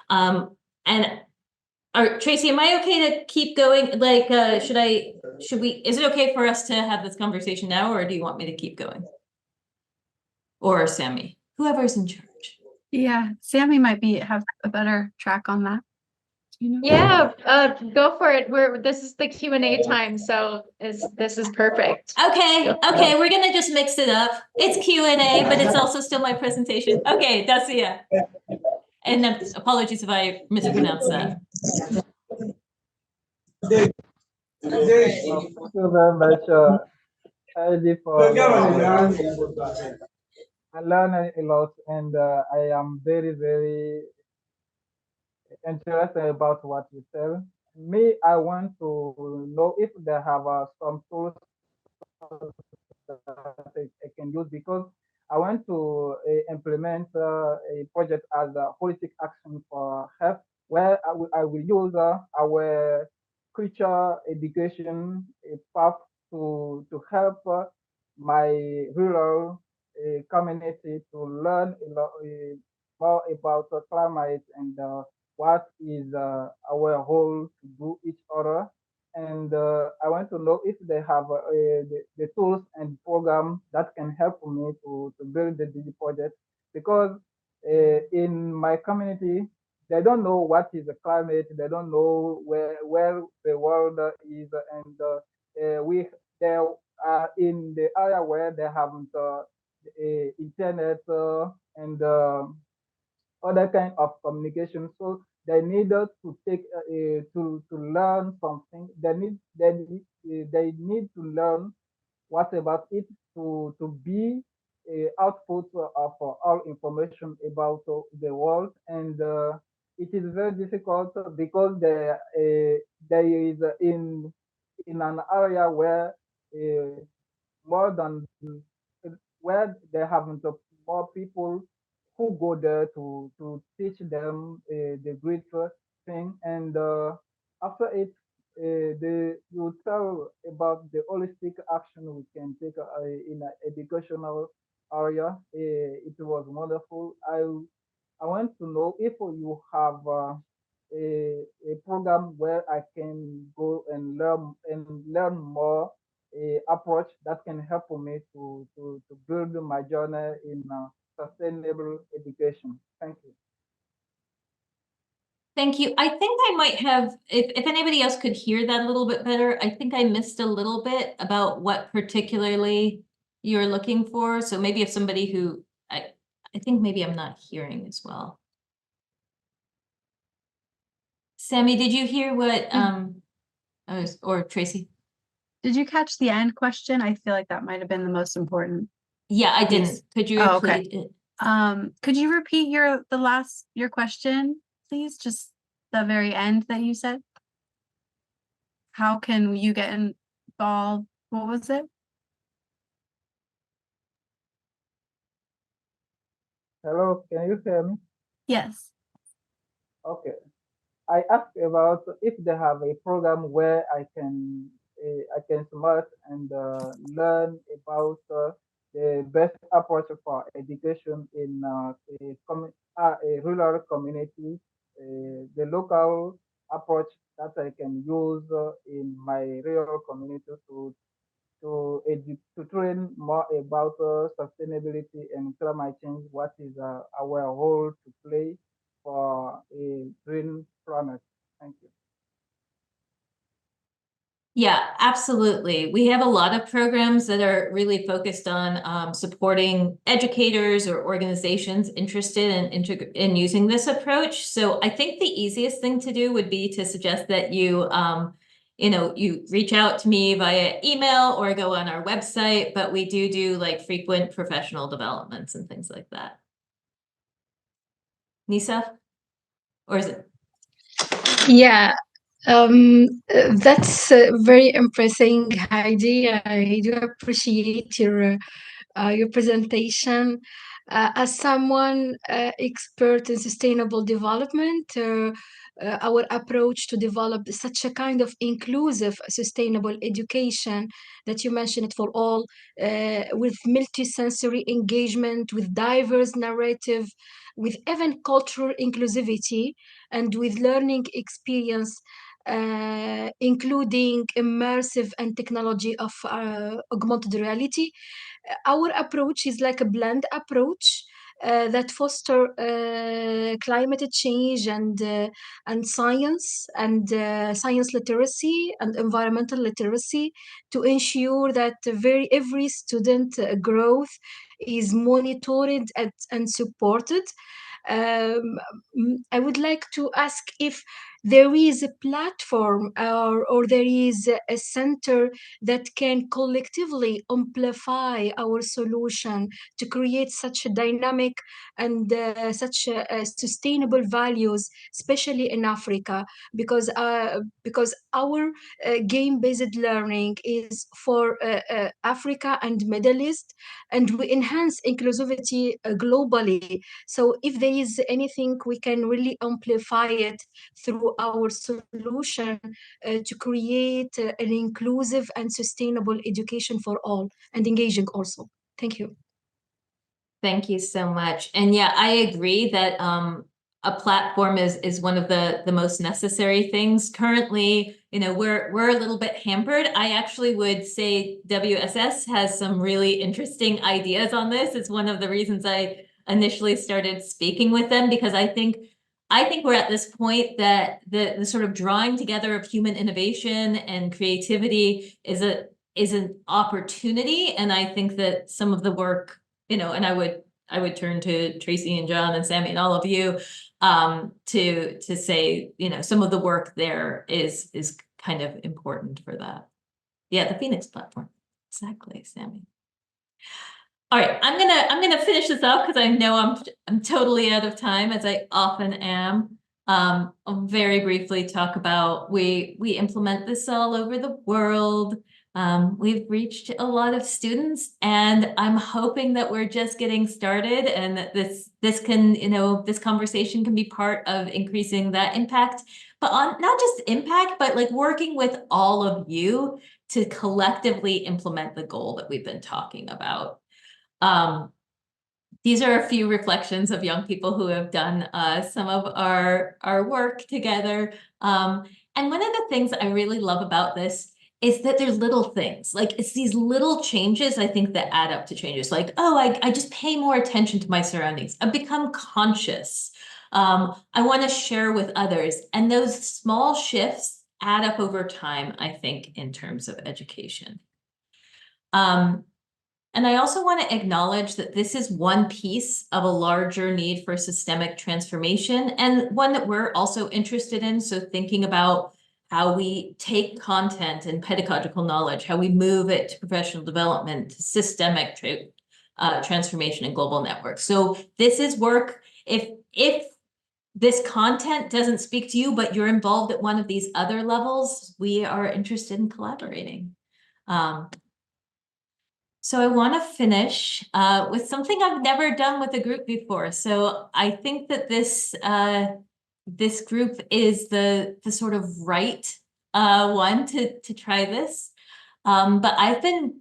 And Tracy, am I okay to keep going? Like, is it okay for us to have this conversation now, or do you want me to keep going? Or Sammy, whoever's in charge. Yeah, Sammy might have a better track on that. Yeah, go for it. This is the Q&A time, so this is perfect. Okay, we're gonna just mix it up. It's Q&A, but it's also still my presentation. Okay, Dacia. And apologies if I mispronounced that. Thank you very much, Heidi, I learned a lot, and I am very, very interested about what you said. Me, I want to know if they have some tools that I can use, because I want to implement a project as a holistic action for health, where I will use our creature education path to help my rural community to learn more about climate and what is our role to do each other. And I want to know if they have the tools and program that can help me to build the DG project, because in my community, they don't know what is the climate, they don't know where the world is, and they are in the area where they haven't internet and other kind of communication. So they needed to take to learn something. They need to learn what about it to be a output of all information about the world. And it is very difficult because there is in an area where more than where they haven't more people who go there to teach them the great thing. And after it, you tell about the holistic action we can take in an educational area. It was wonderful. I want to know if you have a program where I can go and learn more a approach that can help me to build my journey in sustainable education. Thank you. Thank you. I think I might have, if anybody else could hear that a little bit better, I think I missed a little bit about what particularly you're looking for. So maybe if somebody who, I think maybe I'm not hearing as well. Sammy, did you hear what, or Tracy? Did you catch the end question? I feel like that might have been the most important. Yeah, I piece. didn't. Could you Oh, okay. repeat it? Could you repeat your question, please? Just the very end that you said. How can you get involved? What was it? Hello, can you hear me? Yes. Okay. I asked about if they have a program where I can smart and learn about the best approach for education in a rural community, the local approach that I can use in my rural community to train more about sustainability and climate change. What is our role to play for a green planet? Thank you. Yeah, absolutely. We have a lot of programs that are really focused on supporting educators or organizations interested in using this approach. So I think the easiest thing to do would be to suggest that you you reach out to me via email or go on our website, but we do like frequent professional developments and things like that. Nisa? Or is it? Yeah, that's very impressive, Heidi. I do appreciate your presentation. As someone expert in sustainable development, our approach to develop such a kind of inclusive, sustainable education that you mentioned it for all, with multisensory engagement, with diverse narrative, with even cultural inclusivity, and with learning experience, including immersive and technology of augmented reality. Our approach is like a blend approach that foster climate change and science literacy and environmental literacy to ensure that every student growth is monitored and supported. I would like to ask if there is a platform or there is a center that can collectively amplify our solution to create such a dynamic and such a sustainable values, especially in Africa, because our game-based learning is for Africa and Middle East, and we enhance inclusivity globally. So if there is anything, we can really amplify it through our solution to create an inclusive and sustainable education for all and engaging also. Thank you. Thank you so much. And yeah, I agree that a platform is one of the most necessary things. Currently, we're a little bit hampered. I actually would say WSS has some really interesting ideas on this. It's one of the reasons I initially started speaking with them, because I think we're at this point that the sort of drawing together of human innovation and creativity is an opportunity. And I think that some of the work, and I would turn to Tracy and John and Sammy and all of you to say, some of the work there is kind of important for that. Yeah, the Phoenix platform. Exactly, Sammy. All right, I'm gonna finish this off because I know I'm totally out of time, as I often am. I'll very briefly talk about we implement this all over the world. We've reached a lot of students, and I'm hoping that we're just getting started, and that this can, this conversation can be part of increasing that impact, but on not just impact, but like working with all of you to collectively implement the goal that we've been talking about. These are a few reflections of young people who have done some of our work together. And one of the things I really love about this is that there's little things, like it's these little changes, I think, that add up to changes. Like, oh, I just pay more attention to my surroundings. I've become conscious. I want to share with others. And those small shifts add up over time, I think, in terms of education. And I also want to acknowledge that this is one piece of a larger need for systemic transformation, and one that we're also interested in. So thinking about how we take content and pedagogical knowledge, how we move it to professional development, to systemic transformation and global networks. So this is work. If this content doesn't speak to you, but you're involved at one of these other levels, we are interested in collaborating. So I want to finish with something I've never done with a group before. So I think that this group is the sort of right one to try this. But I've been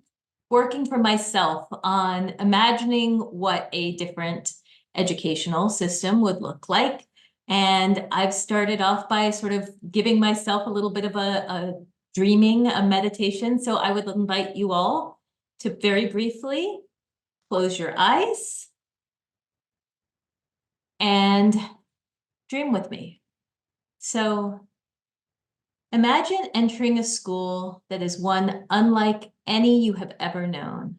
working for myself on imagining what a different educational system would look like. And I've started off by sort of giving myself a little bit of a dreaming, a meditation. So I would invite you all to very briefly close your eyes and dream with me. So imagine entering a school that is one unlike any you have ever known.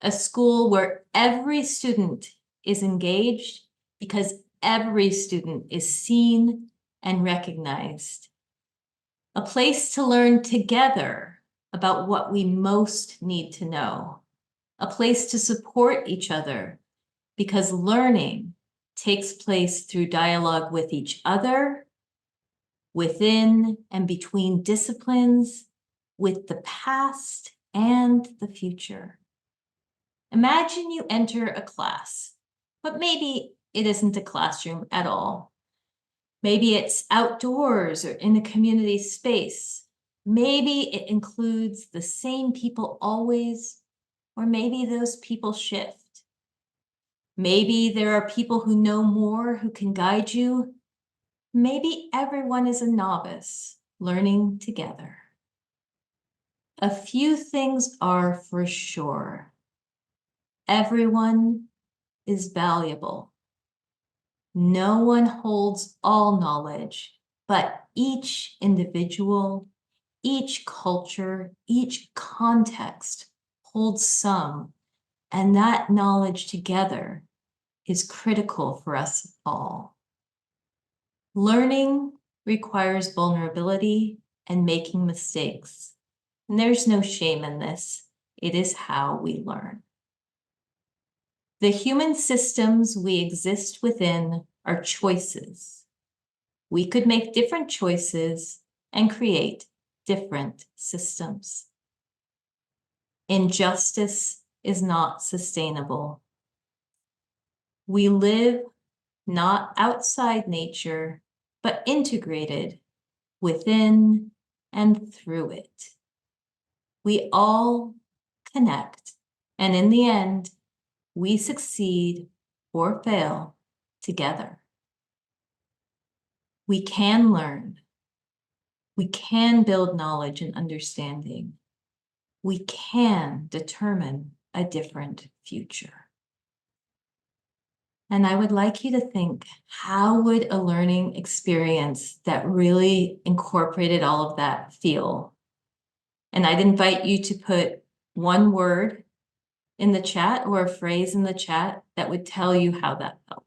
A school where every student is engaged because every student is seen and recognized. A place to learn together about what we most need to know. A place to support each other because learning takes place through dialogue with each other, within and between disciplines, with the past and the future. Imagine you enter a class, but maybe it isn't a classroom at all. Maybe it's outdoors or in a community space. Maybe it includes the same people always, or maybe those people shift. Maybe there are people who know more who can guide you. Maybe everyone is a novice learning together. A few things are for sure. Everyone is valuable. No one holds all knowledge, but each individual, each culture, each context holds some, and that knowledge together is critical for us all. Learning requires vulnerability and making mistakes, and there's no shame in this. It is how we learn. The human systems we exist within are choices. We could make different choices and create different systems. Injustice is not sustainable. We live not outside nature, but integrated within and through it. We all connect, and in the end, we succeed or fail together. We can learn. We can build knowledge and understanding. We can determine a different future. And I would like you to think, how would a learning experience that really incorporated all of that feel? And I'd invite you to put one word in the chat or a phrase in the chat that would tell you how that felt.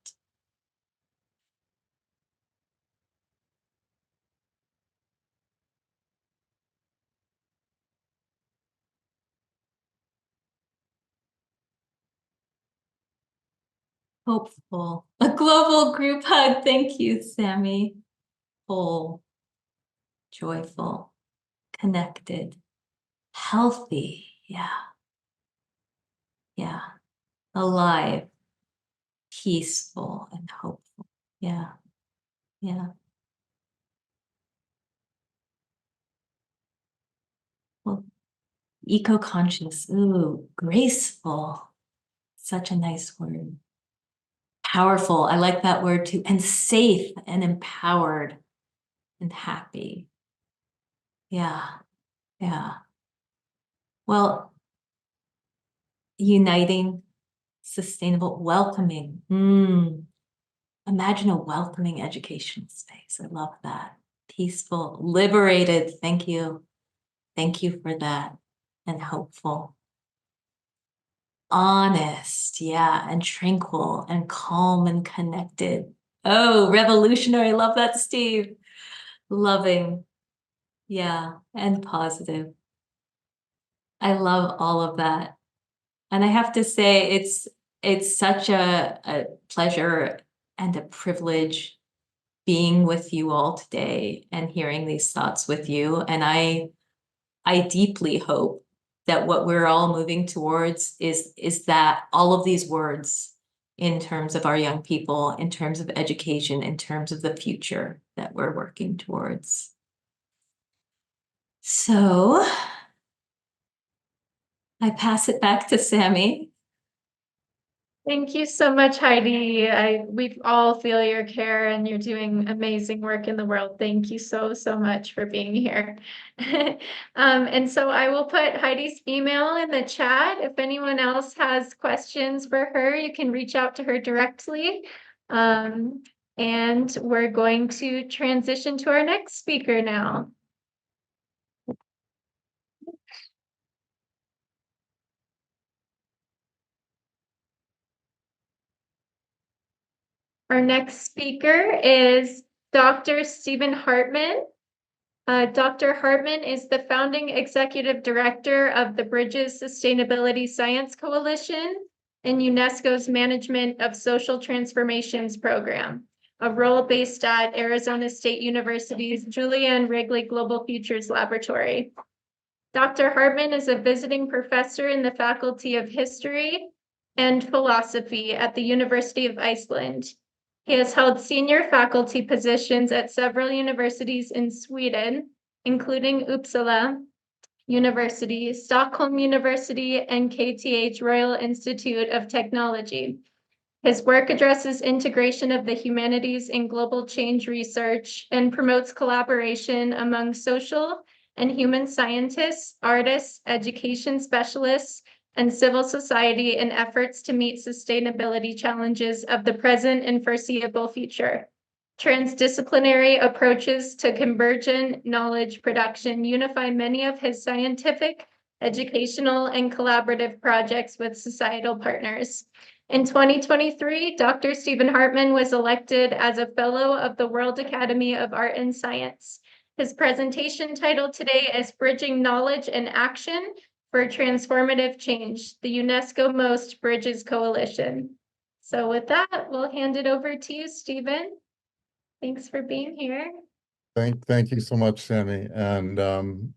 Hopeful, a global group hug. Thank you, Sammy. Whole, joyful, connected, healthy. Yeah. Yeah. Alive, peaceful, and hopeful. Yeah. Yeah. Well, eco-conscious. Ooh, graceful. Such a nice word. Powerful. I like that word too. And safe and empowered and happy. Yeah. Yeah. Well, uniting, sustainable, welcoming. Imagine a welcoming education space. I love that. Peaceful, liberated. Thank you. Thank you for that. And hopeful. Honest, yeah, and tranquil and calm and connected. Oh, revolutionary. Love that, Steve. Loving, yeah, and positive. I love all of that. And I have to say, it's such a pleasure and a privilege being with you all today and hearing these thoughts with you. And I deeply hope that what we're all moving towards is that all of these words in terms of our young people, in terms of education, in terms of the future that we're working towards. So I pass it back to Sammy. Thank you so much, Heidi. We all feel your care and you're doing amazing work in the world. Thank you so, so much for being here. And so I will put Heidi's email in the chat. If anyone else has questions for her, you can reach out to her directly. And we're going to transition to our next speaker now. Our next speaker is Dr. Stephen Hartman. Dr. Hartman is the founding executive director of the Bridges Sustainability Science Coalition and UNESCO's Management of Social Transformations Program, a role based at Arizona State University's Julia and Wrigley Global Futures Laboratory. Dr. Hartman is a visiting professor in the Faculty of History and Philosophy at the University of Iceland. He has held senior faculty positions at several universities in Sweden, including Uppsala University, Stockholm University, and KTH Royal Institute of Technology. His work addresses integration of the humanities in global change research and promotes collaboration among social and human scientists, artists, education specialists, and civil society in efforts to meet sustainability challenges of the present and foreseeable future. Transdisciplinary approaches to convergent knowledge production unify many of his scientific, educational, and collaborative projects with societal partners. In 2023, Dr. Stephen Hartman was elected as a Fellow of the World Academy of Art and Science. His presentation title today is Bridging Knowledge and Action for Transformative Change, the UNESCO Most Bridges Coalition. So with that, we'll hand it over to you, Stephen. Thanks for being here. Thank you so much, Sammy. And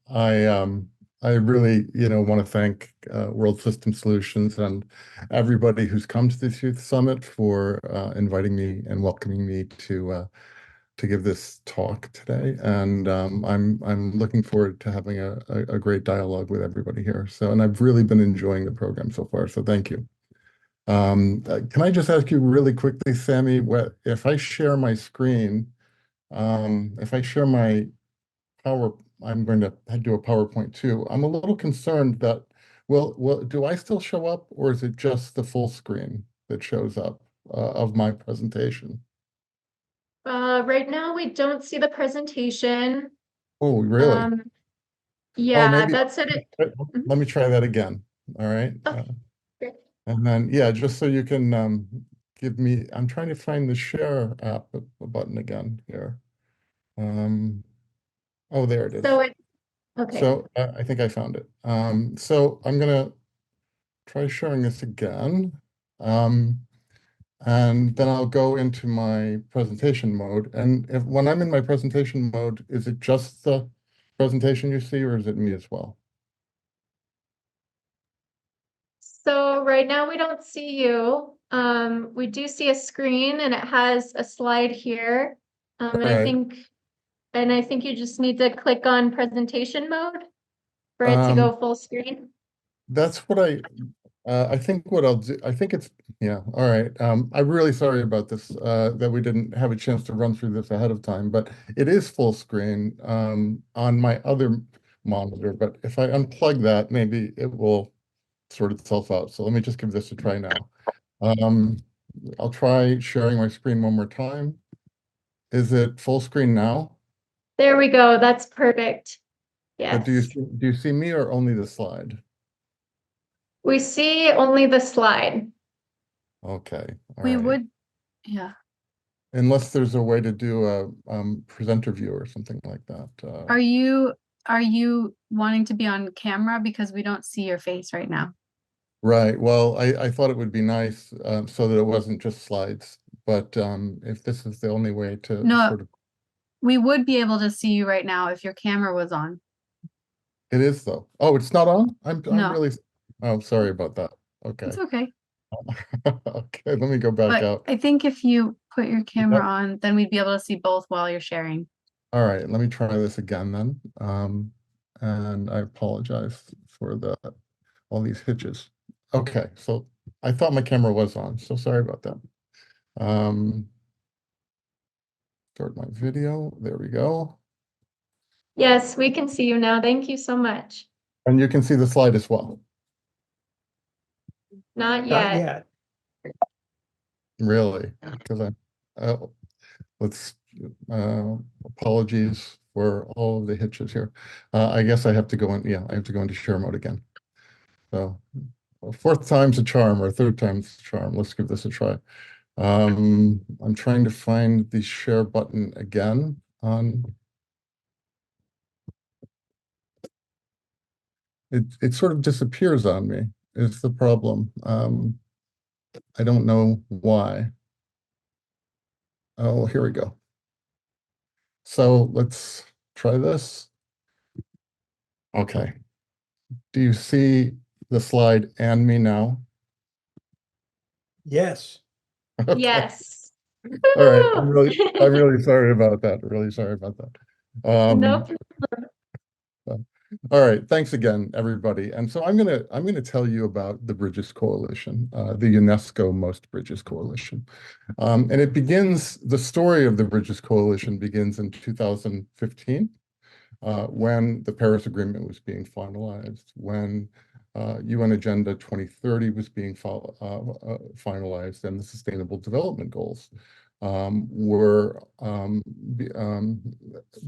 I really, want to thank World System Solutions and everybody who's come to this Youth Summit for inviting me and welcoming me to give this talk today. And I'm looking forward to having a great dialogue with everybody here. And I've really been enjoying the program so far. So thank you. Can I just ask you really quickly, Sammy, if I share my screen, if I share my I'm going to do a PowerPoint too. I'm a little concerned that, do I still show up, or is it just the full screen that shows up of my presentation? Right now, we don't see the presentation. Oh, really? Yeah, maybe that's it. let me try that again. All right. Great. And then, yeah, just so you can give me, I'm trying to find the share app button again here. Oh, there it is. So okay. So I think I found it. So I'm gonna try sharing this again. And then I'll go into my presentation mode. And when I'm in my presentation mode, is it just the presentation you see, or is it me as well? So right now we don't see you. We do see a screen and it has a slide here. And Right. I think you just need to click on presentation mode for it to go full screen. That's what I think what I'll do. I think it's, yeah, all right. I'm really sorry about this, that we didn't have a chance to run through this ahead of time, but it is full screen on my other monitor, but if I unplug that, maybe it will sort itself out. So let me just give this a try now. I'll try sharing my screen one more time. Is it full screen now? There we go. That's perfect. But Yes. do you see me or only the slide? We see only the slide. Okay. all We right. would, yeah. Unless there's a way to do a presenter view or something like that. Are you wanting to be on camera? Because we don't see your face right now. Right. Well, I thought it would be nice so that it wasn't just slides. But if this is the only way to No. sort of, We would be able to see you right now if your camera was on. it is though. Oh, it's not on? I'm No. really, oh, sorry about that. Okay. It's okay. Okay, let me go back But out. I think if you put your camera Yep. on, then we'd be able to see both while you're sharing. All right, let me try this again then. And I apologize for all these hitches. Okay, so I thought my camera was on, so sorry about that. Start my video. There we go. Yes, we can see you now. Thank you so much. And you can see the slide as well. Not yet. Really, because let's apologies for all of the hitches here. I guess I have to go in. Yeah, I have to go into share mode again. So fourth time's a charm, or third time's a charm. Let's give this a try. I'm trying to find the share button again on. It sort of disappears on me is the problem. I don't know why. Oh, here we go. So let's try this. Okay. Do you see the slide and me now? Yes. Okay. Yes. All right. I'm really sorry about that. Really sorry about that. No. All right. Thanks again, everybody. And so I'm gonna tell you about the Bridges Coalition, the UNESCO Most Bridges Coalition. And it begins, the story of the Bridges Coalition begins in 2015, when the Paris Agreement was being finalized, when UN Agenda 2030 was being finalized, and the Sustainable Development Goals were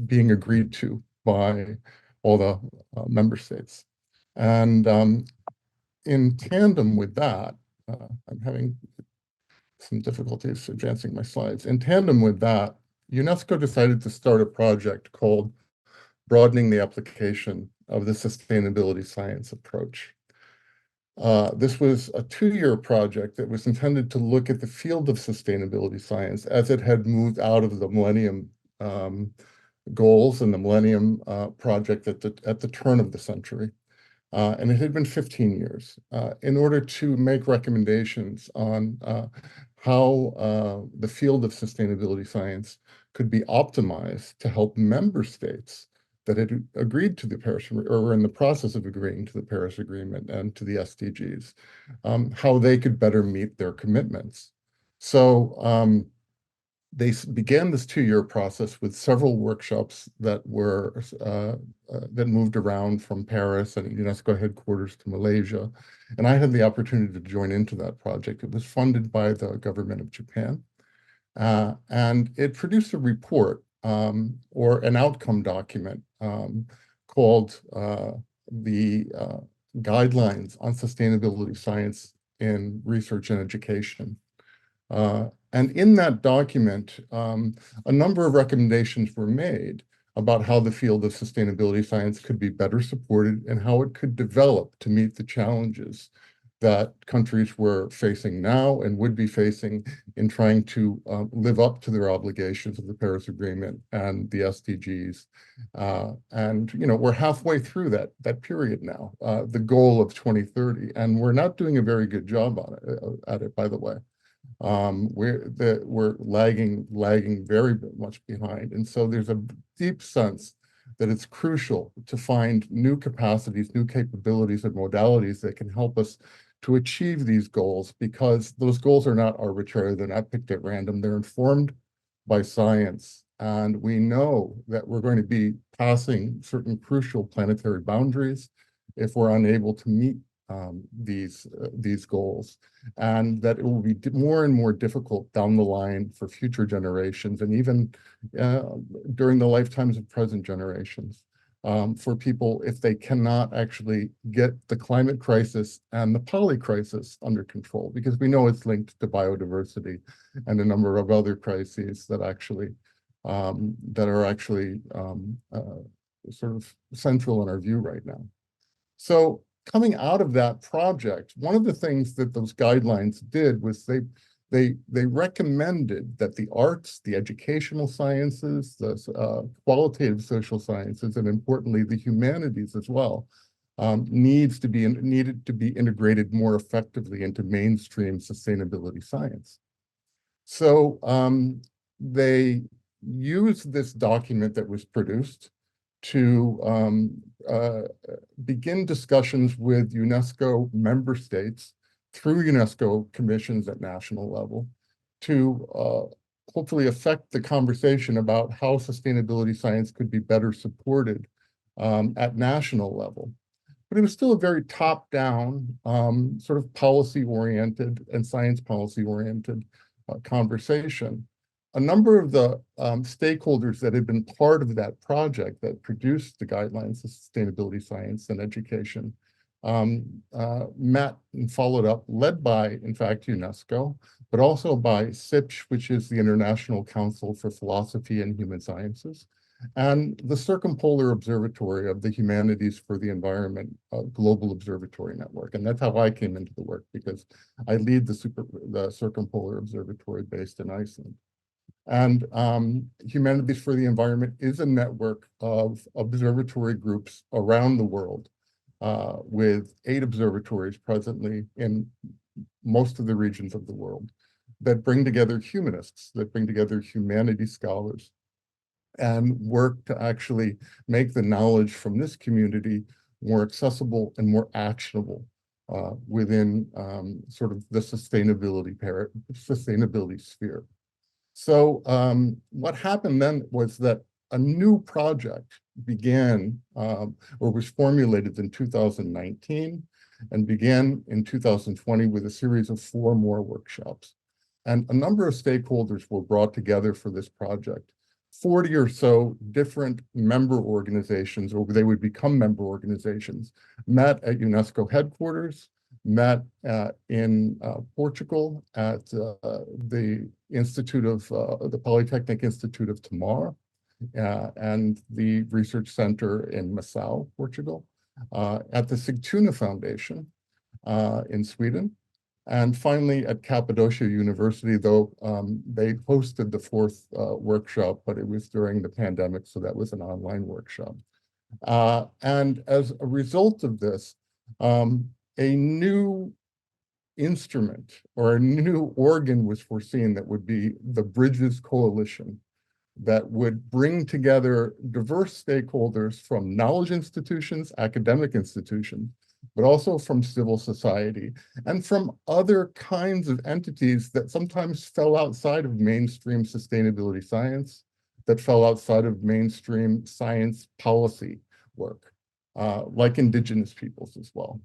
being agreed to by all the member states. And in tandem with that, I'm having some difficulties advancing my slides. In tandem with that, UNESCO decided to start a project called Broadening the Application of the Sustainability Science Approach. This was a 2-year project that was intended to look at the field of sustainability science as it had moved out of the Millennium Goals and the Millennium Project at the turn of the century. And it had been 15 years in order to make recommendations on how the field of sustainability science could be optimized to help member states that had agreed to the Paris, or were in the process of agreeing to the Paris Agreement and to the SDGs, how they could better meet their commitments. So they began this 2-year process with several workshops that were that moved around from Paris and UNESCO headquarters to Malaysia. And I had the opportunity to join into that project. It was funded by the government of Japan. And it produced a report or an outcome document called the Guidelines on Sustainability Science in Research and Education. And in that document, a number of recommendations were made about how the field of sustainability science could be better supported and how it could develop to meet the challenges that countries were facing now and would be facing in trying to live up to their obligations of the Paris Agreement and the SDGs. And we're halfway through that period now, the goal of 2030, and we're not doing a very good job at it, by the way. We're lagging very much behind. And so there's a deep sense that it's crucial to find new capacities, new capabilities and modalities that can help us to achieve these goals, because those goals are not arbitrary, they're not picked at random, they're informed by science. And we know that we're going to be passing certain crucial planetary boundaries if we're unable to meet these goals, and that it will be more and more difficult down the line for future generations, and even during the lifetimes of present generations, for people if they cannot actually get the climate crisis and the poly crisis under control, because we know it's linked to biodiversity and a number of other crises that actually are actually sort of central in our view right now. So coming out of that project, one of the things that those guidelines did was they recommended that the arts, the educational sciences, the qualitative social sciences, and importantly, the humanities as well, needed to be integrated more effectively into mainstream sustainability science. So they used this document that was produced to begin discussions with UNESCO member states through UNESCO commissions at national level to hopefully affect the conversation about how sustainability science could be better supported at national level. But it was still a very top-down, sort of policy-oriented and science policy-oriented conversation. A number of the stakeholders that had been part of that project that produced the guidelines of sustainability science and education met and followed up, led by, in fact, UNESCO, but also by CIPSH, which is the International Council for Philosophy and Human Sciences, and the Circumpolar Observatory of the Humanities for the Environment Global Observatory Network. And that's how I came into the work, because I lead the Circumpolar Observatory based in Iceland. And Humanities for the Environment is a network of observatory groups around the world, with 8 observatories presently in most of the regions of the world, that bring together humanists, that bring together humanities scholars, and work to actually make the knowledge from this community more accessible and more actionable within sort of the sustainability sphere. So what happened then was that a new project began or was formulated in 2019 and began in 2020 with a series of 4 more workshops. And a number of stakeholders were brought together for this project. 40 or so different member organizations, or they would become member organizations, met at UNESCO headquarters, met in Portugal at the Institute of the Polytechnic Institute of Tomar and the Research Center in Macau, Portugal, at the Sigtuna Foundation in Sweden, and finally at Cappadocia University, though they hosted the 4th workshop, but it was during the pandemic, so that was an online workshop. And as a result of this, a new instrument or a new organ was foreseen that would be the Bridges Coalition, that would bring together diverse stakeholders from knowledge institutions, academic institutions, but also from civil society and from other kinds of entities that sometimes fell outside of mainstream sustainability science, that fell outside of mainstream science policy work, like indigenous peoples as well.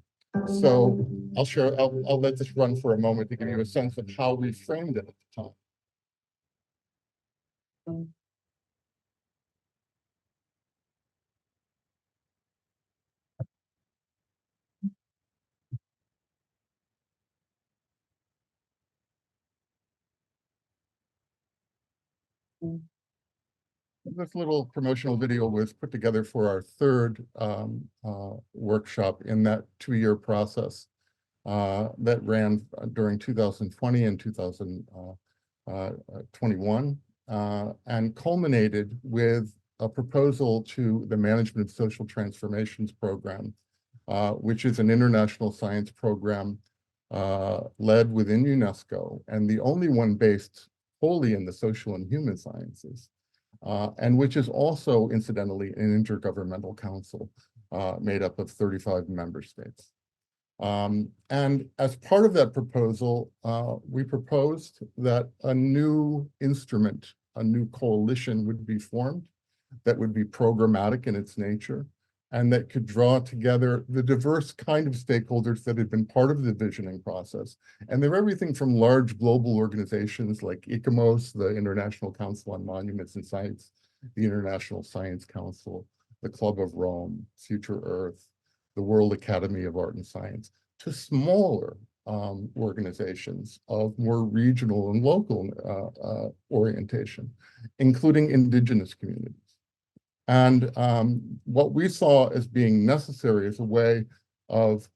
So I'll let this run for a moment to give you a sense of how we framed it at the time. This little promotional video was put together for our 3rd workshop in that 2-year process that ran during 2020 and 2021 and culminated with a proposal to the Management of Social Transformations Program, which is an international science program led within UNESCO and the only one based wholly in the social and human sciences. And which is also, incidentally, an intergovernmental council made up of 35 member states. And as part of that proposal, we proposed that a new instrument a new coalition would be formed that would be programmatic in its nature, and that could draw together the diverse kind of stakeholders that had been part of the visioning process. And they're everything from large global organizations like ICOMOS, the International Council on Monuments and Sites, the International Science Council, the Club of Rome, Future Earth, the World Academy of Art and Science, to smaller organizations of more regional and local orientation, including indigenous communities. And what we saw as being necessary is a way of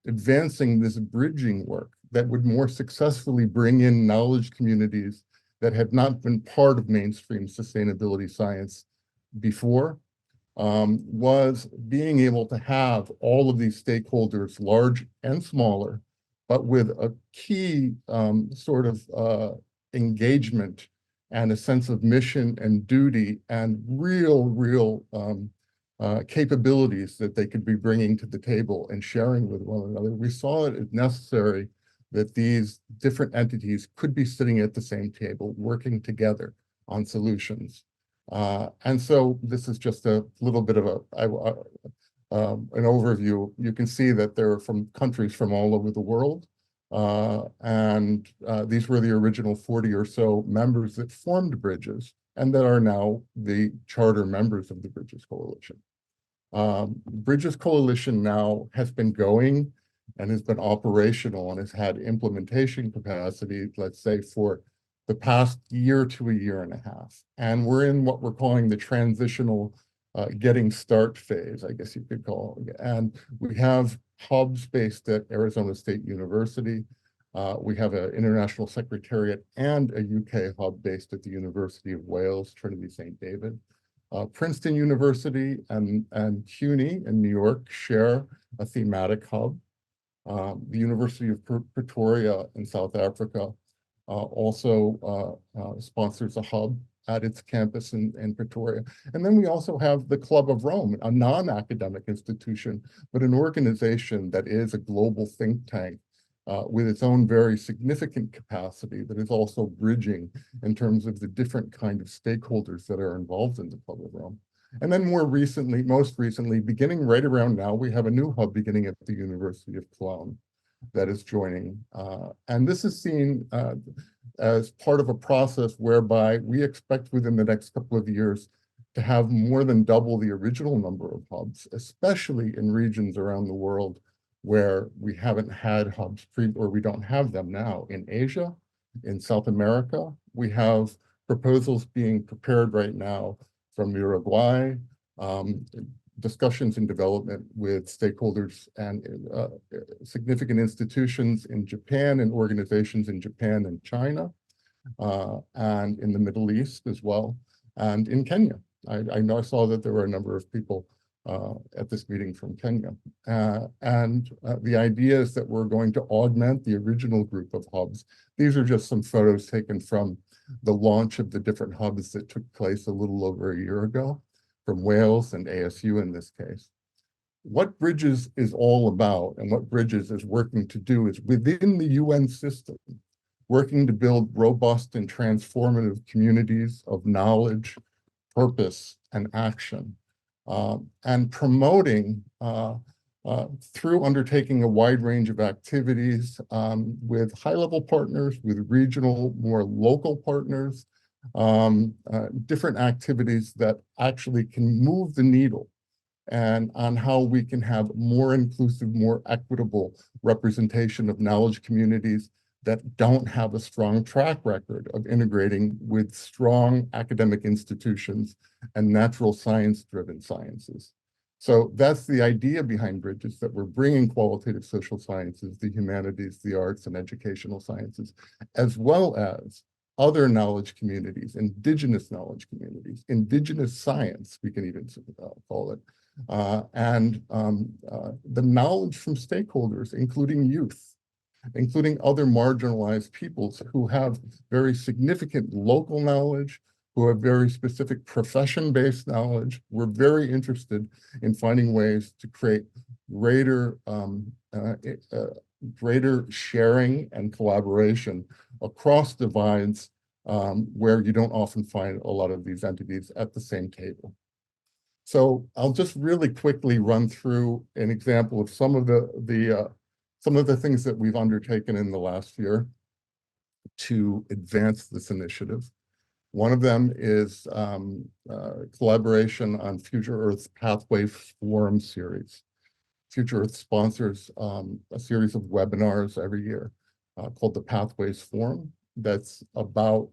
advancing this bridging work that would more successfully bring in knowledge communities that had not been part of mainstream sustainability science before, was being able to have all of these stakeholders, large and smaller, but with a key sort of engagement and a sense of mission and duty and real capabilities that they could be bringing to the table and sharing with one another. We saw it as necessary that these different entities could be sitting at the same table, working together on solutions. And so this is just a little bit of an overview. You can see that they're from countries from all over the world. These were the original 40 or so members that formed Bridges and that are now the charter members of the Bridges Coalition. Bridges Coalition now has been going and has been operational and has had implementation capacity, let's say, for the past year to a year and a half. And we're in what we're calling the transitional getting start phase, I guess you could call it. And we have hubs based at Arizona State University. We have an international secretariat and a UK hub based at the University of Wales, Trinity St. David. Princeton University and CUNY in New York share a thematic hub. The University of Pretoria in South Africa also sponsors a hub at its campus in Pretoria. And then we also have the Club of Rome, a non-academic institution, but an organization that is a global think tank with its own very significant capacity that is also bridging in terms of the different kind of stakeholders that are involved in the Club of Rome. And then most recently, beginning right around now, we have a new hub beginning at the University of Cologne that is joining. And this is seen as part of a process whereby we expect within the next couple of years to have more than double the original number of hubs, especially in regions around the world where we haven't had hubs or we don't have them now. In Asia, in South America, we have proposals being prepared right now from Uruguay, discussions in development with stakeholders and significant institutions in Japan and organizations in Japan and China, and in the Middle East as well, and in Kenya. I saw that there were a number of people at this meeting from Kenya. The idea is that we're going to augment the original group of hubs. These are just some photos taken from the launch of the different hubs that took place a little over a year ago, from Wales and ASU in this case. What Bridges is all about and what Bridges is working to do is within the UN system, working to build robust and transformative communities of knowledge, purpose, and action, and promoting through undertaking a wide range of activities with high-level partners, with regional, more local partners, different activities that actually can move the needle and on how we can have more inclusive, more equitable representation of knowledge communities that don't have a strong track record of integrating with strong academic institutions and natural science-driven sciences. So that's the idea behind Bridges, that we're bringing qualitative social sciences, the humanities, the arts, and educational sciences, as well as other knowledge communities, indigenous knowledge communities, indigenous science, we can even call it, and the knowledge from stakeholders, including youth, including other marginalized peoples who have very significant local knowledge, who have very specific profession-based knowledge. We're very interested in finding ways to create greater sharing and collaboration across divides where you don't often find a lot of these entities at the same table. So I'll just really quickly run through an example of some of the things that we've undertaken in the last year to advance this initiative. One of them is collaboration on Future Earth's Pathway Forum series. Future Earth sponsors a series of webinars every year called the Pathways Forum that's about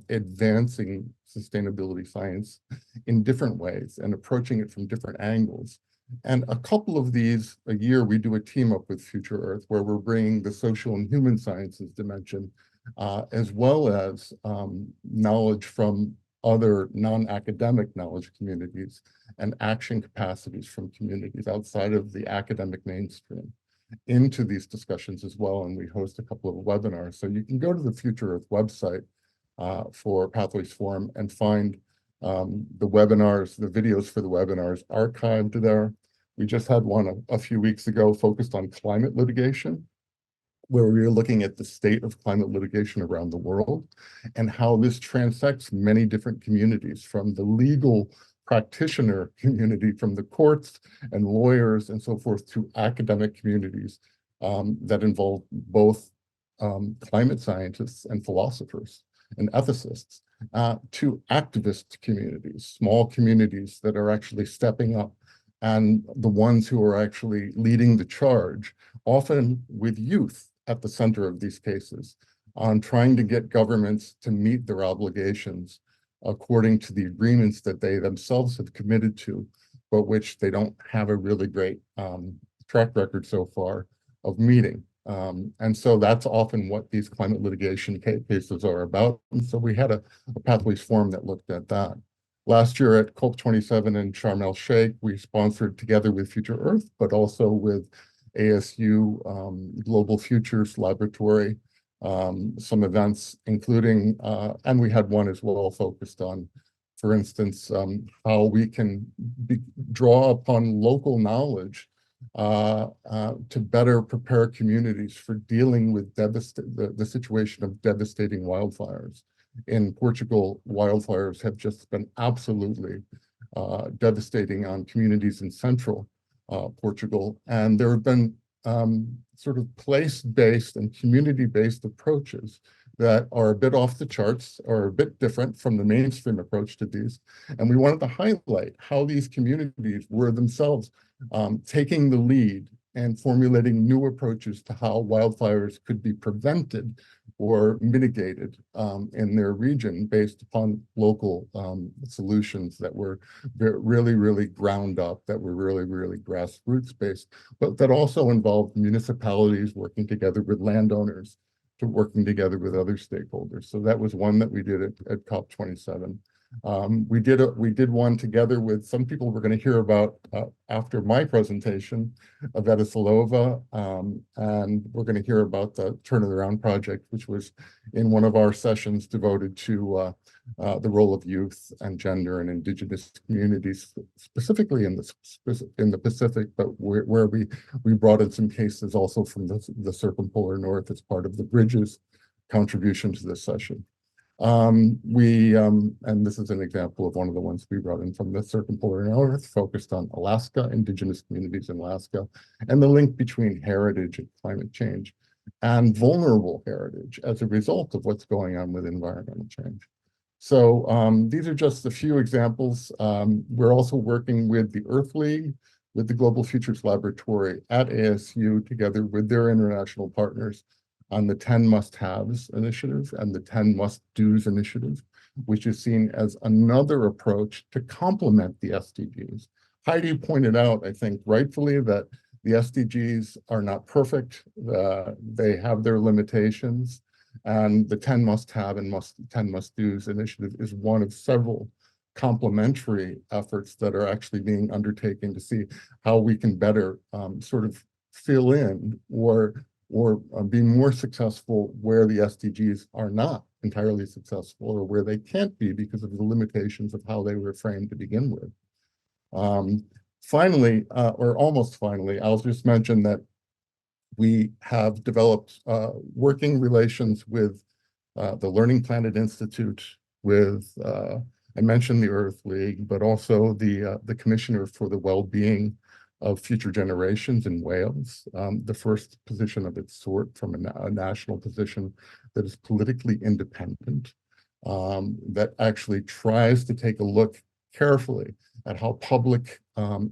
advancing sustainability science in different ways and approaching it from different angles. And a couple of these a year, we do a team up with Future Earth where we're bringing the social and human sciences dimension as well as knowledge from other non-academic knowledge communities and action capacities from communities outside of the academic mainstream into these discussions as well. And we host a couple of webinars. So you can go to the Future Earth website for Pathways Forum and find the webinars, the videos for the webinars archived there. We just had one a few weeks ago focused on climate litigation, where we were looking at the state of climate litigation around the world and how this transects many different communities, from the legal practitioner community, from the courts and lawyers and so forth, to academic communities that involve both climate scientists and philosophers and ethicists, to activist communities, small communities that are actually stepping up, and the ones who are actually leading the charge, often with youth at the center of these cases, on trying to get governments to meet their obligations according to the agreements that they themselves have committed to, but which they don't have a really great track record so far of meeting. And so that's often what these climate litigation cases are about. And so we had a Pathways Forum that looked at that. Last year at COP27 in Sharm el-Sheikh, we sponsored, together with Future Earth, but also with ASU Global Futures Laboratory, some events, including, and we had one as well focused on, for instance, how we can draw upon local knowledge to better prepare communities for dealing with the situation of devastating wildfires. In Portugal, wildfires have just been absolutely devastating on communities in central Portugal. And there have been sort of place-based and community-based approaches that are a bit off the charts or a bit different from the mainstream approach to these. And we wanted to highlight how these communities were themselves taking the lead and formulating new approaches to how wildfires could be prevented or mitigated in their region based upon local solutions that were really, really ground up, that were really, really grassroots based, but that also involved municipalities working together with landowners to working together with other stakeholders. So that was one that we did at COP27. We did one together with some people we're going to hear about after my presentation, Veta Silova, and we're going to hear about the Turn It Around project, which was in one of our sessions devoted to the role of youth and gender and indigenous communities, specifically in the Pacific, but where we brought in some cases also from the circumpolar north as part of the Bridges contribution to this session. And this is an example of one of the ones we brought in from the circumpolar north, focused on Alaska, indigenous communities in Alaska, and the link between heritage and climate change and vulnerable heritage as a result of what's going on with environmental change. So these are just a few examples. We're also working with the Earth League, with the Global Futures Laboratory at ASU, together with their international partners, on the 10 must-haves initiative and the 10 must-dos initiative, which is seen as another approach to complement the SDGs. Heidi pointed out, I think rightfully, that the SDGs are not perfect. They have their limitations, and the 10 must-have and 10 must-dos initiative is one of several complementary efforts that are actually being undertaken to see how we can better sort of fill in or be more successful where the SDGs are not entirely successful, or where they can't be because of the limitations of how they were framed to begin with. Finally, or almost finally, I'll just mention that we have developed working relations with the Learning Planet Institute, with I mentioned the Earth League, but also the Commissioner for the Well-Being of Future Generations in Wales, the first position of its sort from a national position that is politically independent, that actually tries to take a look carefully at how public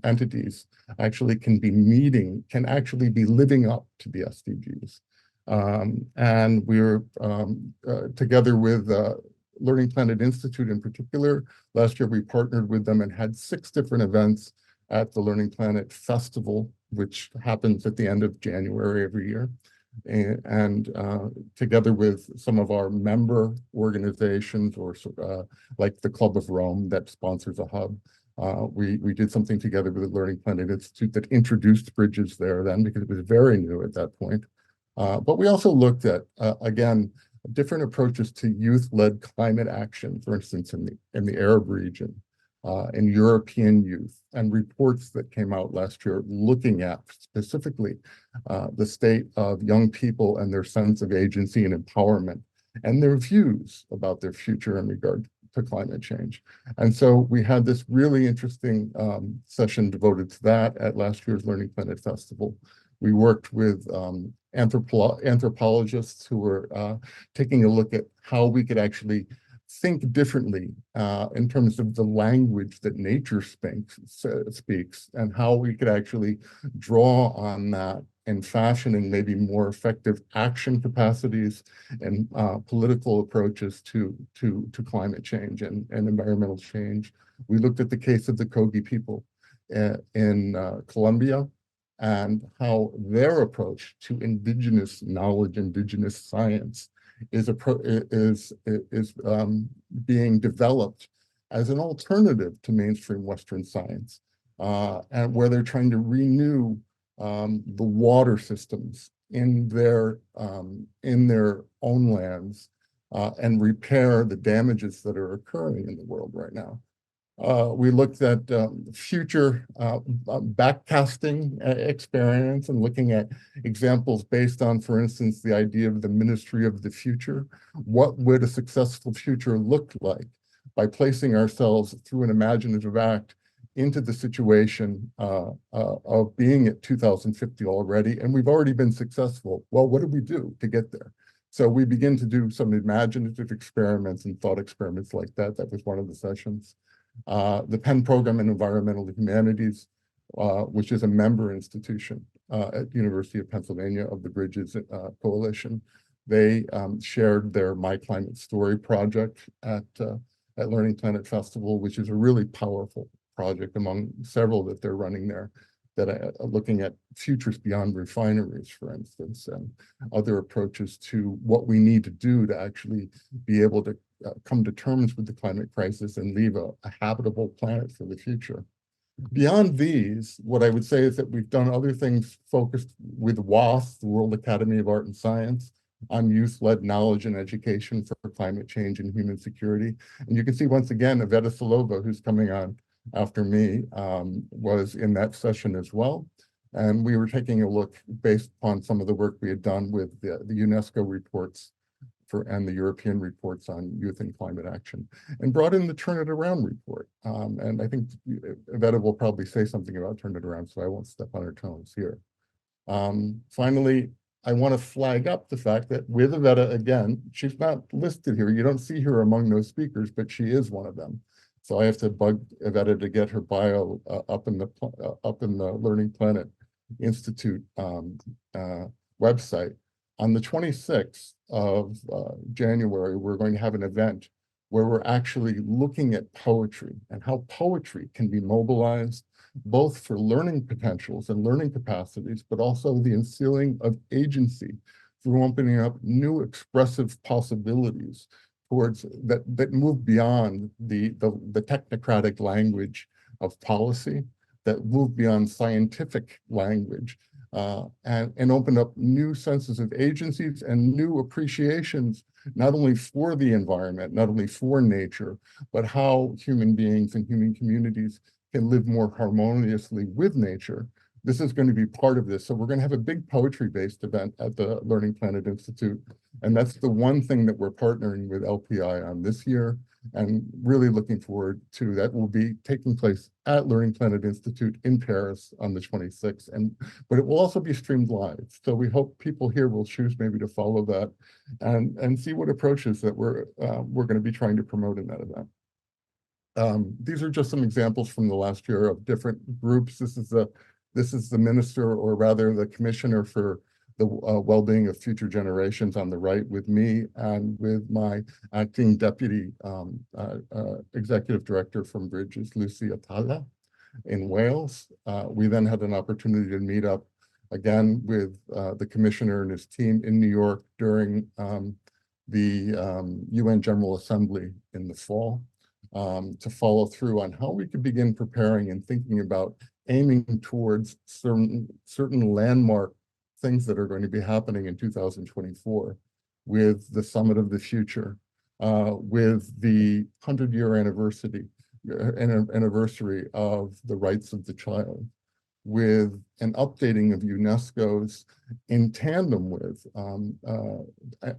entities actually can actually be living up to the SDGs. And we're together with Learning Planet Institute in particular. Last year we partnered with them and had 6 different events at the Learning Planet Festival, which happens at the end of January every year. And together with some of our member organizations, or like the Club of Rome that sponsors a hub, we did something together with the Learning Planet Institute that introduced Bridges there then, because it was very new at that point. But we also looked at, again, different approaches to youth-led climate action, for instance, in the Arab region, in European youth, and reports that came out last year looking at specifically the state of young people and their sense of agency and empowerment, and their views about their future in regard to climate change. And so we had this really interesting session devoted to that at last year's Learning Planet Festival. We worked with anthropologists who were taking a look at how we could actually think differently in terms of the language that nature speaks, and how we could actually draw on that in fashioning maybe more effective action capacities and political approaches to climate change and environmental change. We looked at the case of the Kogi people in Colombia, and how their approach to indigenous knowledge, indigenous science is being developed as an alternative to mainstream Western science, and where they're trying to renew the water systems in their own lands and repair the damages that are occurring in the world right now. We looked at future backcasting experience, and looking at examples based on, for instance, the idea of the Ministry of the Future. What would a successful future look like by placing ourselves through an imaginative act into the situation of being at 2050 already, and we've already been successful. Well, what do we do to get there? So we begin to do some imaginative experiments and thought experiments like that. That was one of the sessions. The Penn Program in Environmental Humanities, which is a member institution at University of Pennsylvania of the Bridges Coalition. They shared their My Climate Story project at Learning Planet Festival, which is a really powerful project among several that they're running there, that are looking at futures beyond refineries, for instance, and other approaches to what we need to do to actually be able to come to terms with the climate crisis and leave a habitable planet for the future. Beyond these, what I would say is that we've done other things focused with WASC, the World Academy of Art and Science, on youth-led knowledge and education for climate change and human security. And you can see once again, Iveta Silova, who's coming on after me, was in that session as well. And we were taking a look based upon some of the work we had done with the UNESCO reports and the European reports on youth and climate action, and brought in the Turn It Around report. And I think Iveta will probably say something about Turn It Around, so I won't step on her toes here. Finally, I want to flag up the fact that with Iveta, again, she's not listed here. You don't see her among those speakers, but she is one of them. So I have to bug Iveta to get her bio up in the Learning Planet Institute website. On the 26th of January, we're going to have an event where we're actually looking at poetry and how poetry can be mobilized both for learning potentials and learning capacities, but also the instilling of agency through opening up new expressive possibilities towards that move beyond the technocratic language of policy, that move beyond scientific language, and open up new senses of agencies and new appreciations, not only for the environment, not only for nature, but how human beings and human communities can live more harmoniously with nature, this is going to be part of this. So we're going to have a big poetry-based event at the Learning Planet Institute. And that's the one thing that we're partnering with LPI on this year, and really looking forward to. That will be taking place at Learning Planet Institute in Paris on the 26th. But it will also be streamed live. So we hope people here will choose maybe to follow that and see what approaches that we're going to be trying to promote in that event. These are just some examples from the last year of different groups. This is the minister, or rather the commissioner for the well-being of future generations on the right, with me and with my acting deputy executive director from Bridges, Lucy Atala in Wales. We then had an opportunity to meet up again with the commissioner and his team in New York during the UN General Assembly in the fall, to follow through on how we could begin preparing and thinking about aiming towards certain landmark things that are going to be happening in 2024 with the Summit of the Future, with the 100-year anniversary of the rights of the child, with an updating of UNESCO's in tandem with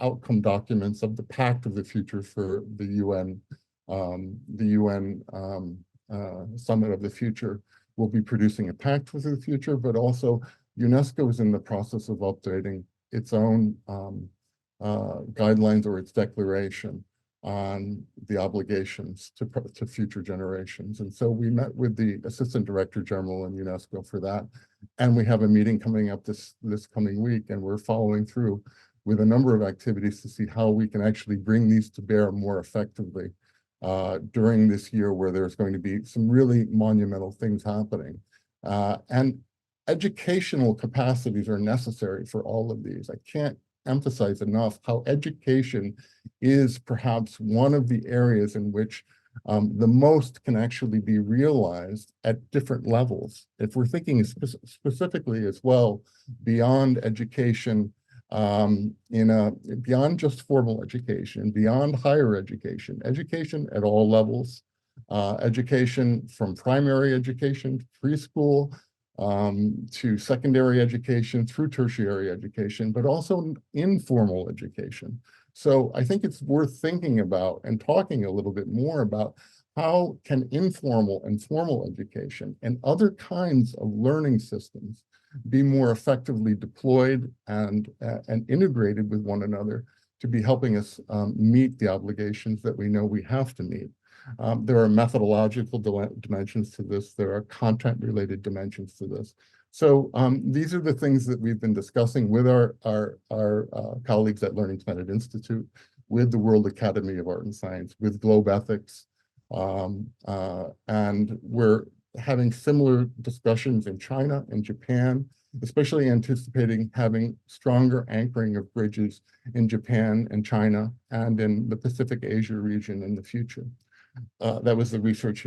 outcome documents of the Pact of the Future for the UN Summit of the Future. We'll be producing a pact for the future, but also UNESCO is in the process of updating its own guidelines or its declaration on the obligations to future generations. And so we met with the Assistant Director General in UNESCO for that. And we have a meeting coming up this coming week, and we're following through with a number of activities to see how we can actually bring these to bear more effectively during this year, where there's going to be some really monumental things happening. And educational capacities are necessary for all of these. I can't emphasize enough how education is perhaps one of the areas in which the most can actually be realized at different levels. If we're thinking specifically as well beyond education, beyond just formal education, beyond higher education, education at all levels, education from primary education, preschool, to secondary education, through tertiary education, but also informal education. So I think it's worth thinking about and talking a little bit more about how can informal and formal education and other kinds of learning systems be more effectively deployed and integrated with one another to be helping us meet the obligations that we know we have to meet. There are methodological dimensions to this. There are content-related dimensions to this. So these are the things that we've been discussing with our colleagues at Learning Planet Institute, with the World Academy of Art and Science, with Globe Ethics, and we're having similar discussions in China and Japan, especially anticipating having stronger anchoring of bridges in Japan and China and in the Pacific Asia region in the future. That was the Research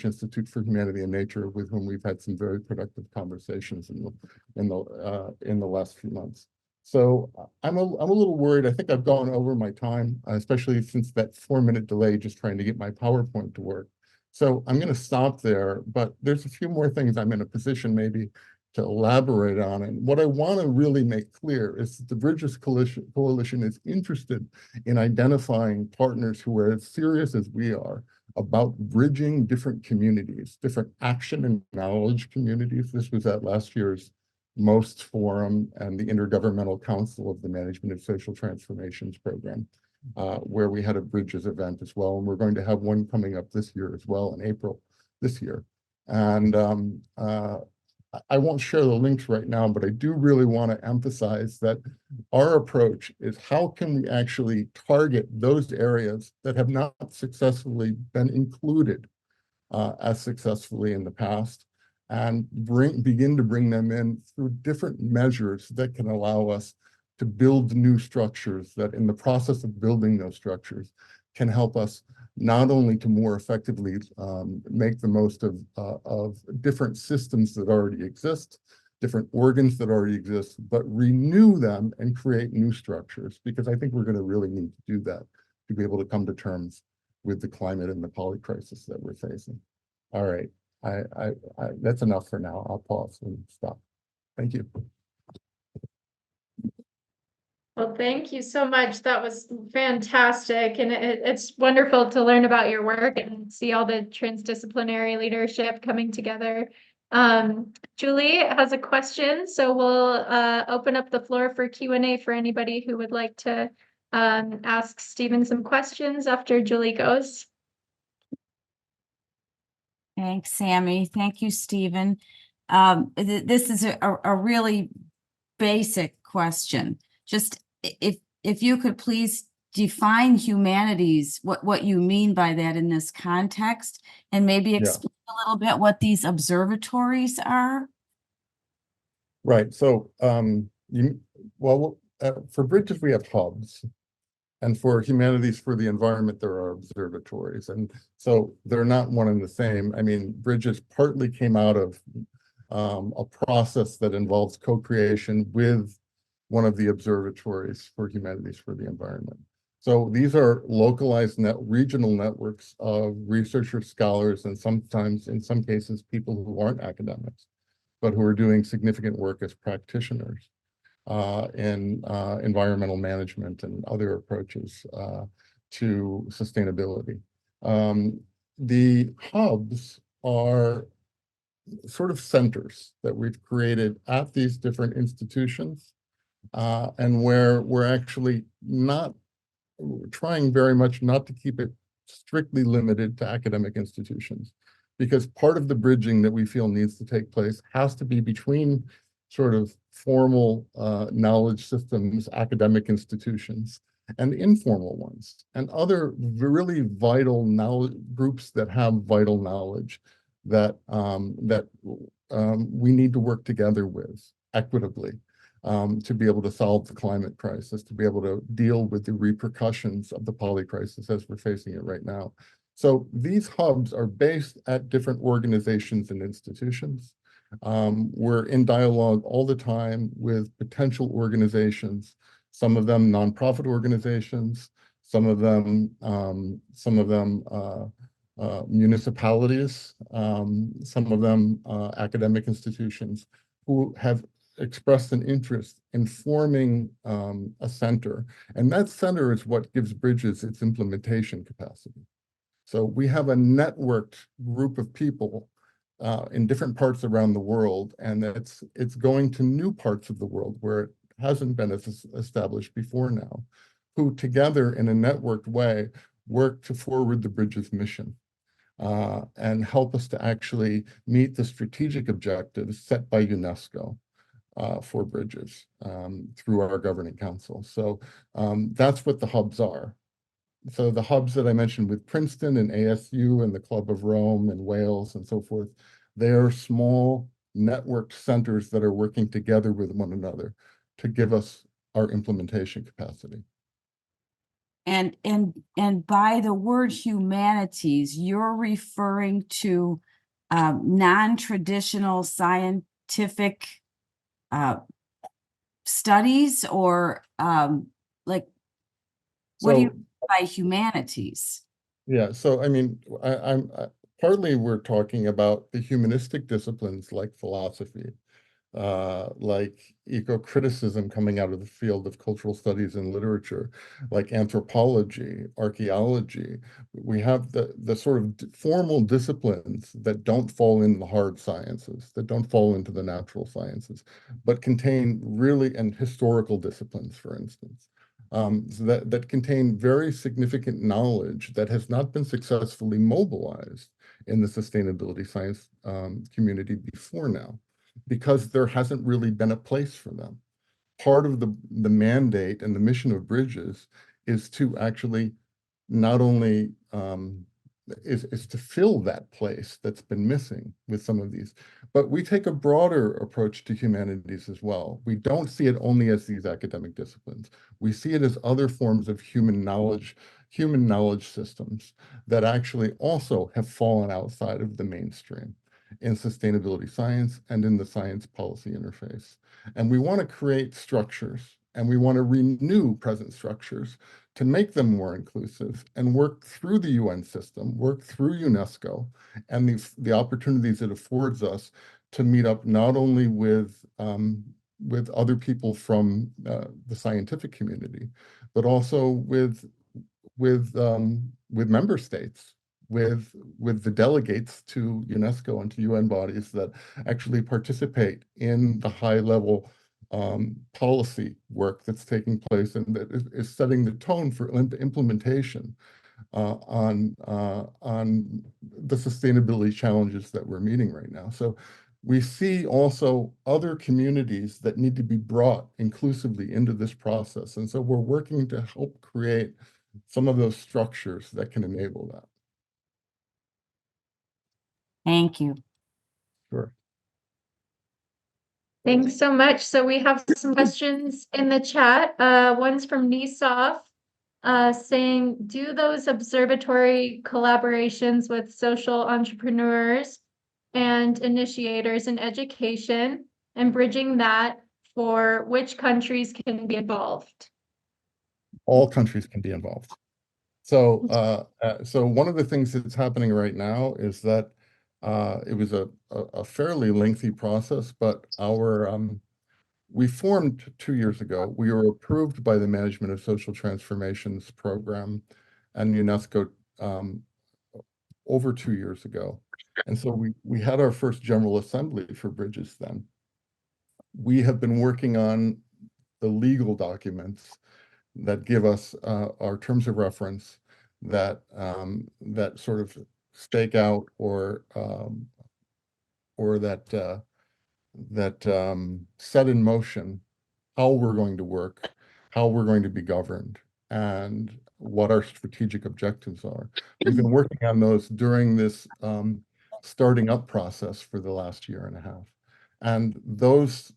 Institute for Humanity and Nature, with whom we've had some very productive conversations in the last few months. So I'm a little worried. I think I've gone over my time, especially since that 4-minute delay just trying to get my PowerPoint to work. So I'm going to stop there, but there's a few more things I'm in a position maybe to elaborate on. And what I want to really make clear is that the Bridges Coalition is interested in identifying partners who are as serious as we are about bridging different communities, different action and knowledge communities. This was at last year's MOST Forum and the Intergovernmental Council of the Management of Social Transformations program, where we had a Bridges event as well. And we're going to have one coming up this year as well in April this year. And I won't share the links right now, but I do really want to emphasize that our approach is how can we actually target those areas that have not successfully been included as successfully in the past, and begin to bring them in through different measures that can allow us to build new structures that, in the process of building those structures, can help us not only to more effectively make the most of different systems that already exist, different organs that already exist, but renew them and create new structures, because I think we're going to really need to do that to be able to come to terms with the climate and the poly crisis that we're facing. All right. that's enough for now. I'll pause and stop. Thank you. Well, thank you so much. That was fantastic. And it's wonderful to learn about your work and see all the transdisciplinary leadership coming together. Julie has a question, so we'll open up the floor for Q&A for anybody who would like to ask Stephen some questions after Julie goes. Thanks, Sammy. Thank you, Stephen. This is a really basic question. Just if you could please define humanities, what you mean by that in this context, and maybe explain a little bit what these observatories are. Right. So, for Bridges, we have hubs. And for humanities, for the environment, there are observatories. And so they're not one and the same. I mean, Bridges partly came out of a process that involves co-creation with one of the observatories for humanities for the environment. So these are localized regional networks of researchers, scholars, and sometimes, in some cases, people who aren't academics, but who are doing significant work as practitioners in environmental management and other approaches to sustainability. The hubs are sort of centers that we've created at these different institutions, and where we're actually trying very much not to keep it strictly limited to academic institutions, because part of the bridging that we feel needs to take place has to be between sort of formal knowledge systems, academic institutions, and informal ones, and other really vital knowledge groups that have vital knowledge that we need to work together with equitably to be able to solve the climate crisis, to be able to deal with the repercussions of the poly crisis as we're facing it right now. So these hubs are based at different organizations and institutions. We're in dialogue all the time with potential organizations, some of them nonprofit organizations, some of them municipalities, some of them academic institutions who have expressed an interest in forming a center. And that center is what gives Bridges its implementation capacity. So we have a networked group of people in different parts around the world, and it's going to new parts of the world where it hasn't been established before now, who together in a networked way work to forward the Bridges mission and help us to actually meet the strategic objectives set by UNESCO for Bridges through our governing council. So that's what the hubs are. So the hubs that I mentioned with Princeton and ASU and the Club of Rome and Wales and so forth, they are small networked centers that are working together with one another to give us our implementation capacity. And by the word humanities, you're referring to non-traditional scientific studies, or like, what do you mean by humanities? Yeah, so I mean, I'm partly we're talking about the humanistic disciplines like philosophy, like eco-criticism coming out of the field of cultural studies and literature, like anthropology, archaeology. We have the sort of formal disciplines that don't fall in the hard sciences, that don't fall into the natural sciences, but contain really, and historical disciplines, for instance. So that contain very significant knowledge that has not been successfully mobilized in the sustainability science community before now, because there hasn't really been a place for them. Part of the mandate and the mission of Bridges is to actually not only is to fill that place that's been missing with some of these, but we take a broader approach to humanities as well. We don't see it only as these academic disciplines. We see it as other forms of human knowledge systems that actually also have fallen outside of the mainstream in sustainability science and in the science policy interface. And we want to create structures and we want to renew present structures to make them more inclusive and work through the UN system, work through UNESCO, and the opportunities it affords us to meet up not only with other people from the scientific community, but also with member states, with the delegates to UNESCO and to UN bodies that actually participate in the high level policy work that's taking place and that is setting the tone for implementation on the sustainability challenges that we're meeting right now. So we see also other communities that need to be brought inclusively into this process. And so we're working to help create some of those structures that can enable that. Thank you. Sure. Thanks so much. So we have some questions in the chat. One's from Nisaf, saying, do those observatory collaborations with social entrepreneurs and initiators in education and bridging that for which countries can be involved? All countries can be involved. So, so one of the things that's happening right now is that it was a fairly lengthy process, but we formed 2 years ago. We were approved by the Management of Social Transformations program and UNESCO over 2 years ago. And so we had our first General Assembly for Bridges then. We have been working on the legal documents that give us our terms of reference that that sort of stake out or that set in motion how we're going to work, how we're going to be governed, and what our strategic objectives are. We've been working on those during this starting up process for the last year and a half. And those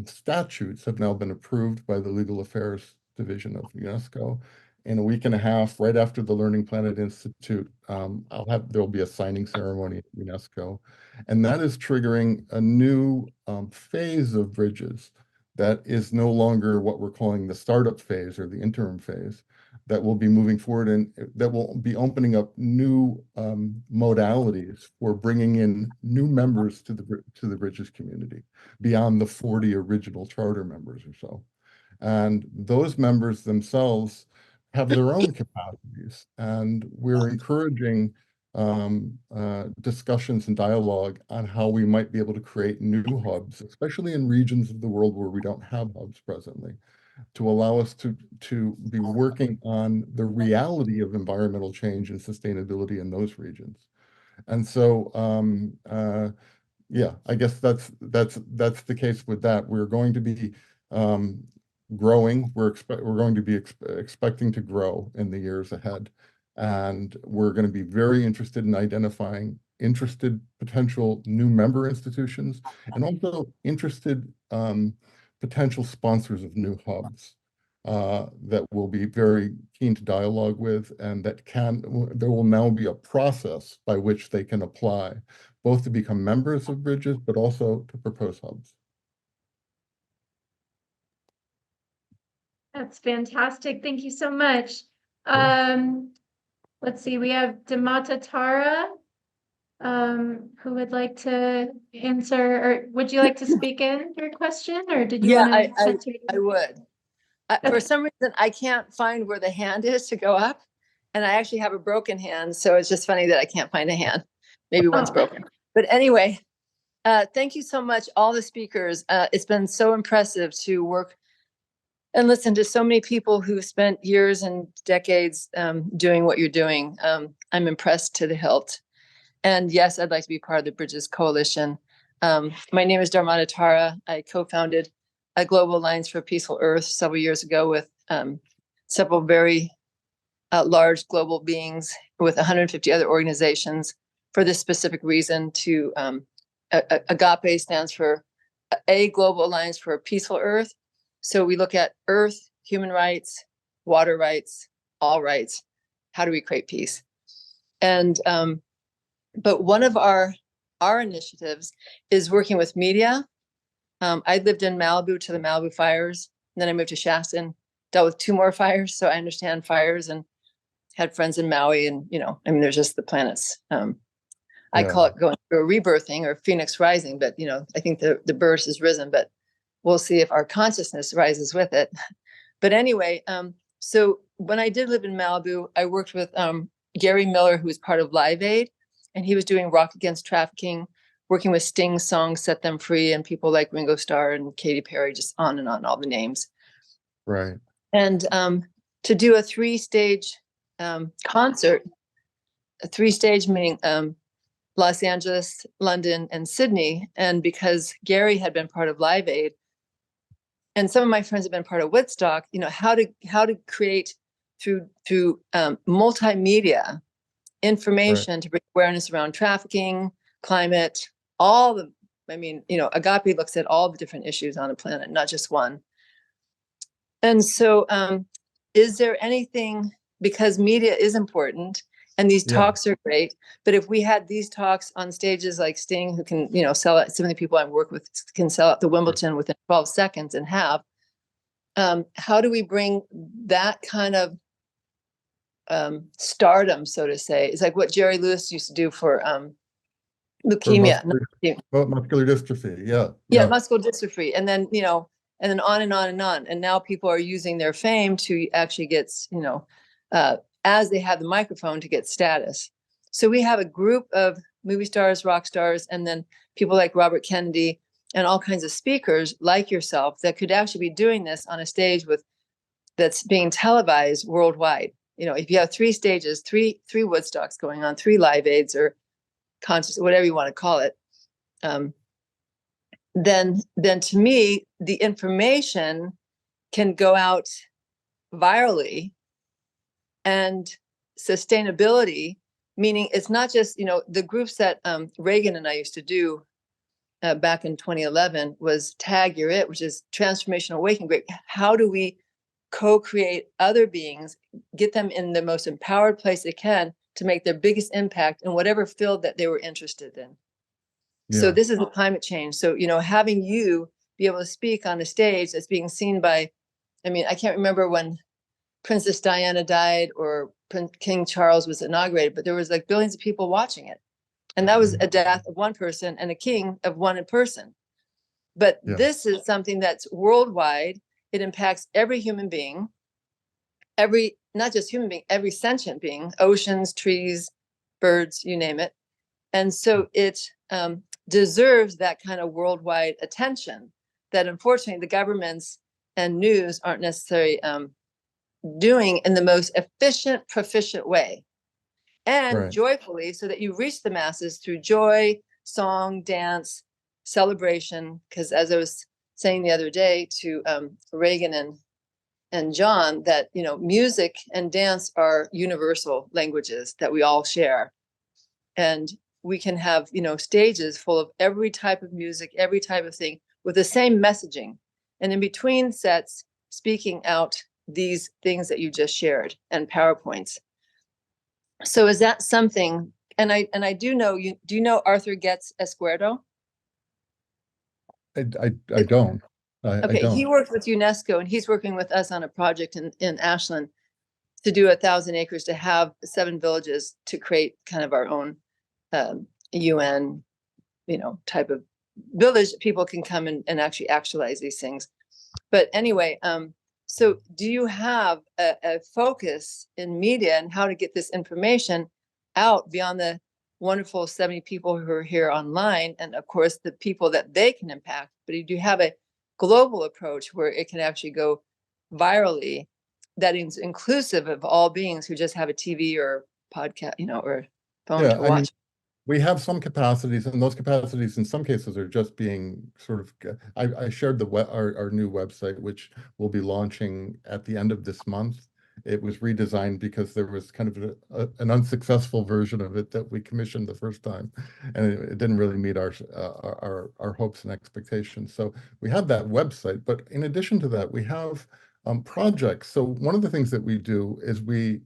statutes have now been approved by the Legal Affairs Division of UNESCO. In a week and a half, right after the Learning Planet Institute, there'll be a signing ceremony at UNESCO. And that is triggering a new phase of Bridges that is no longer what we're calling the startup phase or the interim phase, that will be moving forward and that will be opening up new modalities for bringing in new members to the Bridges community beyond the 40 original charter members or so. And those members themselves have their own capacities, and we're encouraging discussions and dialogue on how we might be able to create new hubs, especially in regions of the world where we don't have hubs presently, to allow us to be working on the reality of environmental change and sustainability in those regions. And so, yeah, I guess that's the case with that. We're going to be growing. We're going to be expecting to grow in the years ahead. And we're going to be very interested in identifying interested potential new member institutions and also interested potential sponsors of new hubs that we'll be very keen to dialogue with, and there will now be a process by which they can apply, both to become members of Bridges, but also to propose hubs. That's fantastic. Thank you so much. Let's see, we have Damata Tara, who would like to answer, or would you like to speak in your question, or did you want to? I would. For some reason, I can't find where the hand is to go up, and I actually have a broken hand, so it's just funny that I can't find a hand. Maybe one's broken. But anyway, thank you so much, all the speakers. It's been so impressive to work and listen to so many people who spent years and decades doing what you're doing. I'm impressed to the hilt. And yes, I'd like to be part of the Bridges Coalition. My name is Dharmata Tara. I co-founded a Global Alliance for a Peaceful Earth several years ago with several very large global beings with 150 other organizations for this specific reason. AGAPE stands for A Global Alliance for a Peaceful Earth. So we look at earth, human rights, water rights, all rights. How do we create peace? And but one of our initiatives is working with media. I lived in Malibu to the Malibu fires then I moved to Shasta and dealt with 2 more fires. So I understand fires and had friends in Maui, and, you know, I mean, there's just the planets. I call it going through a rebirthing or phoenix rising, but, you know, I think the birth has risen, but we'll see if our consciousness rises with it. But anyway, so when I did live in Malibu, I worked with Gary Miller, who was part of Live Aid, and he was doing Rock Against Trafficking, working with Sting's song Set Them Free, and people like Ringo Starr and Katy Perry, just on and on, all the names. Right. And to do a 3-stage concert, a 3-stage meaning Los Angeles, London, and Sydney. And because Gary had been part of Live Aid, and some of my friends have been part of Woodstock, you know, how to create through multimedia information to bring awareness around trafficking, climate, all the, I mean, you know, Agape looks at all the different issues on the planet, not just one. And so is there anything, because media is important and these talks are great, but if we had these talks on stages like Sting, who can, you know, sell it, some of the people I work with can sell out the Wimbledon within 12 seconds and have, how do we bring that kind of stardom, so to say? It's like what Jerry Lewis used to do for leukemia. Muscular dystrophy, Yeah, muscular dystrophy. And then, you know, and then on and on and on. And now people are using their fame to actually get, you know, as they have the microphone, to get status. So we have a group of movie stars, rock stars, and then people like Robert Kennedy and all kinds of speakers like yourself that could actually be doing this on a stage that's being televised worldwide. You know, if you have 3 stages, three Woodstocks going on, 3 Live Aids or concerts, whatever you want to call it, then to me, the information can go out virally. And sustainability, meaning it's not just, you know, the groups that Reagan and I used to do back in 2011 was Tag You're It, which is Transformational Awakening Group. How do we co-create other beings, get them in the most empowered place they can to make their biggest impact in whatever field that they were interested in? So this is the climate change. So, you know, having you be able to speak on a stage that's being seen by, I mean, I can't remember when Princess Diana died or King Charles was inaugurated, but there was like billions of people watching it. And that was a death of one person and a king of one person. But this is something that's worldwide. It impacts every human being, not just human being, every sentient being, oceans, trees, birds, you name it. And so it deserves that kind of worldwide attention that unfortunately the governments and news aren't necessarily doing in the most efficient, proficient way, and joyfully, so that you reach the masses through joy, song, dance, celebration. Because as I was saying the other day to Reagan and John, that, you know, music and dance are universal languages that we all share, and we can have, you know, stages full of every type of music, every type of thing with the same messaging, and in between sets speaking out these things that you just shared and PowerPoints. So is that something, and I do know you, do you know Arthur Getz Esquerdo? I don't. Okay, I don't. he worked with UNESCO and he's working with us on a project in Ashland to do 1,000 acres, to have 7 villages to create kind of our own UN, you know, type of village. People can come and actually actualize these things. But anyway, so do you have a focus in media and how to get this information out beyond the wonderful 70 people who are here online, and of course the people that they can impact, but do you have a global approach where it can actually go virally, that is inclusive of all beings who just have a TV or podcast, you know, or phone to watch? I mean, we have some capacities, and those capacities in some cases are just being sort of, I shared our new website, which will be launching at the end of this month. It was redesigned because there was kind of an unsuccessful version of it that we commissioned the first time, and it didn't really meet our hopes and expectations. So we have that website, but in addition to that, we have projects. So one of the things that we do is we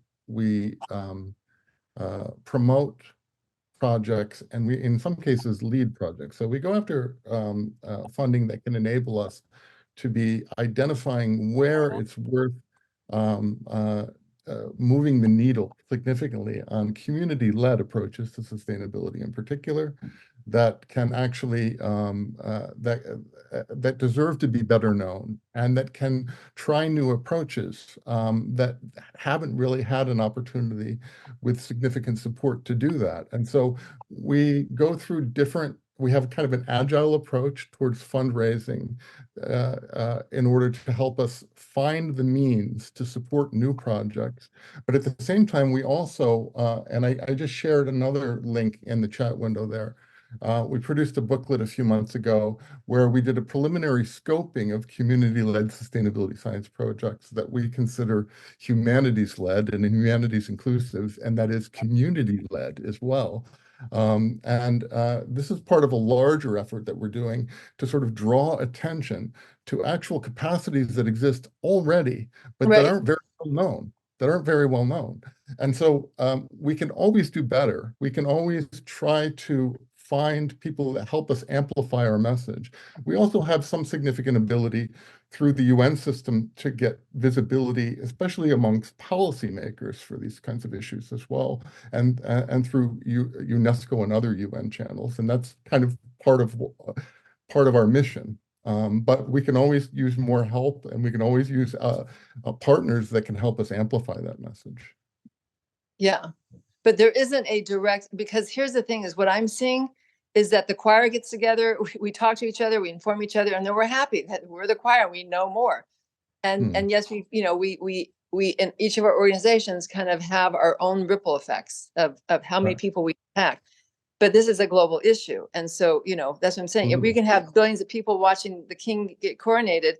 promote projects, and we, in some cases, lead projects. So we go after funding that can enable us to be identifying where it's worth moving the needle significantly on community-led approaches to sustainability in particular that can actually that deserve to be better known and that can try new approaches that haven't really had an opportunity with significant support to do that. And so we go through we have kind of an agile approach towards fundraising in order to help us find the means to support new projects. But at the same time, we also, and I just shared another link in the chat window there, we produced a booklet a few months ago where we did a preliminary scoping of community-led sustainability science projects that we consider humanities-led and humanities inclusive, and that is community-led as well. This is part of a larger effort that we're doing to sort of draw attention to actual capacities that exist already, but that aren't very well known. And so we can always do better. We can always try to find people that help us amplify our message. We also have some significant ability through the UN system to get visibility, especially amongst policymakers for these kinds of issues as well, and through UNESCO and other UN channels. And that's kind of part of our mission. But we can always use more help, and we can always use partners that can help us amplify that message. Yeah, but there isn't a direct, because here's the thing is what I'm seeing is that the choir gets together, we talk to each other, we inform each other, and then we're happy that we're the choir, we know more. And yes, we in each of our organizations kind of have our own ripple effects of how many people we impact. But this is a global issue. And so, that's what I'm saying. If we can have billions of people watching the king get coronated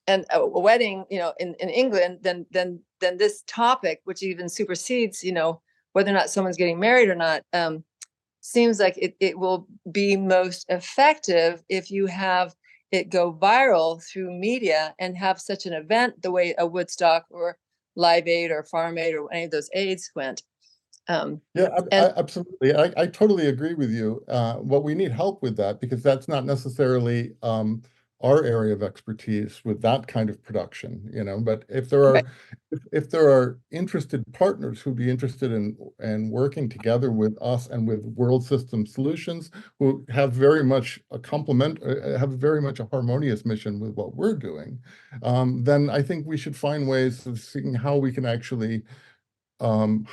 and a wedding, in England, then this topic, which even supersedes, whether or not someone's getting married or not, seems like it will be most effective if you have it go viral through media and have such an event the way a Woodstock or Live Aid or Farm Aid or any of those aids went. Absolutely. I totally agree with you. What we need help with that, because that's not necessarily our area of expertise with that kind of production, but if there are interested partners who'd be interested in working together with us and with World System Solutions, who have very much a harmonious mission with what we're doing, then I think we should find ways of seeing how we can actually bring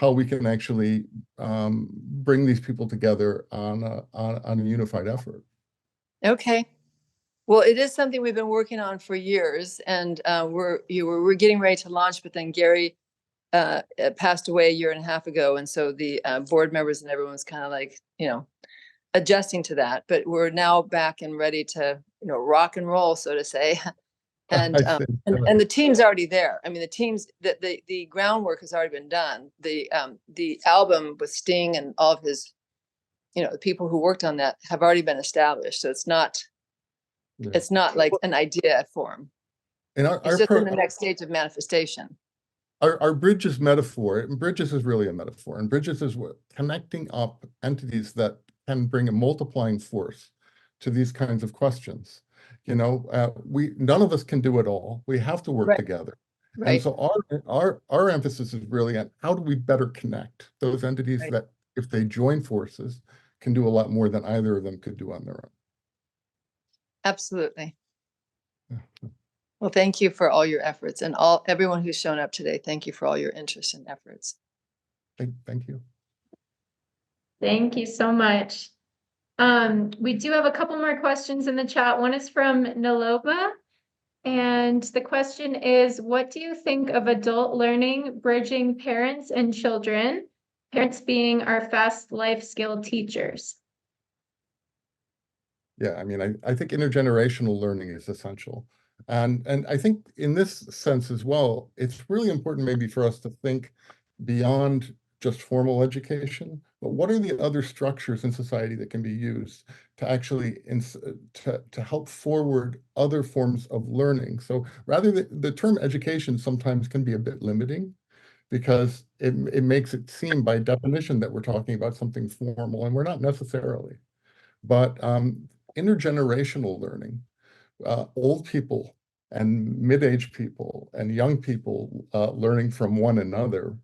these people together on a unified effort. Okay. Well, it is something we've been working on for years, and we're getting ready to launch, but then Gary passed away a year and a half ago, and so the board members and everyone was kind of like, adjusting to that. But we're now back and ready to, rock and roll, so to say. And and the team's already there. I mean, the teams, the groundwork has already been done. The album with Sting and all of his, the people who worked on that have already been established. So it's not like an idea form. And it's just in the next stage of manifestation. Our Bridges metaphor, and Bridges is really a metaphor, and Bridges is what connecting up entities that can bring a multiplying force to these kinds of questions. None of us can do it all. We have to work together. And so our emphasis is really on how do we better connect those entities that, if they join forces, can do a lot more than either of them could do on their own. Absolutely. Well, thank you for all your efforts, and everyone who's shown up today. Thank you for all your interest and efforts. Thank you. Thank you so much. We do have a couple more questions in the chat. One is from Niloba, and the question is, what do you think of adult learning bridging parents and children, parents being our fast life skill teachers? Yeah, I mean, I think intergenerational learning is essential. And I think in this sense as well, it's really important maybe for us to think beyond just formal education, but what are the other structures in society that can be used to actually to help forward other forms of learning? So rather, the term education sometimes can be a bit limiting, because it makes it seem by definition that we're talking about something formal, and we're not necessarily. But intergenerational learning, old people and mid-aged people and young people learning from one another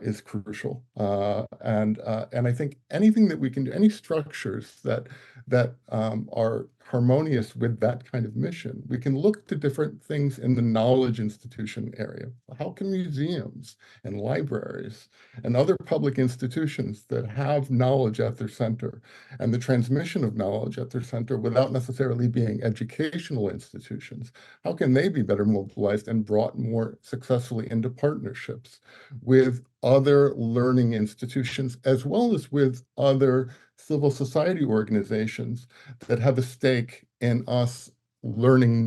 is crucial. And I think anything that we can do, any structures that are harmonious with that kind of mission, we can look to different things in the knowledge institution area. How can museums and libraries and other public institutions that have knowledge at their center and the transmission of knowledge at their center without necessarily being educational institutions, how can they be better mobilized and brought more successfully into partnerships with other learning institutions, as well as with other civil society organizations that have a stake in us learning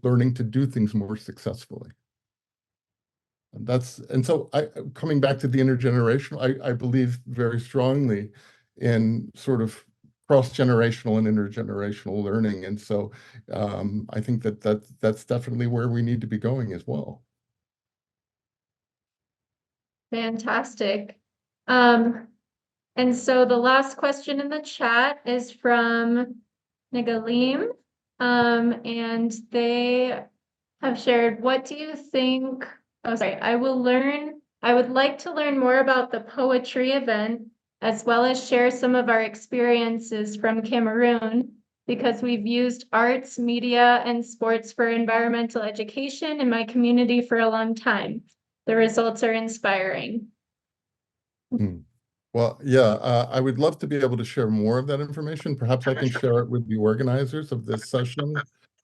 learning to do things more successfully. And so coming back to the intergenerational, I believe very strongly in sort of cross-generational and intergenerational learning. And so I think that's definitely where we need to be going as well. Fantastic. And so the last question in the chat is from Nagalim. And they have shared, what do you think? Oh, sorry. I would like to learn more about the poetry event, as well as share some of our experiences from Cameroon, because we've used arts, media, and sports for environmental education in my community for a long time. The results are inspiring. Well, yeah, I would love to be able to share more of that information. Perhaps I can share it with the organizers of this session,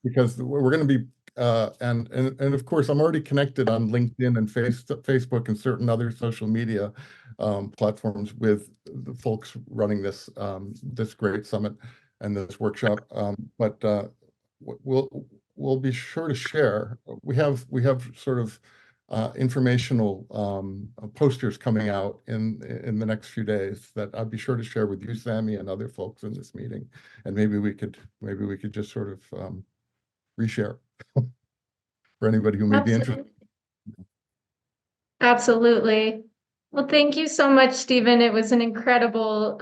because we're going to be, and of course, I'm already connected on LinkedIn and Facebook and certain other social media platforms with the folks running this this great summit and this workshop. But we'll be sure to share. We have sort of informational posters coming out in the next few days that I'll be sure to share with you, Sammy, and other folks in this meeting. And maybe we could just sort of reshare for anybody who may be interested. Absolutely. Well, thank you so much, Stephen. It was an incredible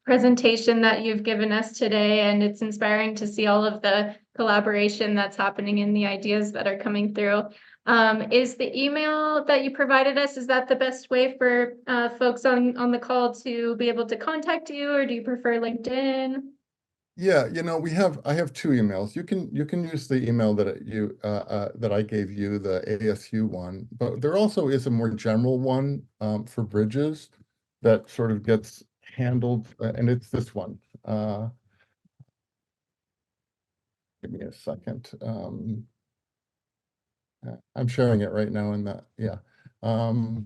presentation that you've given us today, and it's inspiring to see all of the collaboration that's happening and the ideas that are coming through. Is the email that you provided us, is that the best way for folks on the call to be able to contact you, or do you prefer LinkedIn? Yeah, I have two emails. You can use the email that I gave you, the ASU one, but there also is a more general one for Bridges that sort of gets handled, and it's this one. Give me a second. I'm sharing it right now in that, yeah. And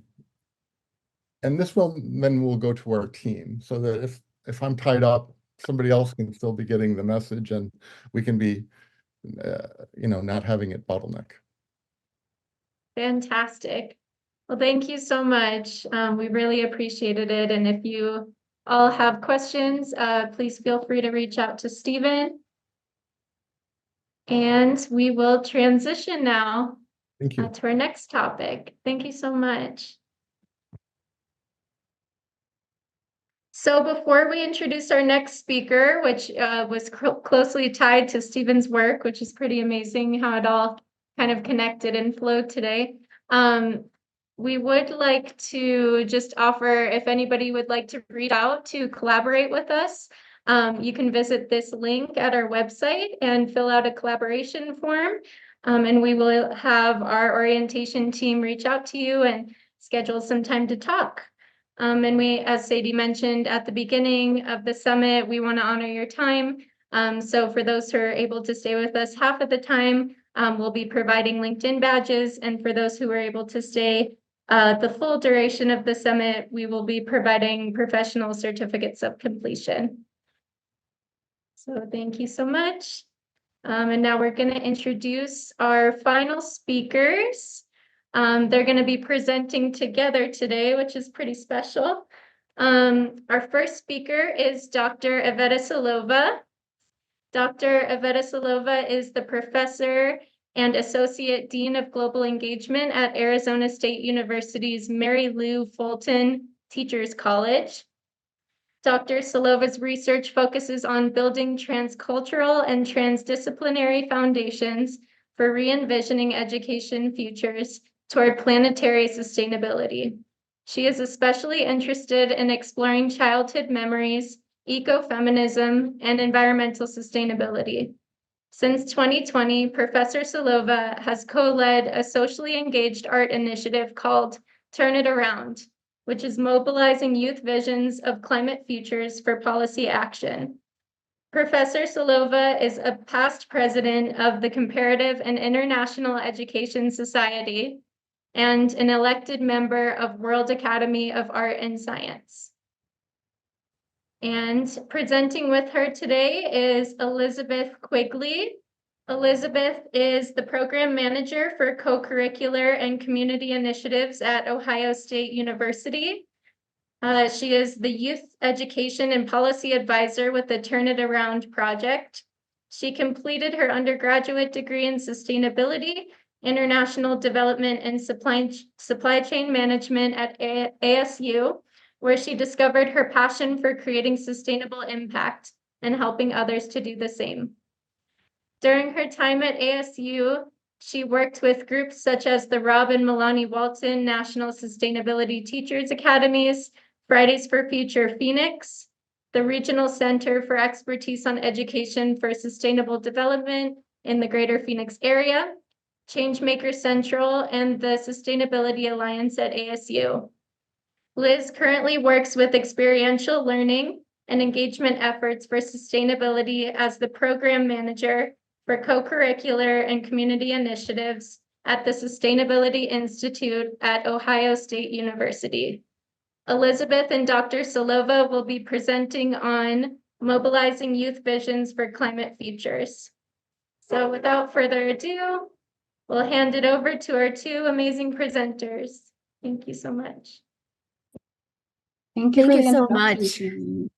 this one then will go to our team, so that if I'm tied up, somebody else can still be getting the message, and we can be, not having it bottleneck. Fantastic. Well, thank you so much. We really appreciated it. And if you all have questions, please feel free to reach out to Stephen. And we will transition now to our next topic. Thank you so much. So before we introduce our next speaker, which was closely tied to Stephen's work, which is pretty amazing how it all kind of connected and flowed today, we would like to just offer, if anybody would like to reach out to collaborate with us, you can visit this link at our website and fill out a collaboration form. And we will have our orientation team reach out to you and schedule some time to talk. And we, as Sadie mentioned at the beginning of the summit, we want to honor your time. So for those who are able to stay with us half of the time, we'll be providing LinkedIn badges. And for those who are able to stay the full duration of the summit, we will be providing professional certificates of completion. So thank you so much. And now we're going to introduce our final speakers. They're going to be presenting together today, which is pretty special. Our first speaker is Dr. Iveta Silova. Dr. Iveta Silova is the professor and associate dean of global engagement at Arizona State University's Mary Lou Fulton Teachers College. Dr. Salova's research focuses on building transcultural and transdisciplinary foundations for re-envisioning education futures toward planetary sustainability. She is especially interested in exploring childhood memories, ecofeminism, and environmental sustainability. Since 2020, Professor Salova has co-led a socially engaged art initiative called Turn It Around, which is mobilizing youth visions of climate futures for policy action. Professor Salova is a past president of the Comparative and International Education Society and an elected member of World Academy of Art and Science. And presenting with her today is Elizabeth Quigley. Elizabeth is the program manager for co-curricular and community initiatives at Ohio State University. She is the youth education and policy advisor with the Turn It Around project. She completed her undergraduate degree in sustainability, international development, and supply chain management at ASU, where she discovered her passion for creating sustainable impact and helping others to do the same. During her time at ASU, she worked with groups such as the Rob and Melanie Walton National Sustainability Teachers Academies, Fridays for Future Phoenix, the Regional Center for Expertise on Education for Sustainable Development in the Greater Phoenix area, Changemaker Central, and the Sustainability Alliance at ASU. Liz currently works with experiential learning and engagement efforts for sustainability as the program manager for co-curricular and community initiatives at the Sustainability Institute at Ohio State University. Elizabeth and Dr. Salova will be presenting on mobilizing youth visions for climate futures. So without further ado, we'll hand it over to our two amazing presenters. Thank you so much. Thank you Thank for you the so introduction. much.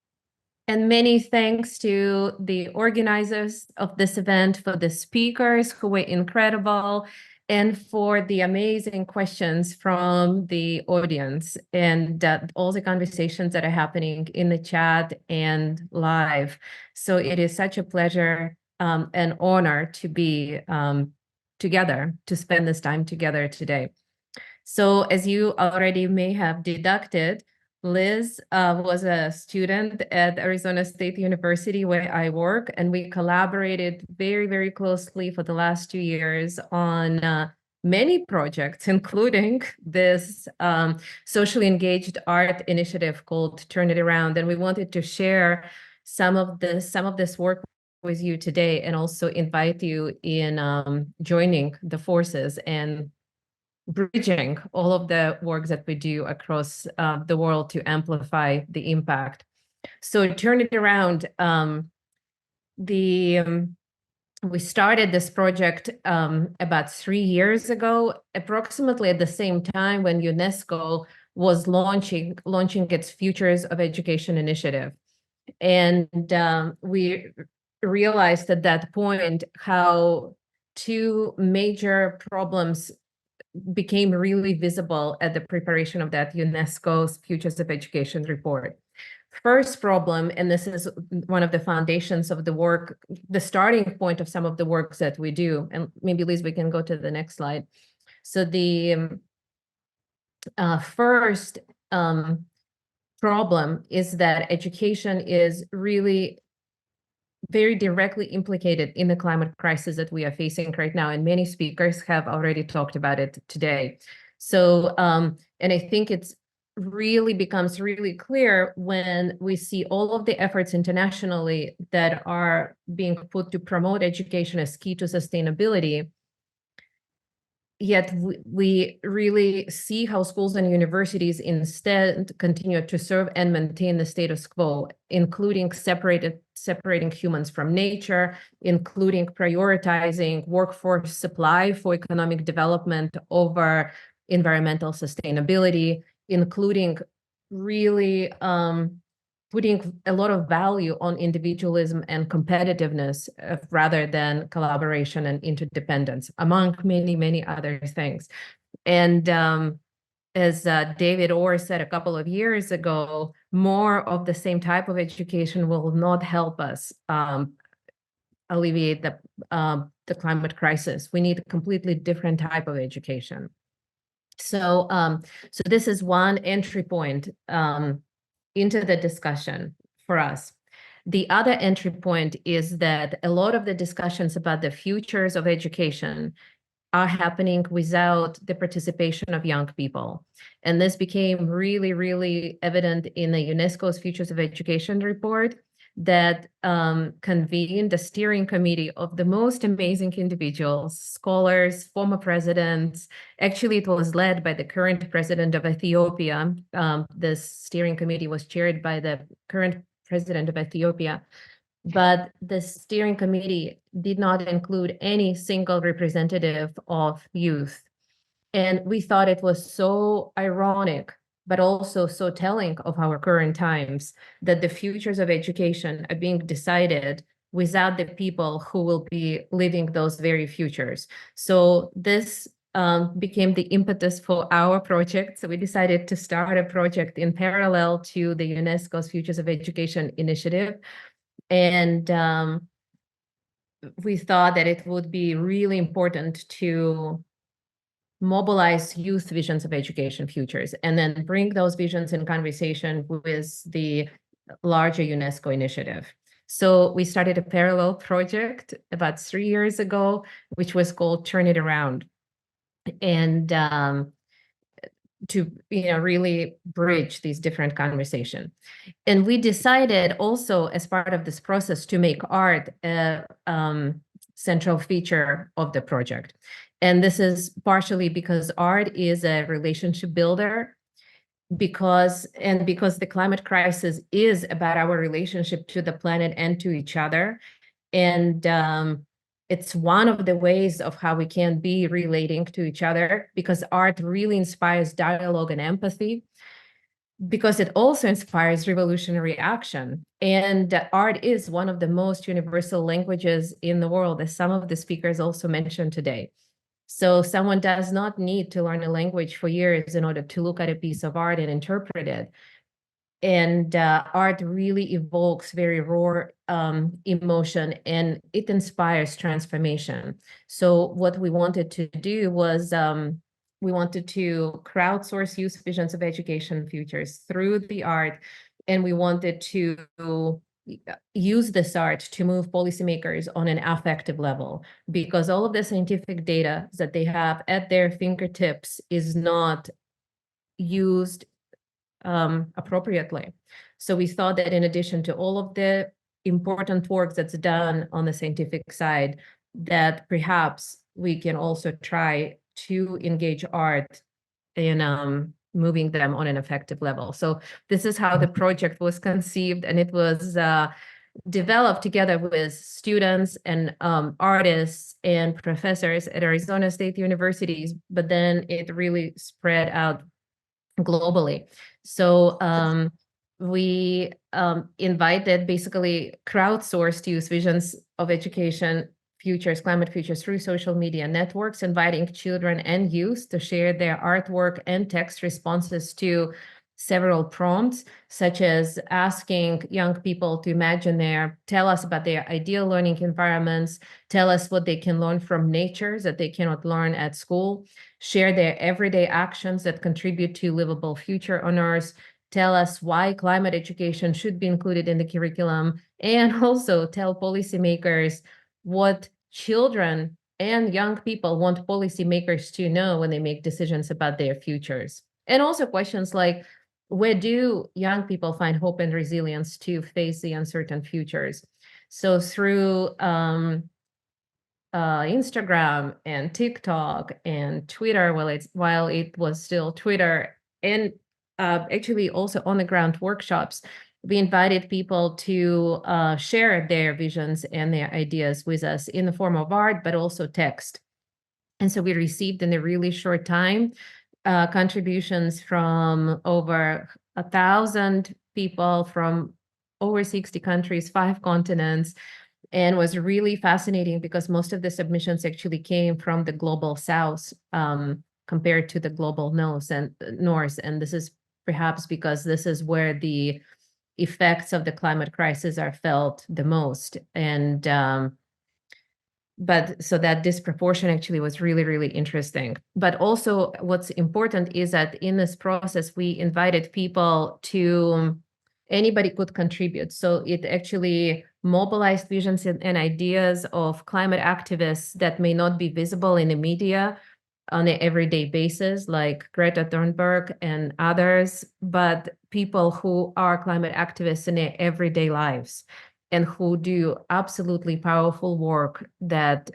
And many thanks to the organizers of this event, for the speakers who were incredible, and for the amazing questions from the audience, and all the conversations that are happening in the chat and live. So it is such a pleasure and honor to be together, to spend this time together today. So as you already may have deducted, Liz was a student at Arizona State University where I work, and we collaborated very, very closely for the last 2 years on many projects, including this socially engaged art initiative called Turn It Around. And we wanted to share some of this work with you today, and also invite you in joining the forces and bridging all of the work that we do across the world to amplify the impact. So Turn It Around, we started this project about 3 years ago, approximately at the same time when UNESCO was launching its Futures of Education initiative. And we realized at that point how two major problems became really visible at the preparation of that UNESCO's Futures of Education report. First problem, and this is one of the foundations of the work, the starting point of some of the works that we do, and maybe Liz, we can go to the next slide. So the first problem is that education is really very directly implicated in the climate crisis that we are facing right now, and many speakers have already talked about it today. So, and I think it's really becomes really clear when we see all of the efforts internationally that are being put to promote education as key to sustainability. Yet we really see how schools and universities instead continue to serve and maintain the status quo, including separating humans from nature, including prioritizing workforce supply for economic development over environmental sustainability, including really putting a lot of value on individualism and competitiveness rather than collaboration and interdependence, among many, many other things. And as David Orr said a couple of years ago, more of the same type of education will not help us alleviate the climate crisis. We need a completely different type of education. So, so this is one entry point into the discussion for us. The other entry point is that a lot of the discussions about the futures of education are happening without the participation of young people. And this became really, really evident in the UNESCO's Futures of Education report that convened a steering committee of the most amazing individuals, scholars, former presidents. Actually, it was led by the current president of Ethiopia. This steering committee was chaired by the current president of Ethiopia. But the steering committee did not include any single representative of youth. And we thought it was so ironic, but also so telling of our current times, that the futures of education are being decided without the people who will be living those very futures. So this became the impetus for our project. So we decided to start a project in parallel to the UNESCO's Futures of Education initiative. And we thought that it would be really important to mobilize youth visions of education futures and then bring those visions in conversation with the larger UNESCO initiative. So we started a parallel project about 3 years ago, which was called Turn It Around. And to really bridge these different conversations. And we decided also as part of this process to make art a central feature of the project. And this is partially because art is a relationship builder, because the climate crisis is about our relationship to the planet and to each other. And it's one of the ways of how we can be relating to each other, because art really inspires dialogue and empathy, because it also inspires revolutionary action. And art is one of the most universal languages in the world, as some of the speakers also mentioned today. So someone does not need to learn a language for years in order to look at a piece of art and interpret it. And art really evokes very raw emotion, and it inspires transformation. So what we wanted to do was we wanted to crowdsource youth visions of education futures through the art, and we wanted to use this art to move policymakers on an affective level, because all of the scientific data that they have at their fingertips is not used appropriately. So we thought that in addition to all of the important work that's done on the scientific side, that perhaps we can also try to engage art in moving them on an effective level. So this is how the project was conceived, and it was developed together with students and artists and professors at Arizona State Universities, but then it really spread out globally. So we invited, basically crowdsourced youth visions of education futures, climate futures, through social media networks, inviting children and youth to share their artwork and text responses to several prompts, such as asking young people to tell us about their ideal learning environments, tell us what they can learn from nature that they cannot learn at school, share their everyday actions that contribute to livable future on Earth, tell us why climate education should be included in the curriculum, and also tell policymakers what children and young people want policymakers to know when they make decisions about their futures. And also questions like, where do young people find hope and resilience to face the uncertain futures? So through Instagram and TikTok and Twitter, while it was still Twitter, and actually also on the ground workshops, we invited people to share their visions and their ideas with us in the form of art, but also text. And so we received in a really short time contributions from over 1,000 people from over 60 countries, 5 continents, and was really fascinating because most of the submissions actually came from the global South, compared to the global north. And this is perhaps because this is where the effects of the climate crisis are felt the most. And but so that disproportion actually was really, really interesting. But also what's important is that in this process, we invited people to, anybody could contribute. So it actually mobilized visions and ideas of climate activists that may not be visible in the media on an everyday basis, like Greta Thunberg and others, but people who are climate activists in their everyday lives and who do absolutely powerful work that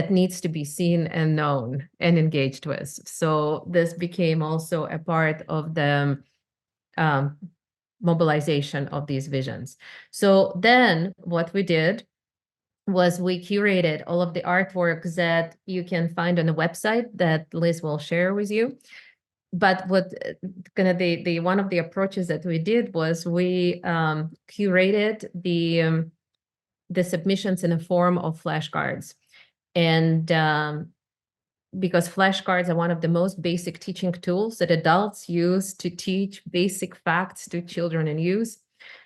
needs to be seen and known and engaged with. So this became also a part of the mobilization of these visions. So then what we did was we curated all of the artworks that you can find on the website that Liz will share with you. But what kind of the one of the approaches that we did was we curated the submissions in a form of flashcards. And because flashcards are one of the most basic teaching tools that adults use to teach basic facts to children and youth.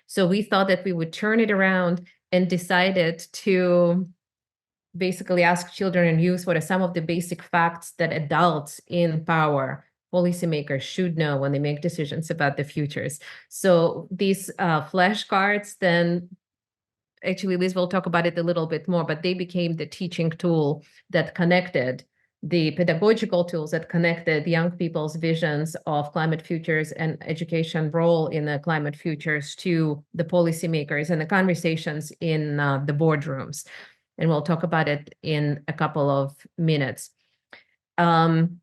So we thought that we would turn it around and decided to basically ask children and youth what are some of the basic facts that adults in power, policymakers should know when they make decisions about the futures. So these flashcards then, actually Liz will talk about it a little bit more, but they became the teaching tool that connected the pedagogical tools that connected young people's visions of climate futures and education role in the climate futures to the policymakers and the conversations in the boardrooms. And we'll talk about it in a couple of minutes. And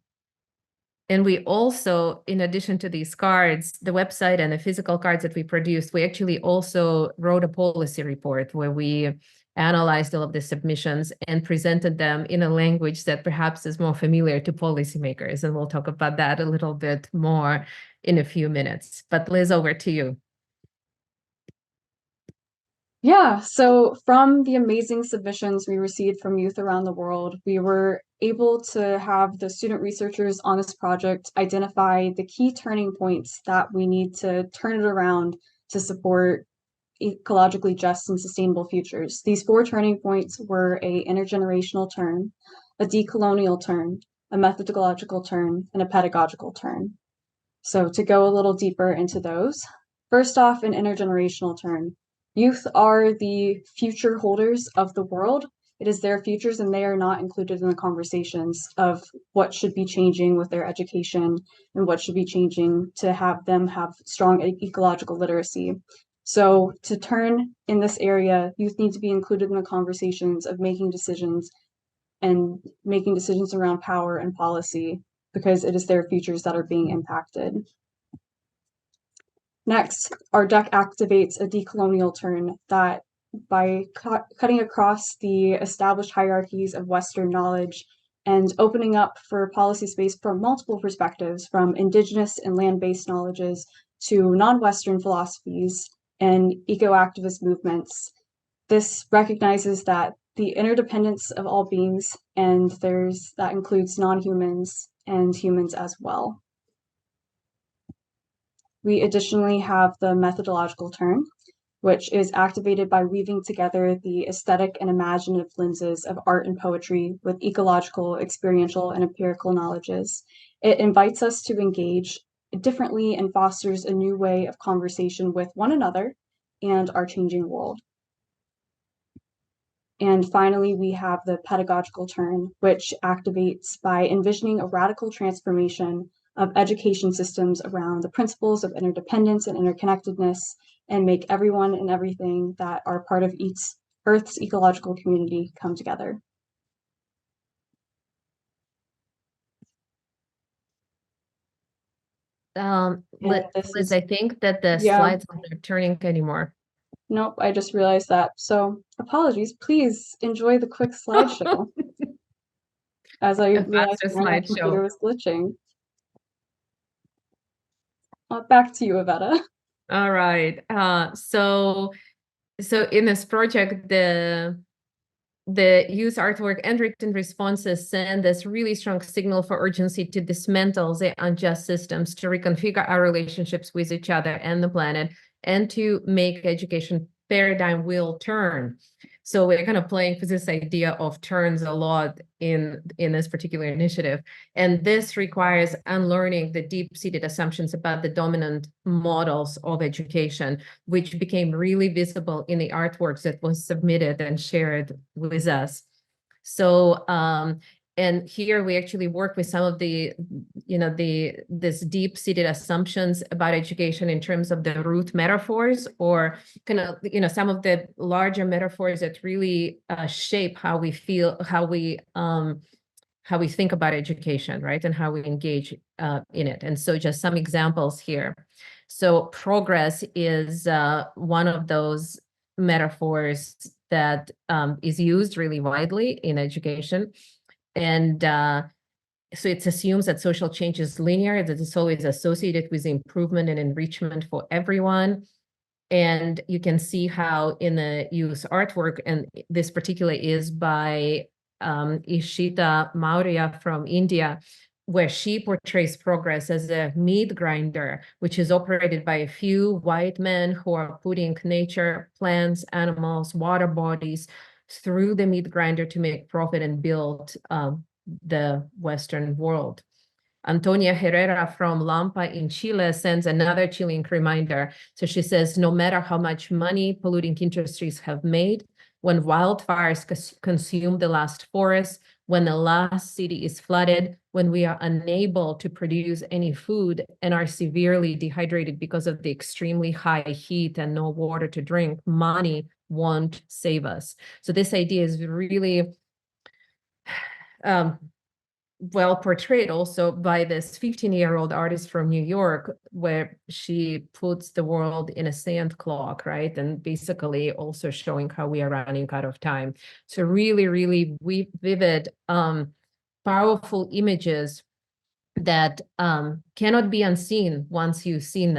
we also, in addition to these cards, the website and the physical cards that we produced, we actually also wrote a policy report where we analyzed all of the submissions and presented them in a language that perhaps is more familiar to policymakers. And we'll talk about that a little bit more in a few minutes. But Liz, over to you. Yeah, so from the amazing submissions we received from youth around the world, we were able to have the student researchers on this project identify the key turning points that we need to turn it around to support ecologically just and sustainable futures. These 4 turning points were a intergenerational turn, a decolonial turn, a methodological turn, and a pedagogical turn. So to go a little deeper into those, first off, an intergenerational turn. Youth are the future holders of the world. It is their futures, and they are not included in the conversations of what should be changing with their education and what should be changing to have them have strong ecological literacy. So to turn in this area, youth need to be included in the conversations of making decisions and making decisions around power and policy, because it is their futures that are being impacted. Next, our deck activates a decolonial turn that, by cutting across the established hierarchies of Western knowledge and opening up for policy space from multiple perspectives, from indigenous and land-based knowledges to non-Western philosophies and eco-activist movements, this recognizes that the interdependence of all beings, and that includes non-humans and humans as well. We additionally have the methodological turn, which is activated by weaving together the aesthetic and imaginative lenses of art and poetry with ecological, experiential, and empirical knowledges. It invites us to engage differently and fosters a new way of conversation with one another and our changing world. And finally, we have the pedagogical turn, which activates by envisioning a radical transformation of education systems around the principles of interdependence and interconnectedness, and make everyone and everything that are part of Earth's ecological community come together. Liz, I think that the slides aren't turning anymore. Nope, I just realized that. So apologies, please enjoy the quick slideshow. As I realized my computer was glitching. Back to you, Iveta. All right. So in this project, the the youth artwork and written responses send this really strong signal for urgency to dismantle the unjust systems, to reconfigure our relationships with each other and the planet, and to make education paradigm will turn. So we're kind of playing with this idea of turns a lot in this particular initiative. And this requires unlearning the deep-seated assumptions about the dominant models of education, which became really visible in the artworks that was submitted and shared with us. So, and here we actually work with some of the, this deep-seated assumptions about education in terms of the root metaphors, or kind of, some of the larger metaphors that really shape how we feel, how we think about education, right? And how we engage in it. And so just some examples here. So progress is one of those metaphors that is used really widely in education. And so it assumes that social change is linear, that it's always associated with improvement and enrichment for everyone. And you can see how in the youth artwork, and this particular is by Ishita Maurya from India, where she portrays progress as a meat grinder, which is operated by a few white men who are putting nature, plants, animals, water bodies through the meat grinder to make profit and build the Western world. Antonia Herrera from Lampa in Chile sends another chilling reminder. So she says, no matter how much money polluting industries have made, when wildfires consume the last forest, when the last city is flooded, when we are unable to produce any food and are severely dehydrated because of the extremely high heat and no water to drink, money won't save us. So this idea is really well portrayed also by this 15-year-old artist from New York, where she puts the world in a sand clock, right? And basically also showing how we are running out of time. So really, really vivid, powerful images that cannot be unseen once you see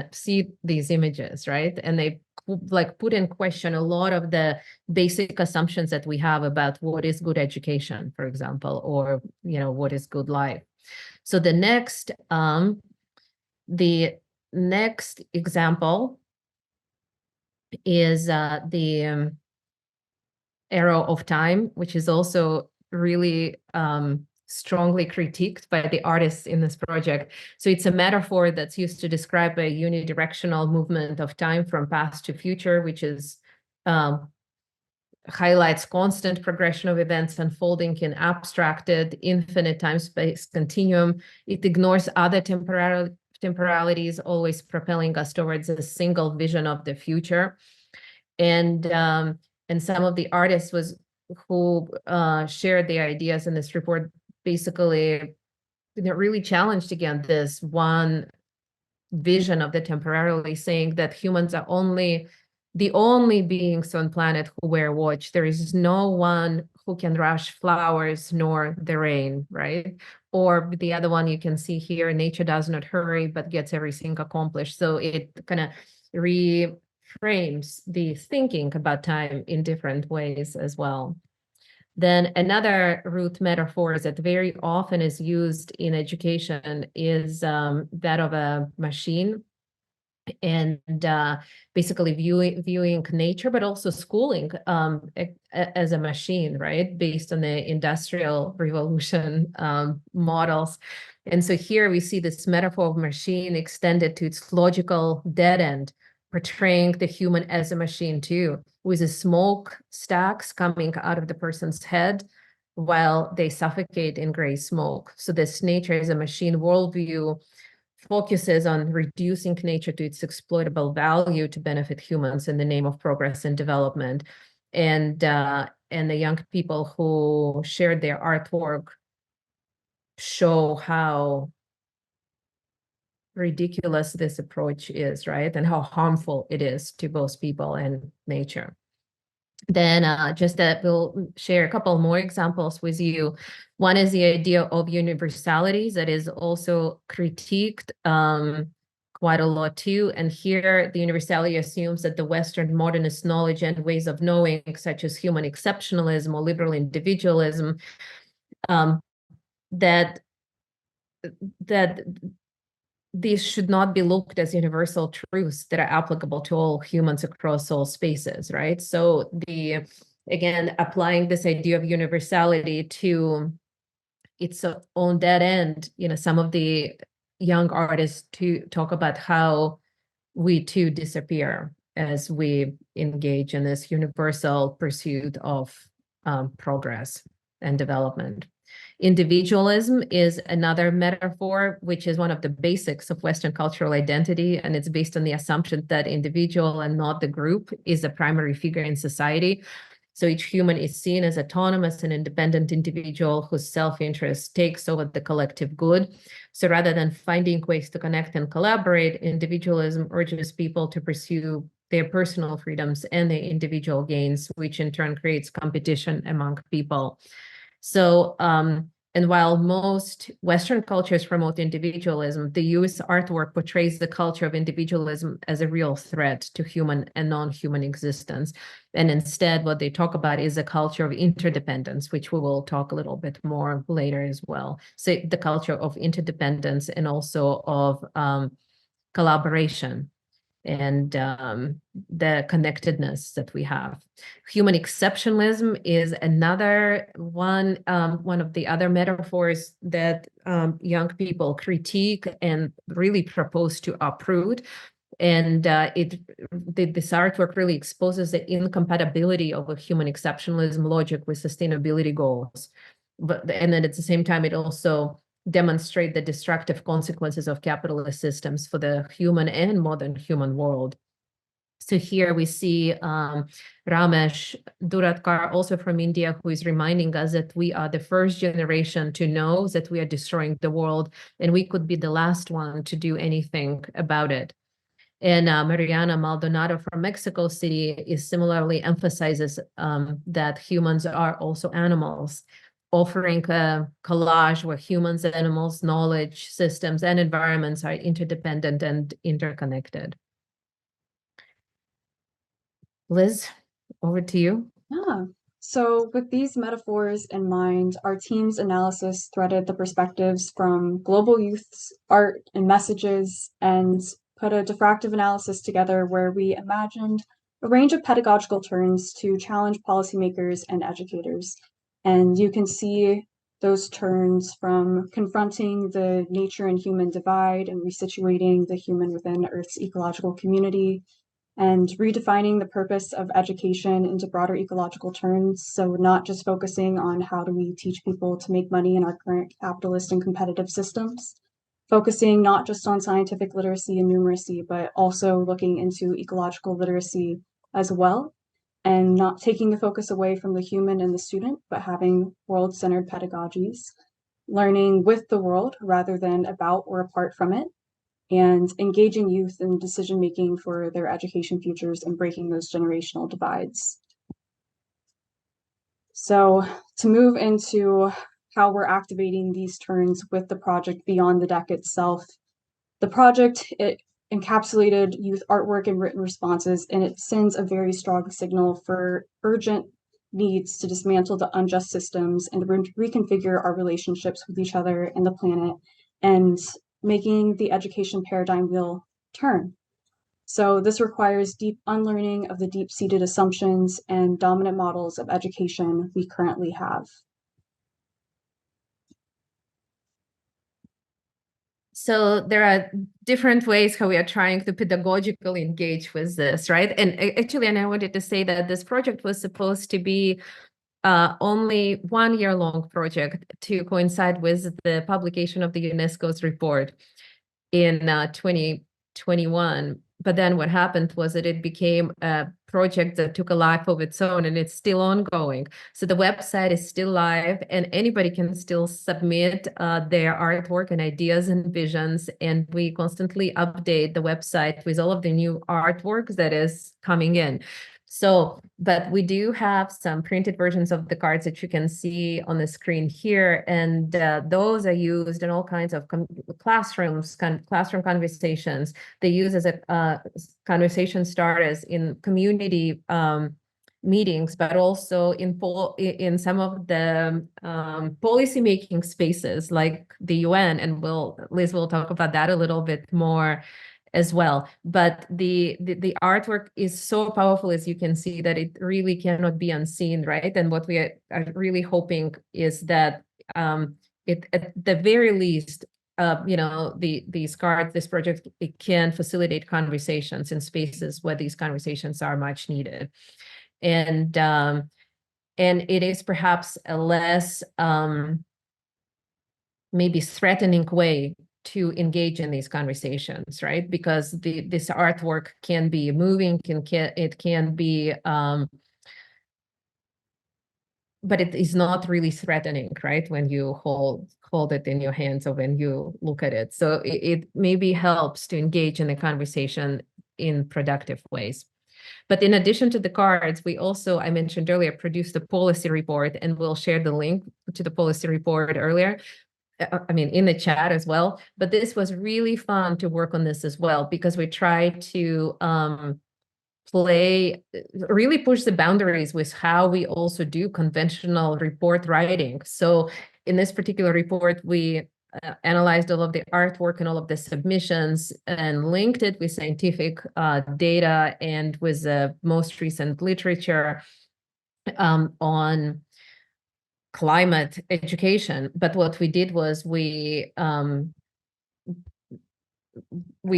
these images, right? And they put in question a lot of the basic assumptions that we have about what is good education, for example, or what is good life. So the next example is the arrow of time, which is also really strongly critiqued by the artists in this project. So it's a metaphor that's used to describe a unidirectional movement of time from past to future, which is highlights constant progression of events unfolding in abstracted, infinite time-space continuum. It ignores other temporalities, always propelling us towards a single vision of the future. And some of the artists who shared the ideas in this report basically really challenged again this one vision of the temporarily, saying that humans are the only beings on planet who wear watch. There is no one who can rush flowers nor the rain, right? Or the other one you can see here, nature does not hurry but gets everything accomplished. So it kind of reframes the thinking about time in different ways as well. Then another root metaphor that very often is used in education is that of a machine, and basically viewing nature, but also schooling as a machine, right? Based on the Industrial Revolution models. And so here we see this metaphor of machine extended to its logical dead end, portraying the human as a machine too, with the smoke stacks coming out of the person's head while they suffocate in gray smoke. So this nature as a machine worldview focuses on reducing nature to its exploitable value to benefit humans in the name of progress and development. And the young people who shared their artwork show how ridiculous this approach is, right? And how harmful it is to both people and nature. Then just that we'll share a couple more examples with you. One is the idea of universalities that is also critiqued quite a lot too. And here the universality assumes that the Western modernist knowledge and ways of knowing, such as human exceptionalism or liberal individualism, that these should not be looked as universal truths that are applicable to all humans across all spaces, right? So again, applying this idea of universality to its own dead end, some of the young artists to talk about how we too disappear as we engage in this universal pursuit of progress and development. Individualism is another metaphor, which is one of the basics of Western cultural identity, and it's based on the assumption that individual and not the group is a primary figure in society. So each human is seen as autonomous and independent individual whose self-interest takes over the collective good. So rather than finding ways to connect and collaborate, individualism urges people to pursue their personal freedoms and their individual gains, which in turn creates competition among people. So, and while most Western cultures promote individualism, the US artwork portrays the culture of individualism as a real threat to human and non-human existence. And instead, what they talk about is a culture of interdependence, which we will talk a little bit more later as well. So the culture of interdependence and also of collaboration and the connectedness that we have. Human exceptionalism is another one of the other metaphors that young people critique and really propose to uproot. And this artwork really exposes the incompatibility of a human exceptionalism logic with sustainability goals. And then at the same time, it also demonstrate the destructive consequences of capitalist systems for the human and modern human world. So here we see Ramesh Duratkar, also from India, who is reminding us that we are the first generation to know that we are destroying the world, and we could be the last one to do anything about it. And Mariana Maldonado from Mexico City is similarly emphasizes that humans are also animals, offering a collage where humans, animals, knowledge, systems, and environments are interdependent and interconnected. Liz, over to you. Yeah. So with these metaphors in mind, our team's analysis threaded the perspectives from global youth's art and messages and put a diffractive analysis together where we imagined a range of pedagogical turns to challenge policymakers and educators. And you can see those turns from confronting the nature and human divide and resituating the human within Earth's ecological community, and redefining the purpose of education into broader ecological terms. So not just focusing on how do we teach people to make money in our current capitalist and competitive systems, focusing not just on scientific literacy and numeracy, but also looking into ecological literacy as well, and not taking the focus away from the human and the student, but having world-centered pedagogies, learning with the world rather than about or apart from it, and engaging youth in decision-making for their education futures and breaking those generational divides. So to move into how we're activating these turns with the project beyond the deck itself, the project, it encapsulated youth artwork and written responses, and it sends a very strong signal for urgent needs to dismantle the unjust systems and reconfigure our relationships with each other and the planet, and making the education paradigm wheel turn. So this requires deep unlearning of the deep-seated assumptions and dominant models of education we currently have. So there are different ways how we are trying to pedagogically engage with this, right? And actually, and I wanted to say that this project was supposed to be only 1 year long project to coincide with the publication of the UNESCO's report in 2021. But then what happened was that it became a project that took a life of its own, and it's still ongoing. So the website is still live, and anybody can still submit their artwork and ideas and visions. And we constantly update the website with all of the new artwork that is coming in. So, but we do have some printed versions of the cards that you can see on the screen here, and those are used in all kinds of classrooms, classroom conversations. They use as a conversation starters in community meetings, but also in some of the policy making spaces like the UN, and Liz will talk about that a little bit more as well. But the artwork is so powerful, as you can see, that it really cannot be unseen, right? And what we are really hoping is that it, at the very least, these cards, this project, it can facilitate conversations in spaces where these conversations are much needed. And it is perhaps a less maybe threatening way to engage in these conversations, right? Because this artwork can be moving, it can be, but it is not really threatening, right? When you hold it in your hands or when you look at it. So it maybe helps to engage in the conversation in productive ways. But in addition to the cards, we also, I mentioned earlier, produced a policy report, and we'll share the link to the policy report earlier. In the chat as well. But this was really fun to work on this as well, because we tried to really push the boundaries with how we also do conventional report writing. So in this particular report, we analyzed all of the artwork and all of the submissions and linked it with scientific data and with the most recent literature on climate education. But what we did was we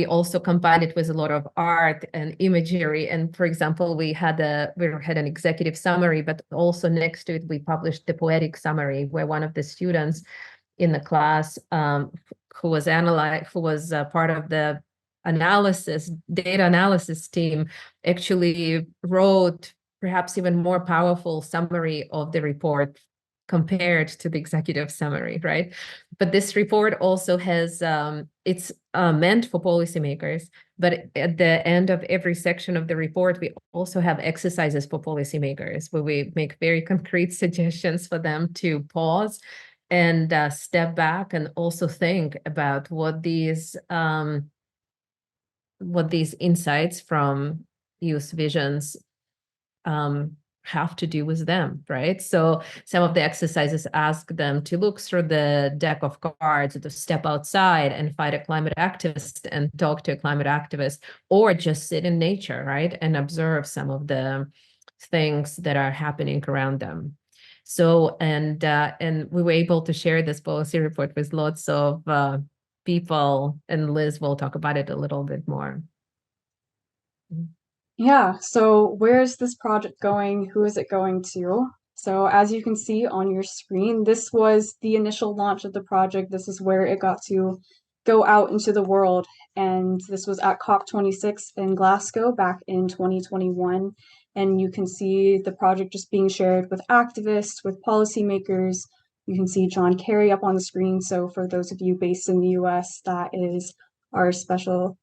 also combined it with a lot of art and imagery. And for example, we had an executive summary, but also next to it, we published the poetic summary, where one of the students in the class who was part of the data analysis team, actually wrote perhaps even more powerful summary of the report compared to the executive summary, right? But this report also has, it's meant for policymakers, but at the end of every section of the report, we also have exercises for policymakers, where we make very concrete suggestions for them to pause and step back and also think about what these insights from youth visions have to do with them, right? So some of the exercises ask them to look through the deck of cards, to step outside and fight a climate activist and talk to a climate activist, or just sit in nature, right? And observe some of the things that are happening around them. So, and we were able to share this policy report with lots of people, and Liz will talk about it a little bit more. Yeah, so where is this project going? Who is it going to? So as you can see on your screen, this was the initial launch of the project. This is where it got to go out into the world. And this was at COP26 in Glasgow back in 2021. And you can see the project just being shared with activists, with policymakers. You can see John Kerry up on the screen. So for those of you based in the US, that is our special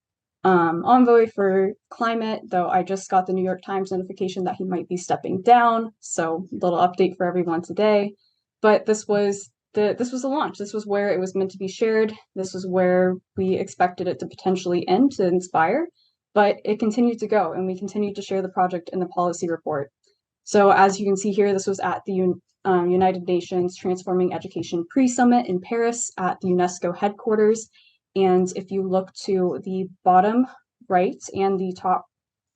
envoy for climate, though I just got the New York Times notification that he might be stepping down. So little update for everyone today. But this was the launch. This was where it was meant to be shared. This was where we expected it to potentially end, to inspire, but it continued to go, and we continued to share the project in the policy report. So as you can see here, this was at the United Nations Transforming Education Pre-Summit in Paris at the UNESCO headquarters. And if you look to the bottom right and the top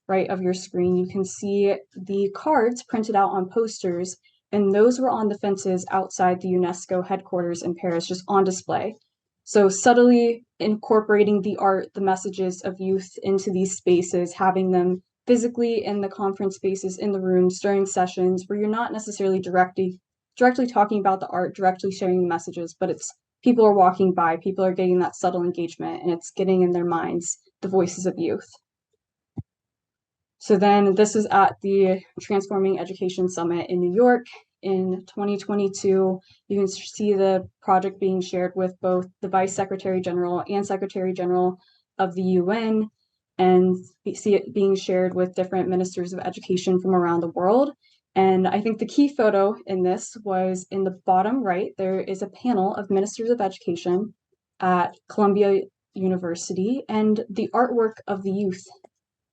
right of your screen, you can see the cards printed out on posters, and those were on the fences outside the UNESCO headquarters in Paris, just on display. So subtly incorporating the art, the messages of youth into these spaces, having them physically in the conference spaces, in the rooms, during sessions where you're not necessarily directly talking about the art, directly sharing the messages, but it's people are walking by, people are getting that subtle engagement, and it's getting in their minds the voices of youth. So then this is at the Transforming Education Summit in New York in 2022. You can see the project being shared with both the Vice Secretary General and Secretary General of the UN. and see it being shared with different ministers of education from around the world. And I think the key photo in this was in the bottom right, there is a panel of ministers of education at Columbia University and the artwork of the youth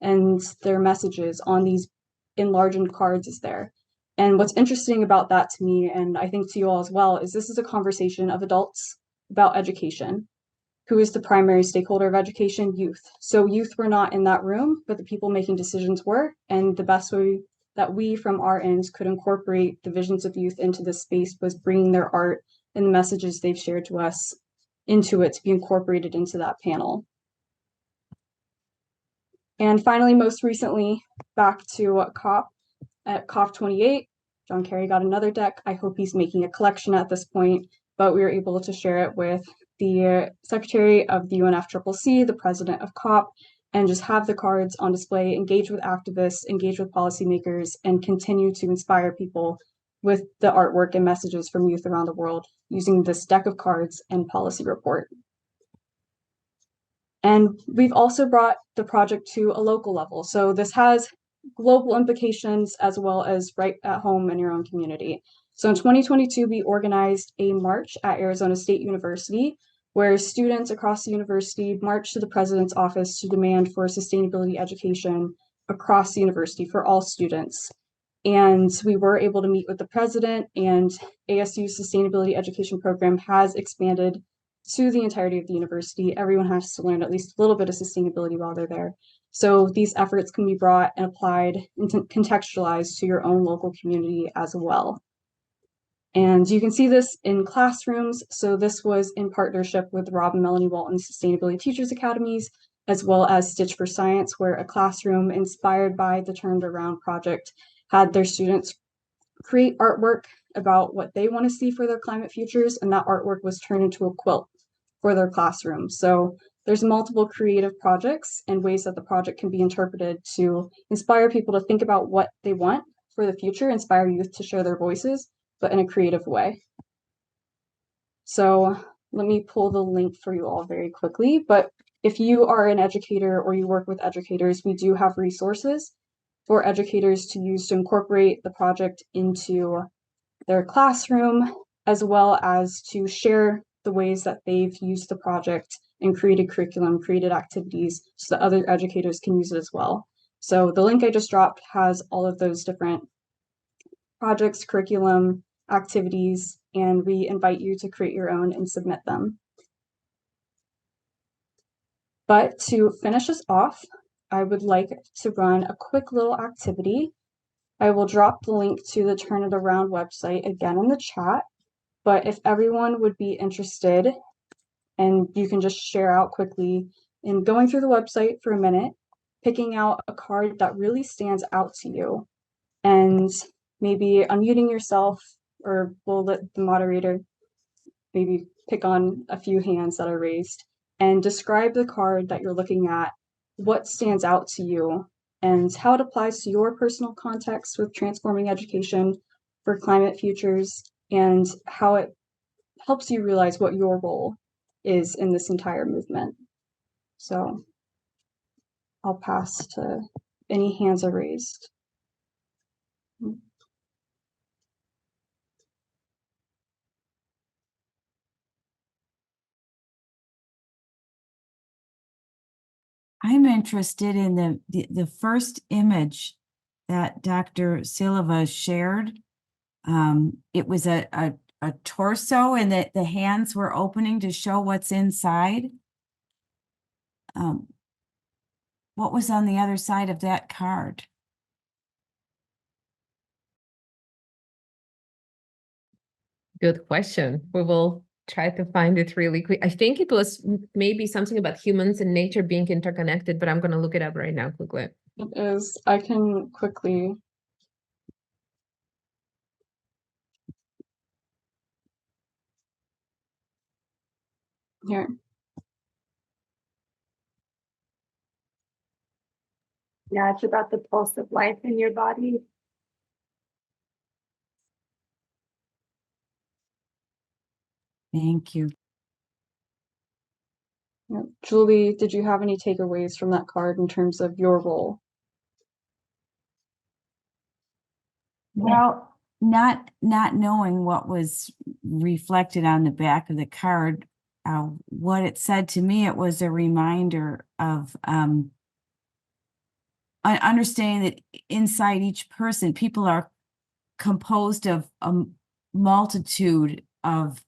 and their messages on these enlarged cards is there. And what's interesting about that to me, and I think to you all as well, is this is a conversation of adults about education. Who is the primary stakeholder of education? Youth. So youth were not in that room, but the people making decisions were. And the best way that we from our ends could incorporate the visions of youth into this space was bringing their art and the messages they've shared to us into it to be incorporated into that panel. And finally, most recently, back to COP at COP28, John Kerry got another deck. I hope he's making a collection at this point, but we were able to share it with the Secretary of the UNFCCC, the President of COP, and just have the cards on display, engage with activists, engage with policymakers, and continue to inspire people with the artwork and messages from youth around the world using this deck of cards and policy report. And we've also brought the project to a local level. So this has global implications as well as right at home in your own community. So in 2022, we organized a march at Arizona State University where students across the university marched to the president's office to demand for sustainability education across the university for all students. And we were able to meet with the president, and ASU's sustainability education program has expanded to the entirety of the university. Everyone has to learn at least a little bit of sustainability while they're there. So these efforts can be brought and applied and contextualized to your own local community as well. And you can see this in classrooms. So this was in partnership with Rob and Melanie Walton Sustainability Teachers Academies, as well as Stitch for Science, where a classroom inspired by the Turned Around project had their students create artwork about what they want to see for their climate futures, and that artwork was turned into a quilt for their classroom. So there's multiple creative projects and ways that the project can be interpreted to inspire people to think about what they want for the future, inspire youth to share their voices, but in a creative way. So let me pull the link for you all very quickly. But if you are an educator or you work with educators, we do have resources for educators to use to incorporate the project into their classroom, as well as to share the ways that they've used the project and created curriculum, created activities so that other educators can use it as well. So the link I just dropped has all of those different projects, curriculum, activities, and we invite you to create your own and submit them. But to finish us off, I would like to run a quick little activity. I will drop the link to the Turn It Around website again in the chat, but if everyone would be interested, and you can just share out quickly in going through the website for a minute, picking out a card that really stands out to you, and maybe unmuting yourself, or we'll let the moderator maybe pick on a few hands that are raised, and describe the card that you're looking at, what stands out to you, and how it applies to your personal context with transforming education for climate futures, and how it helps you realize what your role is in this entire movement. So I'll pass to any hands are raised. I'm interested in the first image that Dr. Silva shared. It was a torso, and that the hands were opening to show what's inside. What was on the other side of that card? Good question. We will try to find it really quick. I think it was maybe something about humans and nature being interconnected, but I'm going to look it up right now quickly. It is. I can quickly. Here. Yeah, it's about the pulse of life in your body. Thank you. Yeah. Julie, did you have any takeaways from that card in terms of your role? Well, not knowing what was reflected on the back of the card, what it said to me, it was a reminder of understanding that inside each person, people are composed of a multitude of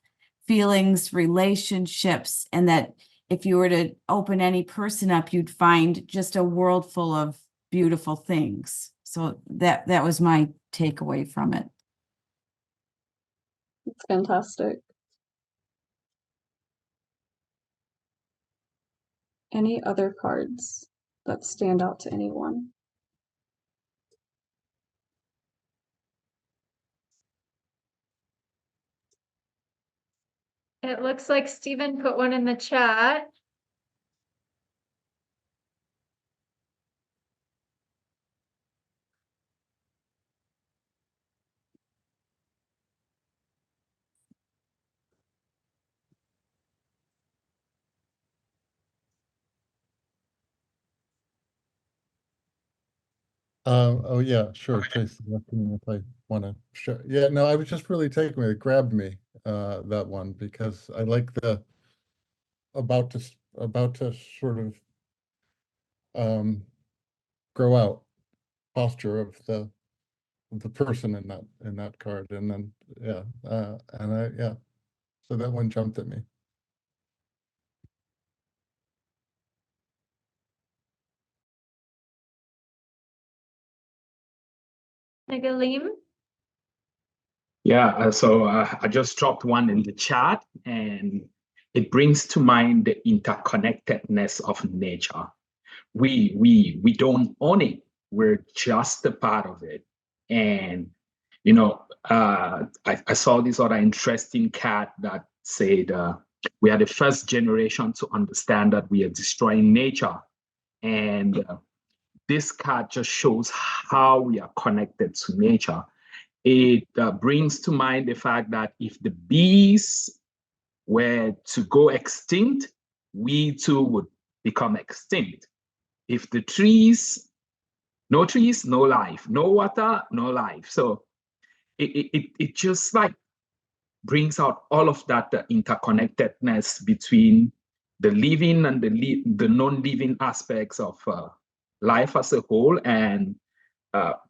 feelings, relationships, and that if you were to open any person up, you'd find just a world full of beautiful things. So that was my takeaway from it. It's fantastic. Any other cards that stand out to anyone? It looks like Stephen put one in the chat. Oh yeah, sure. Tracy, let me know if I want to share. Yeah, no, I was just really taking it. It grabbed me, that one, because I like the about to sort of grow out posture of the person in that card, and then yeah, so that one jumped at me. Nagalim? Yeah, I just dropped one in the chat, and it brings to mind the interconnectedness of nature. We don't own it. We're just a part of it. And I saw this other interesting cat that said we are the first generation to understand that we are destroying nature. And this card just shows how we are connected to nature. It brings to mind the fact that if the bees were to go extinct, we too would become extinct. If the trees, no life, no water, no life. So it just like brings out all of that interconnectedness between the living and the non-living aspects of life as a whole, and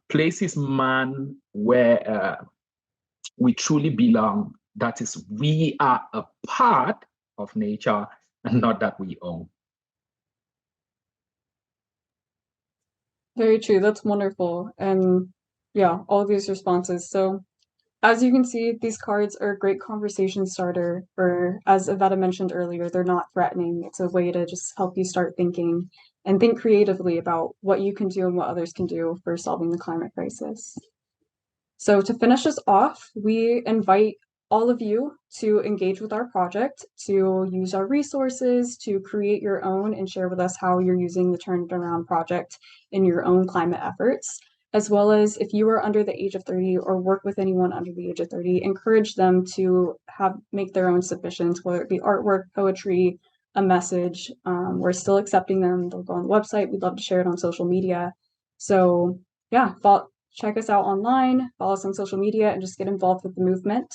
places man where we truly belong. That is, we are a part of nature and not that we own. Very true. That's wonderful. And yeah, all of these responses. So as you can see, these cards are a great conversation starter, or as Iveta mentioned earlier, they're not threatening. It's a way to just help you start thinking and think creatively about what you can do and what others can do for solving the climate crisis. So to finish us off, we invite all of you to engage with our project, to use our resources, to create your own and share with us how you're using the Turn It Around project in your own climate efforts, as well as if you are under the age of 30 or work with anyone under the age of 30, encourage them to make their own submissions, whether it be artwork, poetry, a message. We're still accepting them. They'll go on the website. We'd love to share it on social media. So yeah, check us out online, follow us on social media, and just get involved with the movement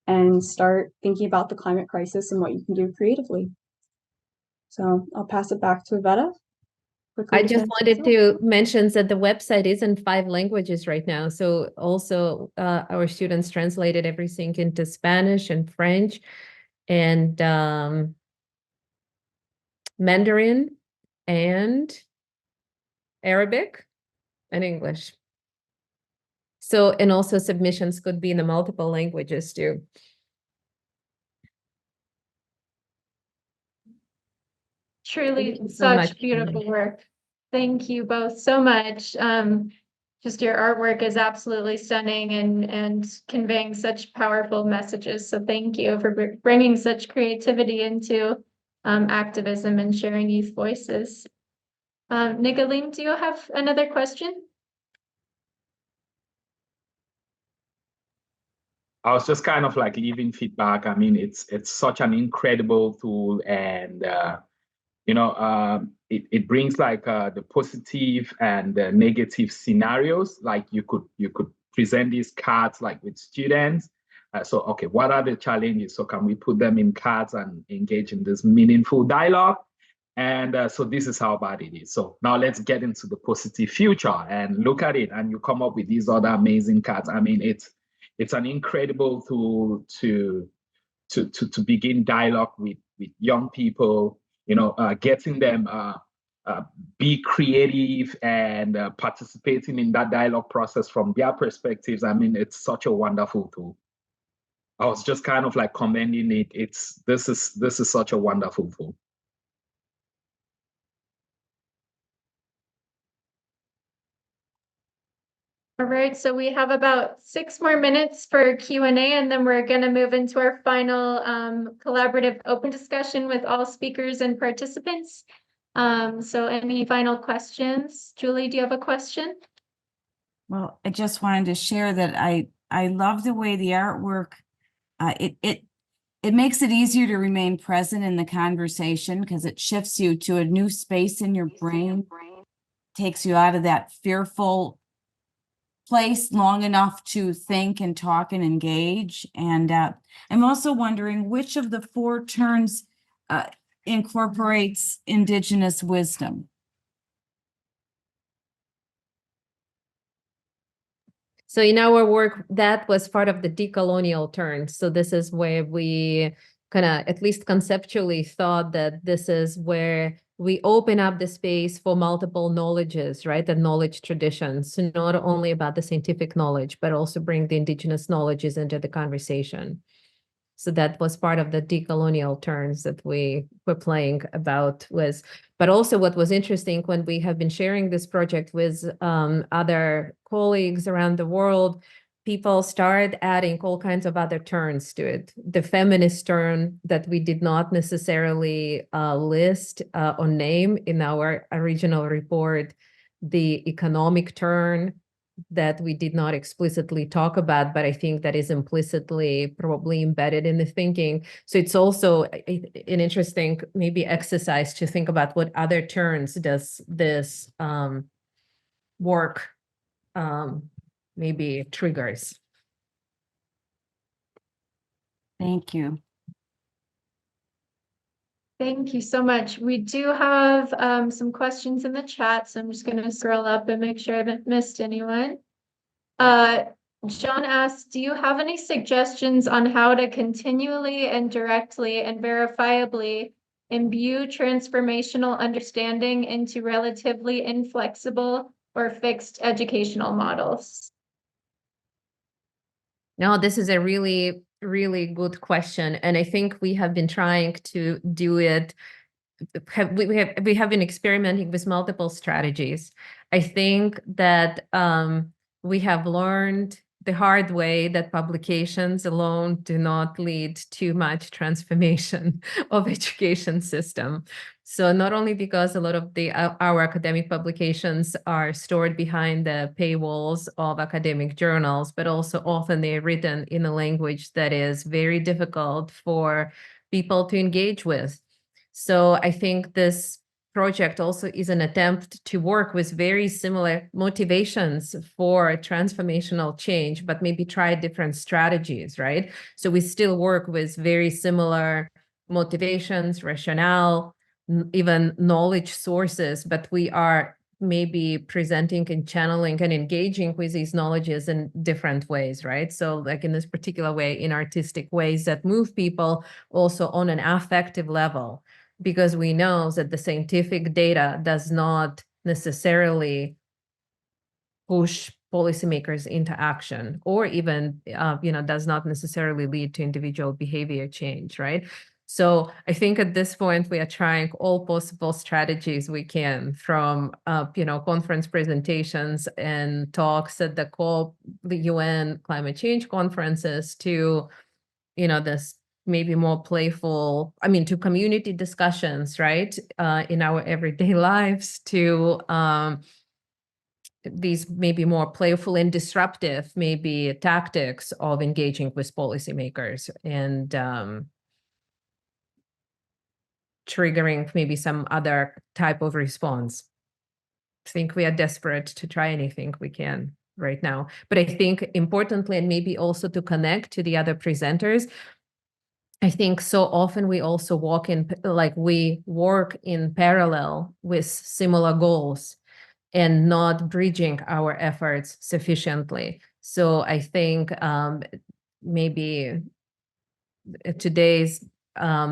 and start thinking about the climate crisis and what you can do creatively. So I'll pass it back to Iveta. I just wanted to mention that the website is in 5 languages right now. So also our students translated everything into Spanish and French and Mandarin and Arabic and English. So, and also submissions could be in the multiple languages too. Truly So such much. beautiful work. Thank you both so much. Just your artwork is absolutely stunning and conveying such powerful messages. So thank you for bringing such creativity into activism and sharing youth voices. Nagalim, do you have another question? I was just kind of like leaving feedback. I mean, it's such an incredible tool, and it brings like the positive and the negative scenarios. Like you could present these cards like with students. So, okay, what are the challenges? So can we put them in cards and engage in this meaningful dialogue? And so this is how bad it is. So now let's get into the positive future and look at it. And you come up with these other amazing cards. I mean, it's an incredible tool to begin dialogue with young people, getting them be creative and participating in that dialogue process from their perspectives. I mean, it's such a wonderful tool. I was just kind of like commending it. This is such a wonderful tool. All right, so we have about 6 more minutes for Q&A, and then we're going to move into our final collaborative open discussion with all speakers and participants. So any final questions? Julie, do you have a question? Well, I just wanted to share that I love the way the artwork, it makes it easier to remain present in the conversation because it shifts you to a new space in your brain, takes you out of that fearful place long enough to think and talk and engage. And I'm also wondering which of the 4 turns incorporates Indigenous wisdom. So in our work, that was part of the decolonial turn. So this is where we kind of, at least conceptually, thought that this is where we open up the space for multiple knowledges, right? And knowledge traditions, so not only about the scientific knowledge, but also bring the Indigenous knowledges into the conversation. So that was part of the decolonial turns that we were playing about was, but also what was interesting when we have been sharing this project with other colleagues around the world, people started adding all kinds of other turns to it. The feminist turn that we did not necessarily list or name in our original report, the economic turn that we did not explicitly talk about, but I think that is implicitly probably embedded in the thinking. So it's also an interesting maybe exercise to think about what other turns does this work maybe triggers. Thank you. Thank you so much. We do have some questions in the chat, so I'm just going to scroll up and make sure I haven't missed anyone. John asks, do you have any suggestions on how to continually and directly and verifiably imbue transformational understanding into relatively inflexible or fixed educational models? No, this is a really, really good question. And I think we have been trying to do it. We have been experimenting with multiple strategies. I think that we have learned the hard way that publications alone do not lead to much transformation of education system. So not only because a lot of our academic publications are stored behind the paywalls of academic journals, but also often they're written in a language that is very difficult for people to engage with. So I think this project also is an attempt to work with very similar motivations for transformational change, but maybe try different strategies, right? So we still work with very similar motivations, rationale, even knowledge sources, but we are maybe presenting and channeling and engaging with these knowledges in different ways, right? So like in this particular way, in artistic ways that move people also on an affective level, because we know that the scientific data does not necessarily push policymakers into action, or even, does not necessarily lead to individual behavior change, right? So I think at this point, we are trying all possible strategies we can, from, conference presentations and talks at the COP, the UN climate change conferences, to, this maybe more playful, to community discussions, right? In our everyday lives, to these maybe more playful and disruptive, maybe tactics of engaging with policymakers and triggering maybe some other type of response. I think we are desperate to try anything we can right now. But I think importantly, and maybe also to connect to the other presenters, I think so often we also we work in parallel with similar goals and not bridging our efforts sufficiently. So I think maybe today's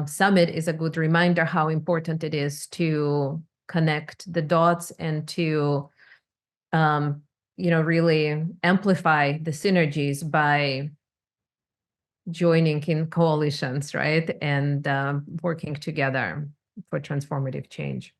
summit is a good reminder how important it is to connect the dots and to really amplify the synergies by joining in coalitions, right? And working together for transformative change.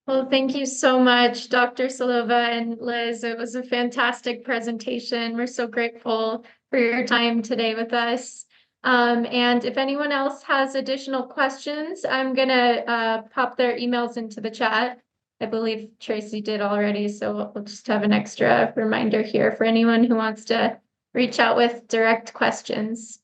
Well, thank you so much, Dr. Silova and Liz. It was a fantastic presentation. We're so grateful for your time today with us. And if anyone else has additional questions, I'm gonna pop their emails into the chat. I believe Tracy did already, so we'll just have an extra reminder here for anyone who wants to reach out with direct questions.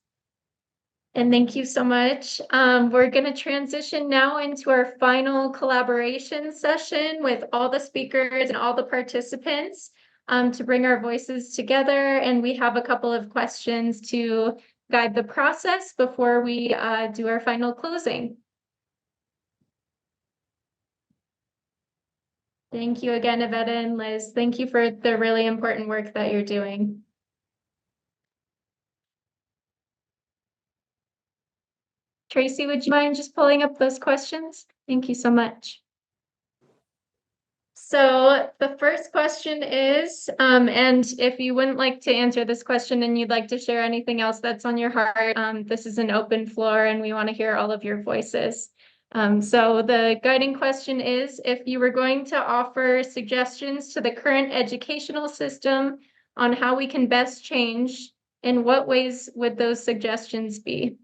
And thank you so much. We're going to transition now into our final collaboration session with all the speakers and all the participants to bring our voices together. And we have a couple of questions to guide the process before we do our final closing. Thank you again, Iveta and Liz. Thank you for the really important work that you're doing. Tracy, would you mind just pulling up those questions? Thank you so much. So the first question is, and if you wouldn't like to answer this question and you'd like to share anything else that's on your heart, this is an open floor and we want to hear all of your voices. So the guiding question is, if you were going to offer suggestions to the current educational system on how we can best change, in what ways would those suggestions be?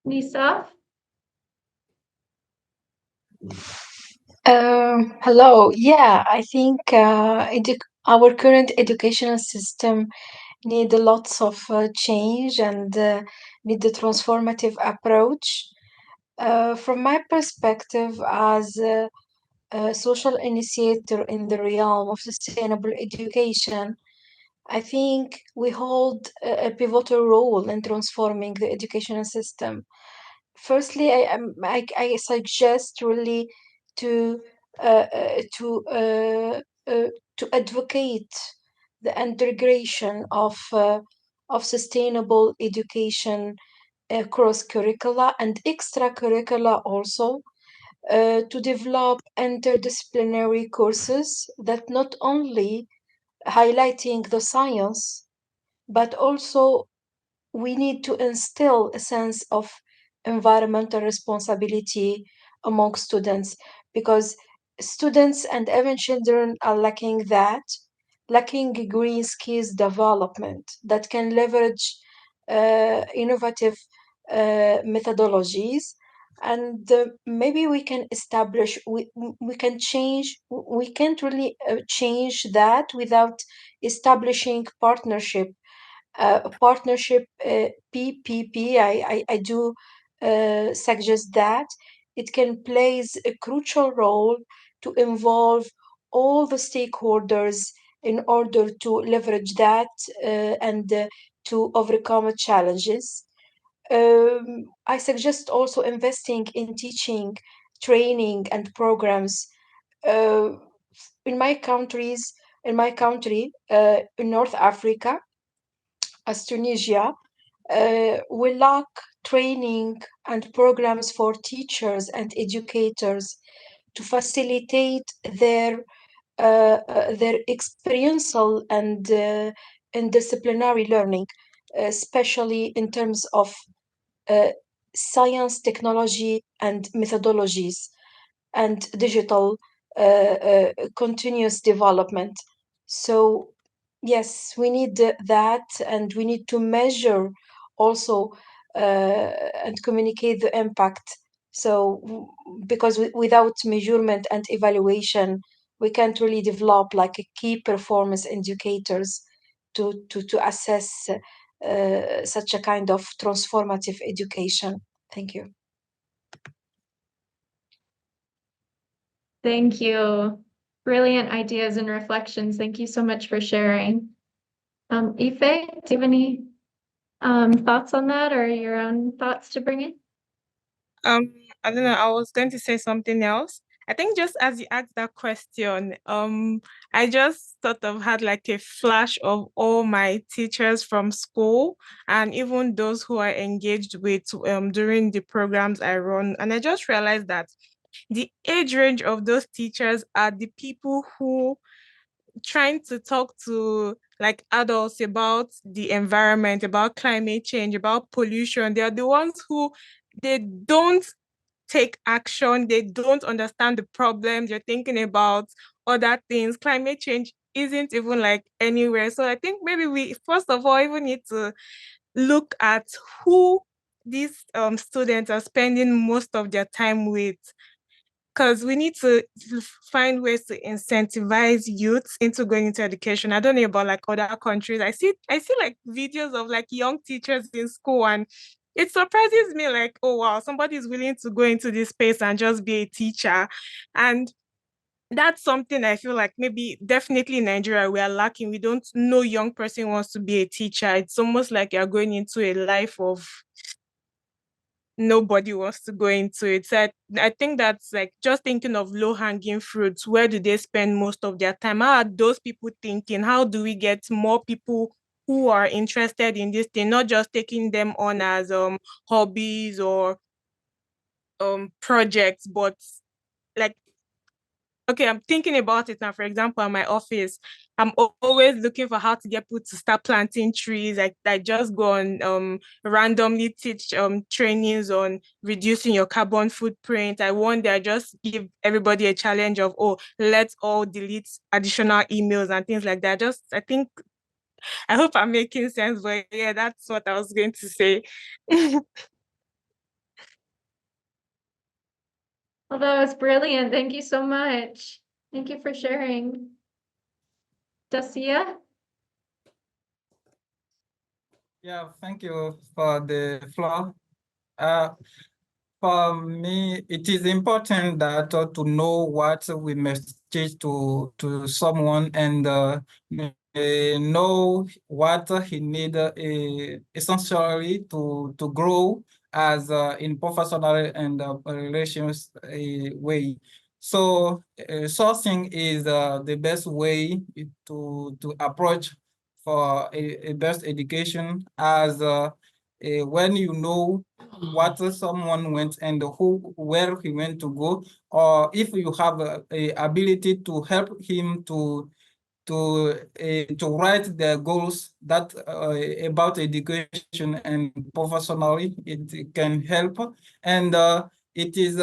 Lisa? Hello. Yeah, I think our current educational system need lots of change and need a transformative approach. From my perspective as a social initiator in the realm of sustainable education, I think we hold a pivotal role in transforming the educational system. Firstly, I suggest really to uh, uh, to uh, to advocate the integration of sustainable education across curricula and extracurricula also, to develop interdisciplinary courses that not only highlighting the science, but also we need to instill a sense of environmental responsibility among students, because students and even children are lacking green skills development that can leverage innovative methodologies. And maybe we can establish, we can change, we can't really change that without establishing partnership PPP. I do suggest that it can plays a crucial role to involve all the stakeholders in order to leverage that and to overcome challenges. I suggest also investing in teaching, training, and programs. Uh, in my countries, in my country, in North Africa, as Tunisia, we lack training and programs for teachers and educators to facilitate their experiential and disciplinary learning, especially in terms of science, technology, and methodologies, and digital continuous development. So yes, we need that, and we need to measure also and communicate the impact. So because without measurement and evaluation, we can't really develop like a key performance indicators to assess such a kind of transformative education. Thank you. Thank you. Brilliant ideas and reflections. Thank you so much for sharing. Ife, do you have any thoughts on that or your own thoughts to bring in? I don't know, I was going to say something else. I think just as you asked that question, I just sort of had like a flash of all my teachers from school and even those who I engaged with during the programs I run. And I just realized that the age range of those teachers are the people who trying to talk to like adults about the environment, about climate change, about pollution. They are the ones who they don't take action. They don't understand the problems. You're thinking about other things. Climate change isn't even like anywhere. So I think maybe we first of all even need to look at who these students are spending most of their time with, because we need to find ways to incentivize youth into going into education. I don't know about like other countries. I see like videos of like young teachers in school, and it surprises me like, oh wow, somebody is willing to go into this space and just be a teacher. And that's something I feel like maybe definitely in Nigeria we are lacking. We don't know young person wants to be a teacher. It's almost like you're going into a life of nobody wants to go into it. So I think that's like just thinking of low-hanging fruits. Where do they spend most of their time? How are those people thinking? How do we get more people who are interested in this thing, not just taking them on as hobbies or projects, but like, okay, I'm thinking about it now. For example, at my office, I'm always looking for how to get people to start planting trees. I just go on randomly teach trainings on reducing your carbon footprint. I wonder, I just give everybody a challenge of, oh, let's all delete additional emails and things like that. I think, I hope I'm making sense, but yeah, that's what I was going to say. Well, that was brilliant. Thank you so much. Thank you for sharing. Dacia? Yeah, thank you for the floor. For me, it is important that to know what we must teach to someone and know what he need essentially to grow as in professional and relations way. So sourcing is the best way to approach for a best education, as when you know what someone went and where he went to go, or if you have a ability to help him to write the goals that about education and professionally, it can help. And it is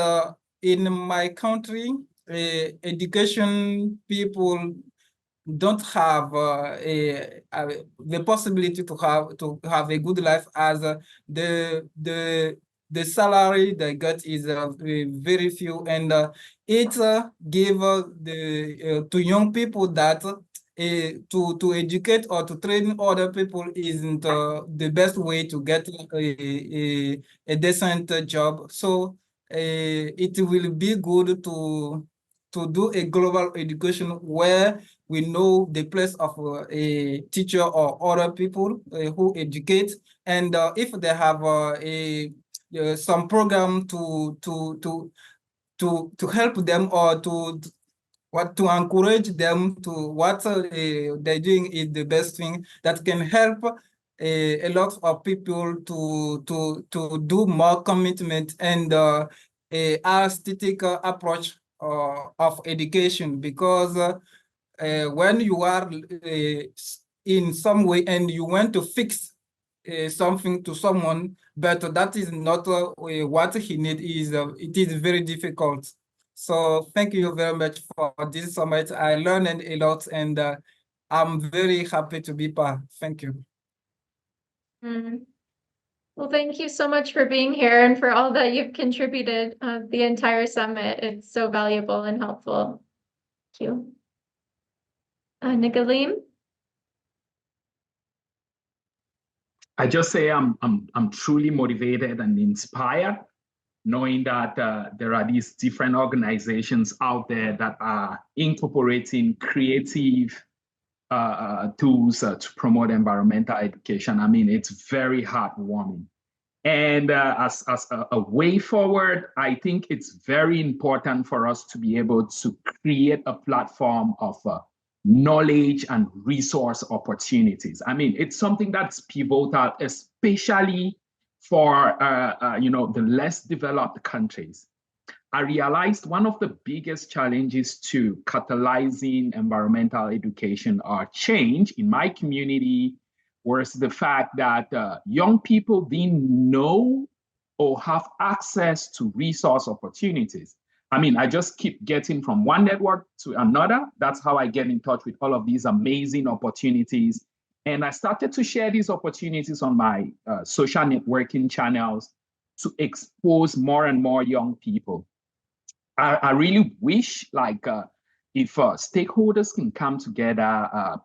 in my country, education people don't have the possibility to have a good life, as the salary they get is very few, and it give the to young people that to educate or to train other people isn't the best way to get a decent job. So it will be good to do a global education where we know the place of a teacher or other people who educate, and if they have some program to help them, or to encourage them to what they're doing is the best thing that can help a lot of people to do more commitment and a aesthetic approach of education, because when you are in some way and you want to fix something to someone, but that is not what he needs, it is very difficult. So thank you very much for this summit. I learned a lot, and I'm very happy to be part. Thank you. Well, thank you so much for being here and for all that you've contributed the entire summit. It's so valuable and helpful. Thank you. Nagalim? I just say I'm truly motivated and inspired, knowing that there are these different organizations out there that are incorporating creative tools to promote environmental education. I mean, it's very heartwarming. And as a way forward, I think it's very important for us to be able to create a platform of knowledge and resource opportunities. I mean, it's something that's pivotal, especially for the less developed countries. I realized one of the biggest challenges to catalyzing environmental education or change in my community was the fact that young people didn't know or have access to resource opportunities. I mean, I just keep getting from one network to another. That's how I get in touch with all of these amazing opportunities. And I started to share these opportunities on my social networking channels to expose more and more young people. I really wish, like, if stakeholders can come together,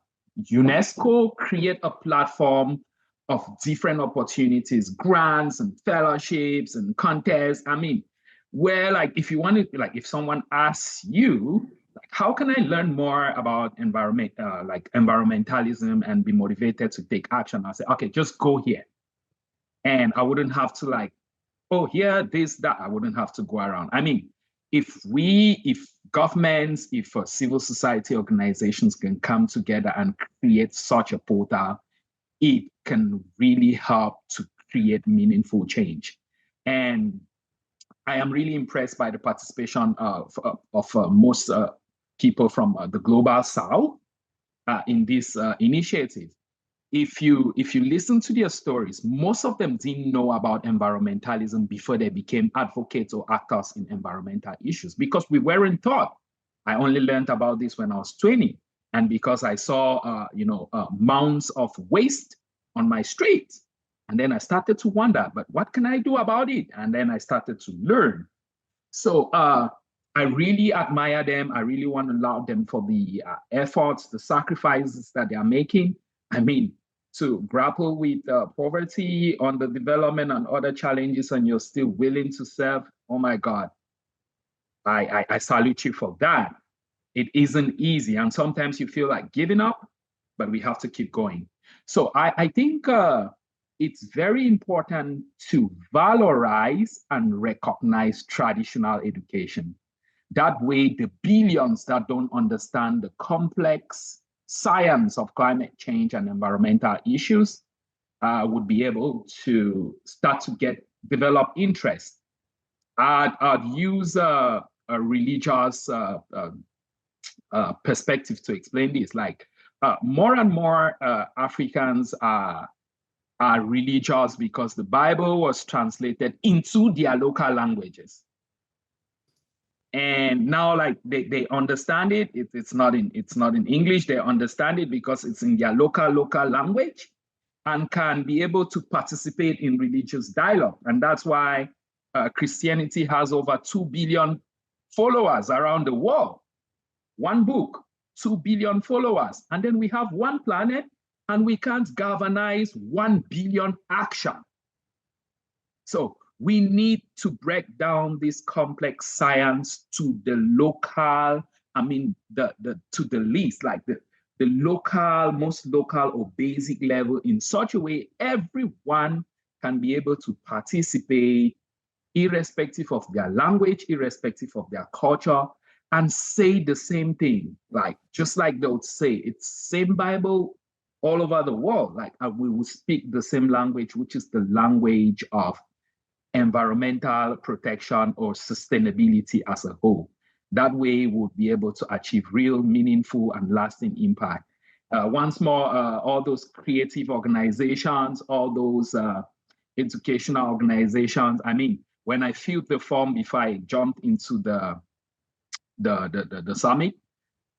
UNESCO create a platform of different opportunities, grants and fellowships and contests. I mean, where, like, if you want to, like, if someone asks you, like, how can I learn more about environmentalism and be motivated to take action? I say, okay, just go here. And I wouldn't have to, like, oh, here, this, that. I wouldn't have to go around. I mean, if governments, if civil society organizations can come together and create such a portal, it can really help to create meaningful change. And I am really impressed by the participation of most people from the Global South in this initiative. If you listen to their stories, most of them didn't know about environmentalism before they became advocates or actors in environmental issues, because we weren't taught. I only learned about this when I was 20, and because I saw mounds of waste on my street, and then I started to wonder, but what can I do about it? And then I started to learn. So I really admire them. I really want to laud them for the efforts, the sacrifices that they are making. I mean, to grapple with poverty, underdevelopment, and other challenges, and you're still willing to serve, oh my God, I salute you for that. It isn't easy, and sometimes you feel like giving up, but we have to keep going. So I think it's very important to valorize and recognize traditional education. That way, the billions that don't understand the complex science of climate change and environmental issues would be able to start to develop interest. I'd use a religious perspective to explain this. Like, more and more Africans are religious because the Bible was translated into their local languages. And now, like, they understand it. It's not in English. They understand it because it's in their local language, and can be able to participate in religious dialogue. And that's why Christianity has over 2 billion followers around the world. One book, 2 billion followers. And then we have one planet, and we can't galvanize 1 billion action. So we need to break down this complex science to the local, I mean, to the least, like the local, most local or basic level, in such a way everyone can be able to participate, irrespective of their language, irrespective of their culture, and say the same thing. Like, just like they would say, it's same Bible all over the world. Like, we will speak the same language, which is the language of environmental protection or sustainability as a whole. That way, we'll be able to achieve real, meaningful, and lasting impact. Once more, all those creative organizations, all those educational organizations. I mean, when I filled the form before I jumped into the summit,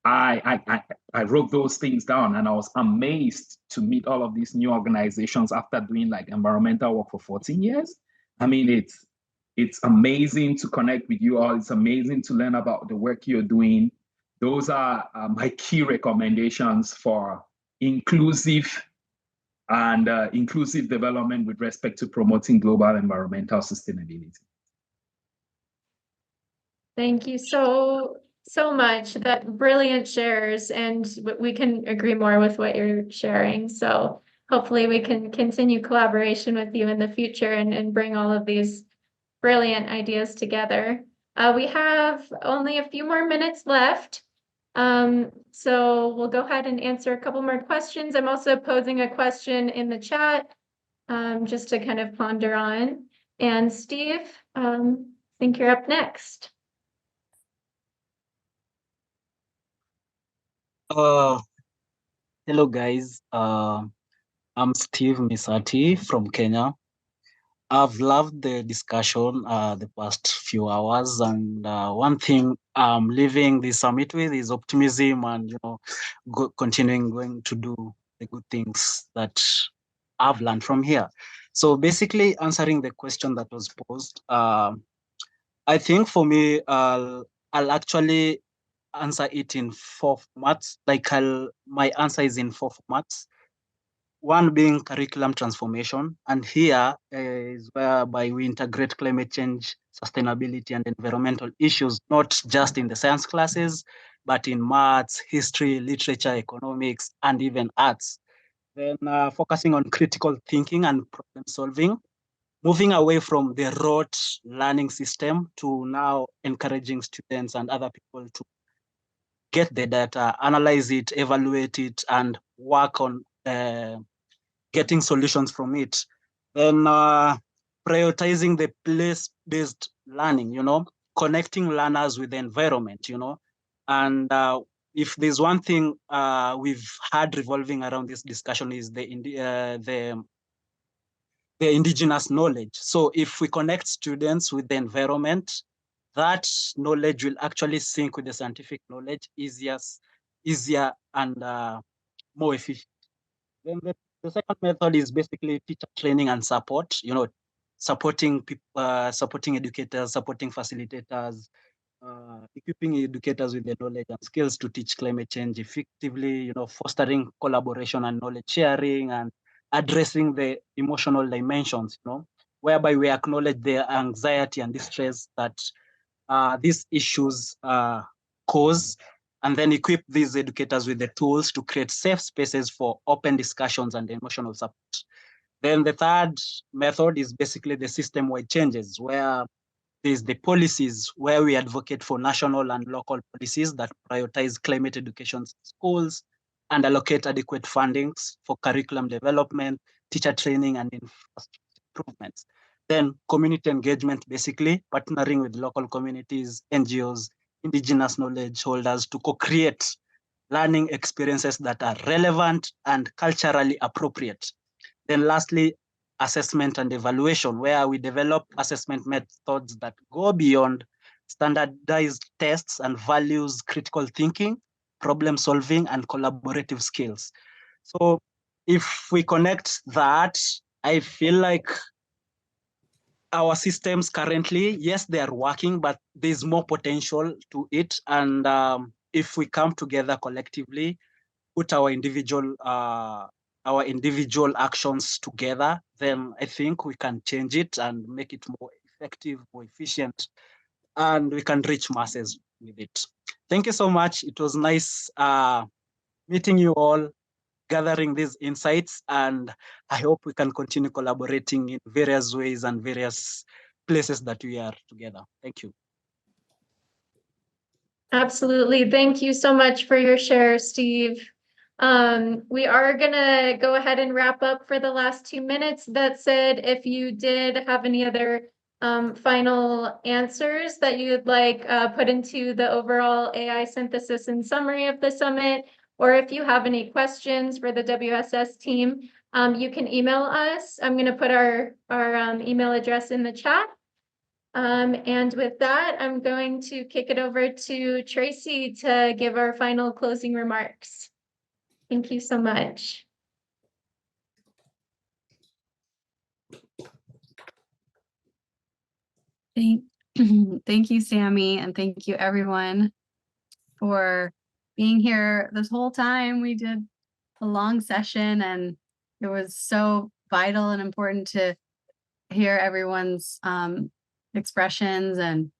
I wrote those things down, and I was amazed to meet all of these new organizations after doing like environmental work for 14 years. I mean, it's amazing to connect with you all. It's amazing to learn about the work you're doing. Those are my key recommendations for inclusive development with respect to promoting global environmental sustainability. Thank you so much. That brilliant shares, and we can agree more with what you're sharing. So hopefully we can continue collaboration with you in the future and bring all of these brilliant ideas together. We have only a few more minutes left. So we'll go ahead and answer a couple more questions. I'm also posing a question in the chat, just to kind of ponder on. And Steve, I think you're up next. Hello guys, I'm Steve Misati from Kenya. I've loved the discussion the past few hours, and one thing I'm leaving the summit with is optimism and continuing going to do the good things that I've learned from here. So basically answering the question that was posed, I think for me, I'll actually answer it in 4 formats. Like my answer is in 4 formats. One being curriculum transformation, and here is whereby we integrate climate change, sustainability, and environmental issues, not just in the science classes, but in maths, history, literature, economics, and even arts. Then focusing on critical thinking and problem solving, moving away from the rote learning system to now encouraging students and other people to get the data, analyze it, evaluate it, and work on getting solutions from it. Then prioritizing the place-based learning, connecting learners with the environment, and if there's one thing we've had revolving around this discussion is the indigenous knowledge. So if we connect students with the environment, that knowledge will actually sync with the scientific knowledge easier and more efficient. Then the second method is basically teacher training and support, supporting people, supporting educators, supporting facilitators, equipping educators with the knowledge and skills to teach climate change effectively, fostering collaboration and knowledge sharing, and addressing the emotional dimensions, whereby we acknowledge the anxiety and distress that these issues cause, and then equip these educators with the tools to create safe spaces for open discussions and emotional support. Then the third method is basically the system-wide changes, where there's the policies, where we advocate for national and local policies that prioritize climate education in schools and allocate adequate fundings for curriculum development, teacher training, and infrastructure improvements. Then community engagement, basically partnering with local communities, NGOs, indigenous knowledge holders to co-create learning experiences that are relevant and culturally appropriate. Then lastly, assessment and evaluation, where we develop assessment methods that go beyond standardized tests and values critical thinking, problem solving, and collaborative skills. So if we connect that, I feel like our systems currently, yes, they are working, but there's more potential to it. And if we come together collectively, put our individual actions together, then I think we can change it and make it more effective, more efficient, and we can reach masses with it. Thank you so much. It was nice meeting you all, gathering these insights, and I hope we can continue collaborating in various ways and various places that we are together. Thank you. Absolutely. Thank you so much for your share, Steve. We are gonna go ahead and wrap up for the last 2 minutes. That said, if you did have any other final answers that you'd like put into the overall AI synthesis and summary of the summit, or if you have any questions for the WSS team, you can email us. I'm gonna put our email address in the chat. And with that, I'm going to kick it over to Tracy to give our final closing remarks. Thank you so much. Thank you, Sammy, and thank you everyone for being here this whole time. We did a long session and it was so vital and important to hear everyone's expressions, and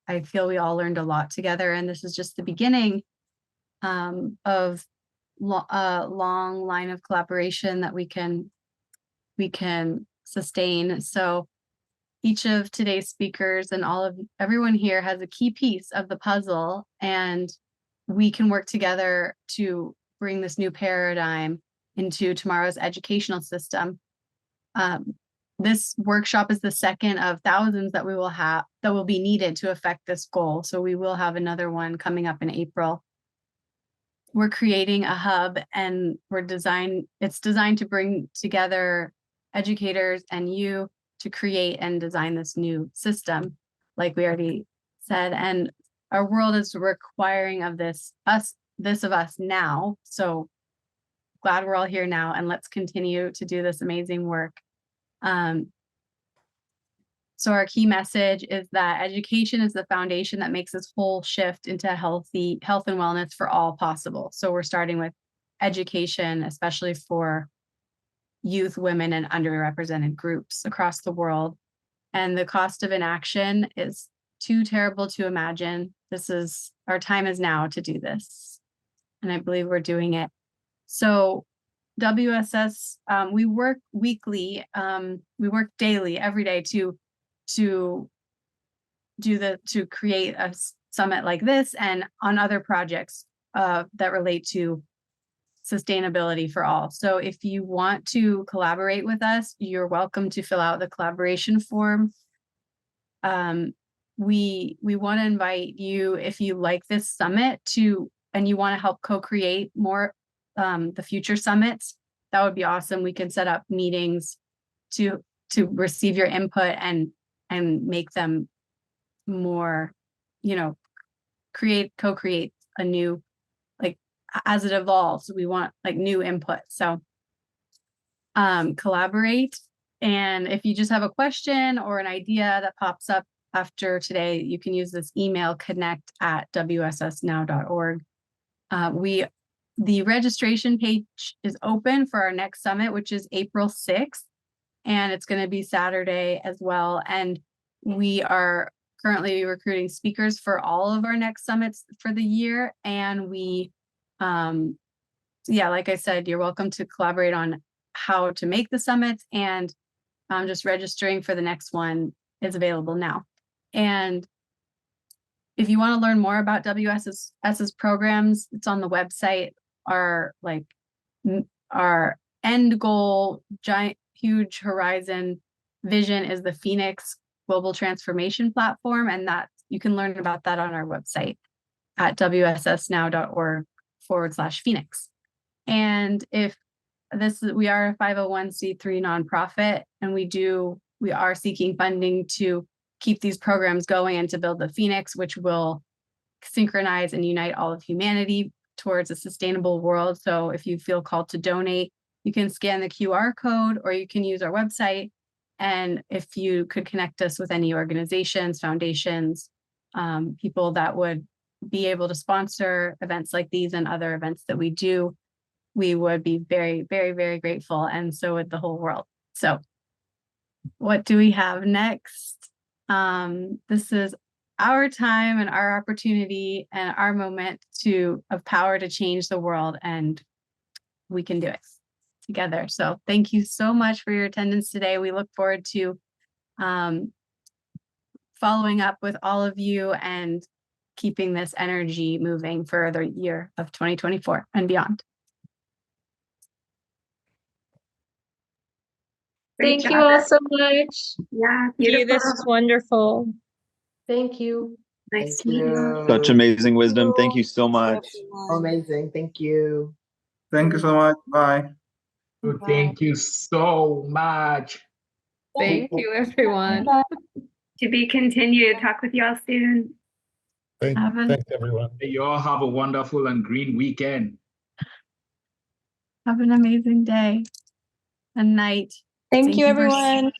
I feel we all learned a lot together, and this is just the beginning of a long line of collaboration that we can sustain. So each of today's speakers and everyone here has a key piece of the puzzle, and we can work together to bring this new paradigm into tomorrow's educational system. This workshop is the second of thousands that we will have that will be needed to affect this goal. So we will have another one coming up in April. We're creating a hub, and it's designed to bring together educators and you to create and design this new system, like we already said. And our world is requiring of this of us now. So glad we're all here now, and let's continue to do this amazing work. So our key message is that education is the foundation that makes this whole shift into health and wellness for all possible. So we're starting with education, especially for youth, women, and underrepresented groups across the world. And the cost of inaction is too terrible to imagine. Our time is now to do this. And I believe we're doing it. So WSS, we work weekly, we work daily, every day to create a summit like this and on other projects that relate to sustainability for all. So if you want to collaborate with us, you're welcome to fill out the collaboration form. We want to invite you, if you like this summit, and you want to help co-create more the future summits, that would be awesome. We can set up meetings to receive your input and make them more, co-create a new, as it evolves, we want new input. So collaborate. And if you just have a question or an idea that pops up after today, you can use this email, connect@wssnow.org. The registration page is open for our next summit, which is April 6th, and it's going to be Saturday as well. And we are currently recruiting speakers for all of our next summits for the year. And like I said, you're welcome to collaborate on how to make the summits, and just registering for the next one is available now. And if you want to learn more about WSS's programs, it's on the website. Our end goal, giant, huge horizon vision is the Phoenix Global Transformation Platform, and that you can learn about that on our website at wssnow.org/Phoenix. And we are a 501c3 nonprofit, and we are seeking funding to keep these programs going and to build the Phoenix, which will synchronize and unite all of humanity towards a sustainable world. So if you feel called to donate, you can scan the QR code, or you can use our website. And if you could connect us with any organizations, foundations, people that would be able to sponsor events like these and other events that we do, we would be very, very, very grateful. And so would the whole world. So what do we have next? This is our time and our opportunity and our moment of power to change the world, and we can do it together. So thank you so much for your attendance today. We look forward to following up with all of you and keeping this energy moving for the year of 2024 and beyond. Thank you all so much. Yeah, This is wonderful. Thank you. Nice to meet you. Such amazing wisdom. Thank you so much. Amazing. Thank you. Thank you so much. Bye. Thank you so much. Thank you, everyone. To be continued. Talk with you all soon. Thanks, everyone. You all have a wonderful and green weekend. Have an amazing day and night. Thank you, for everyone.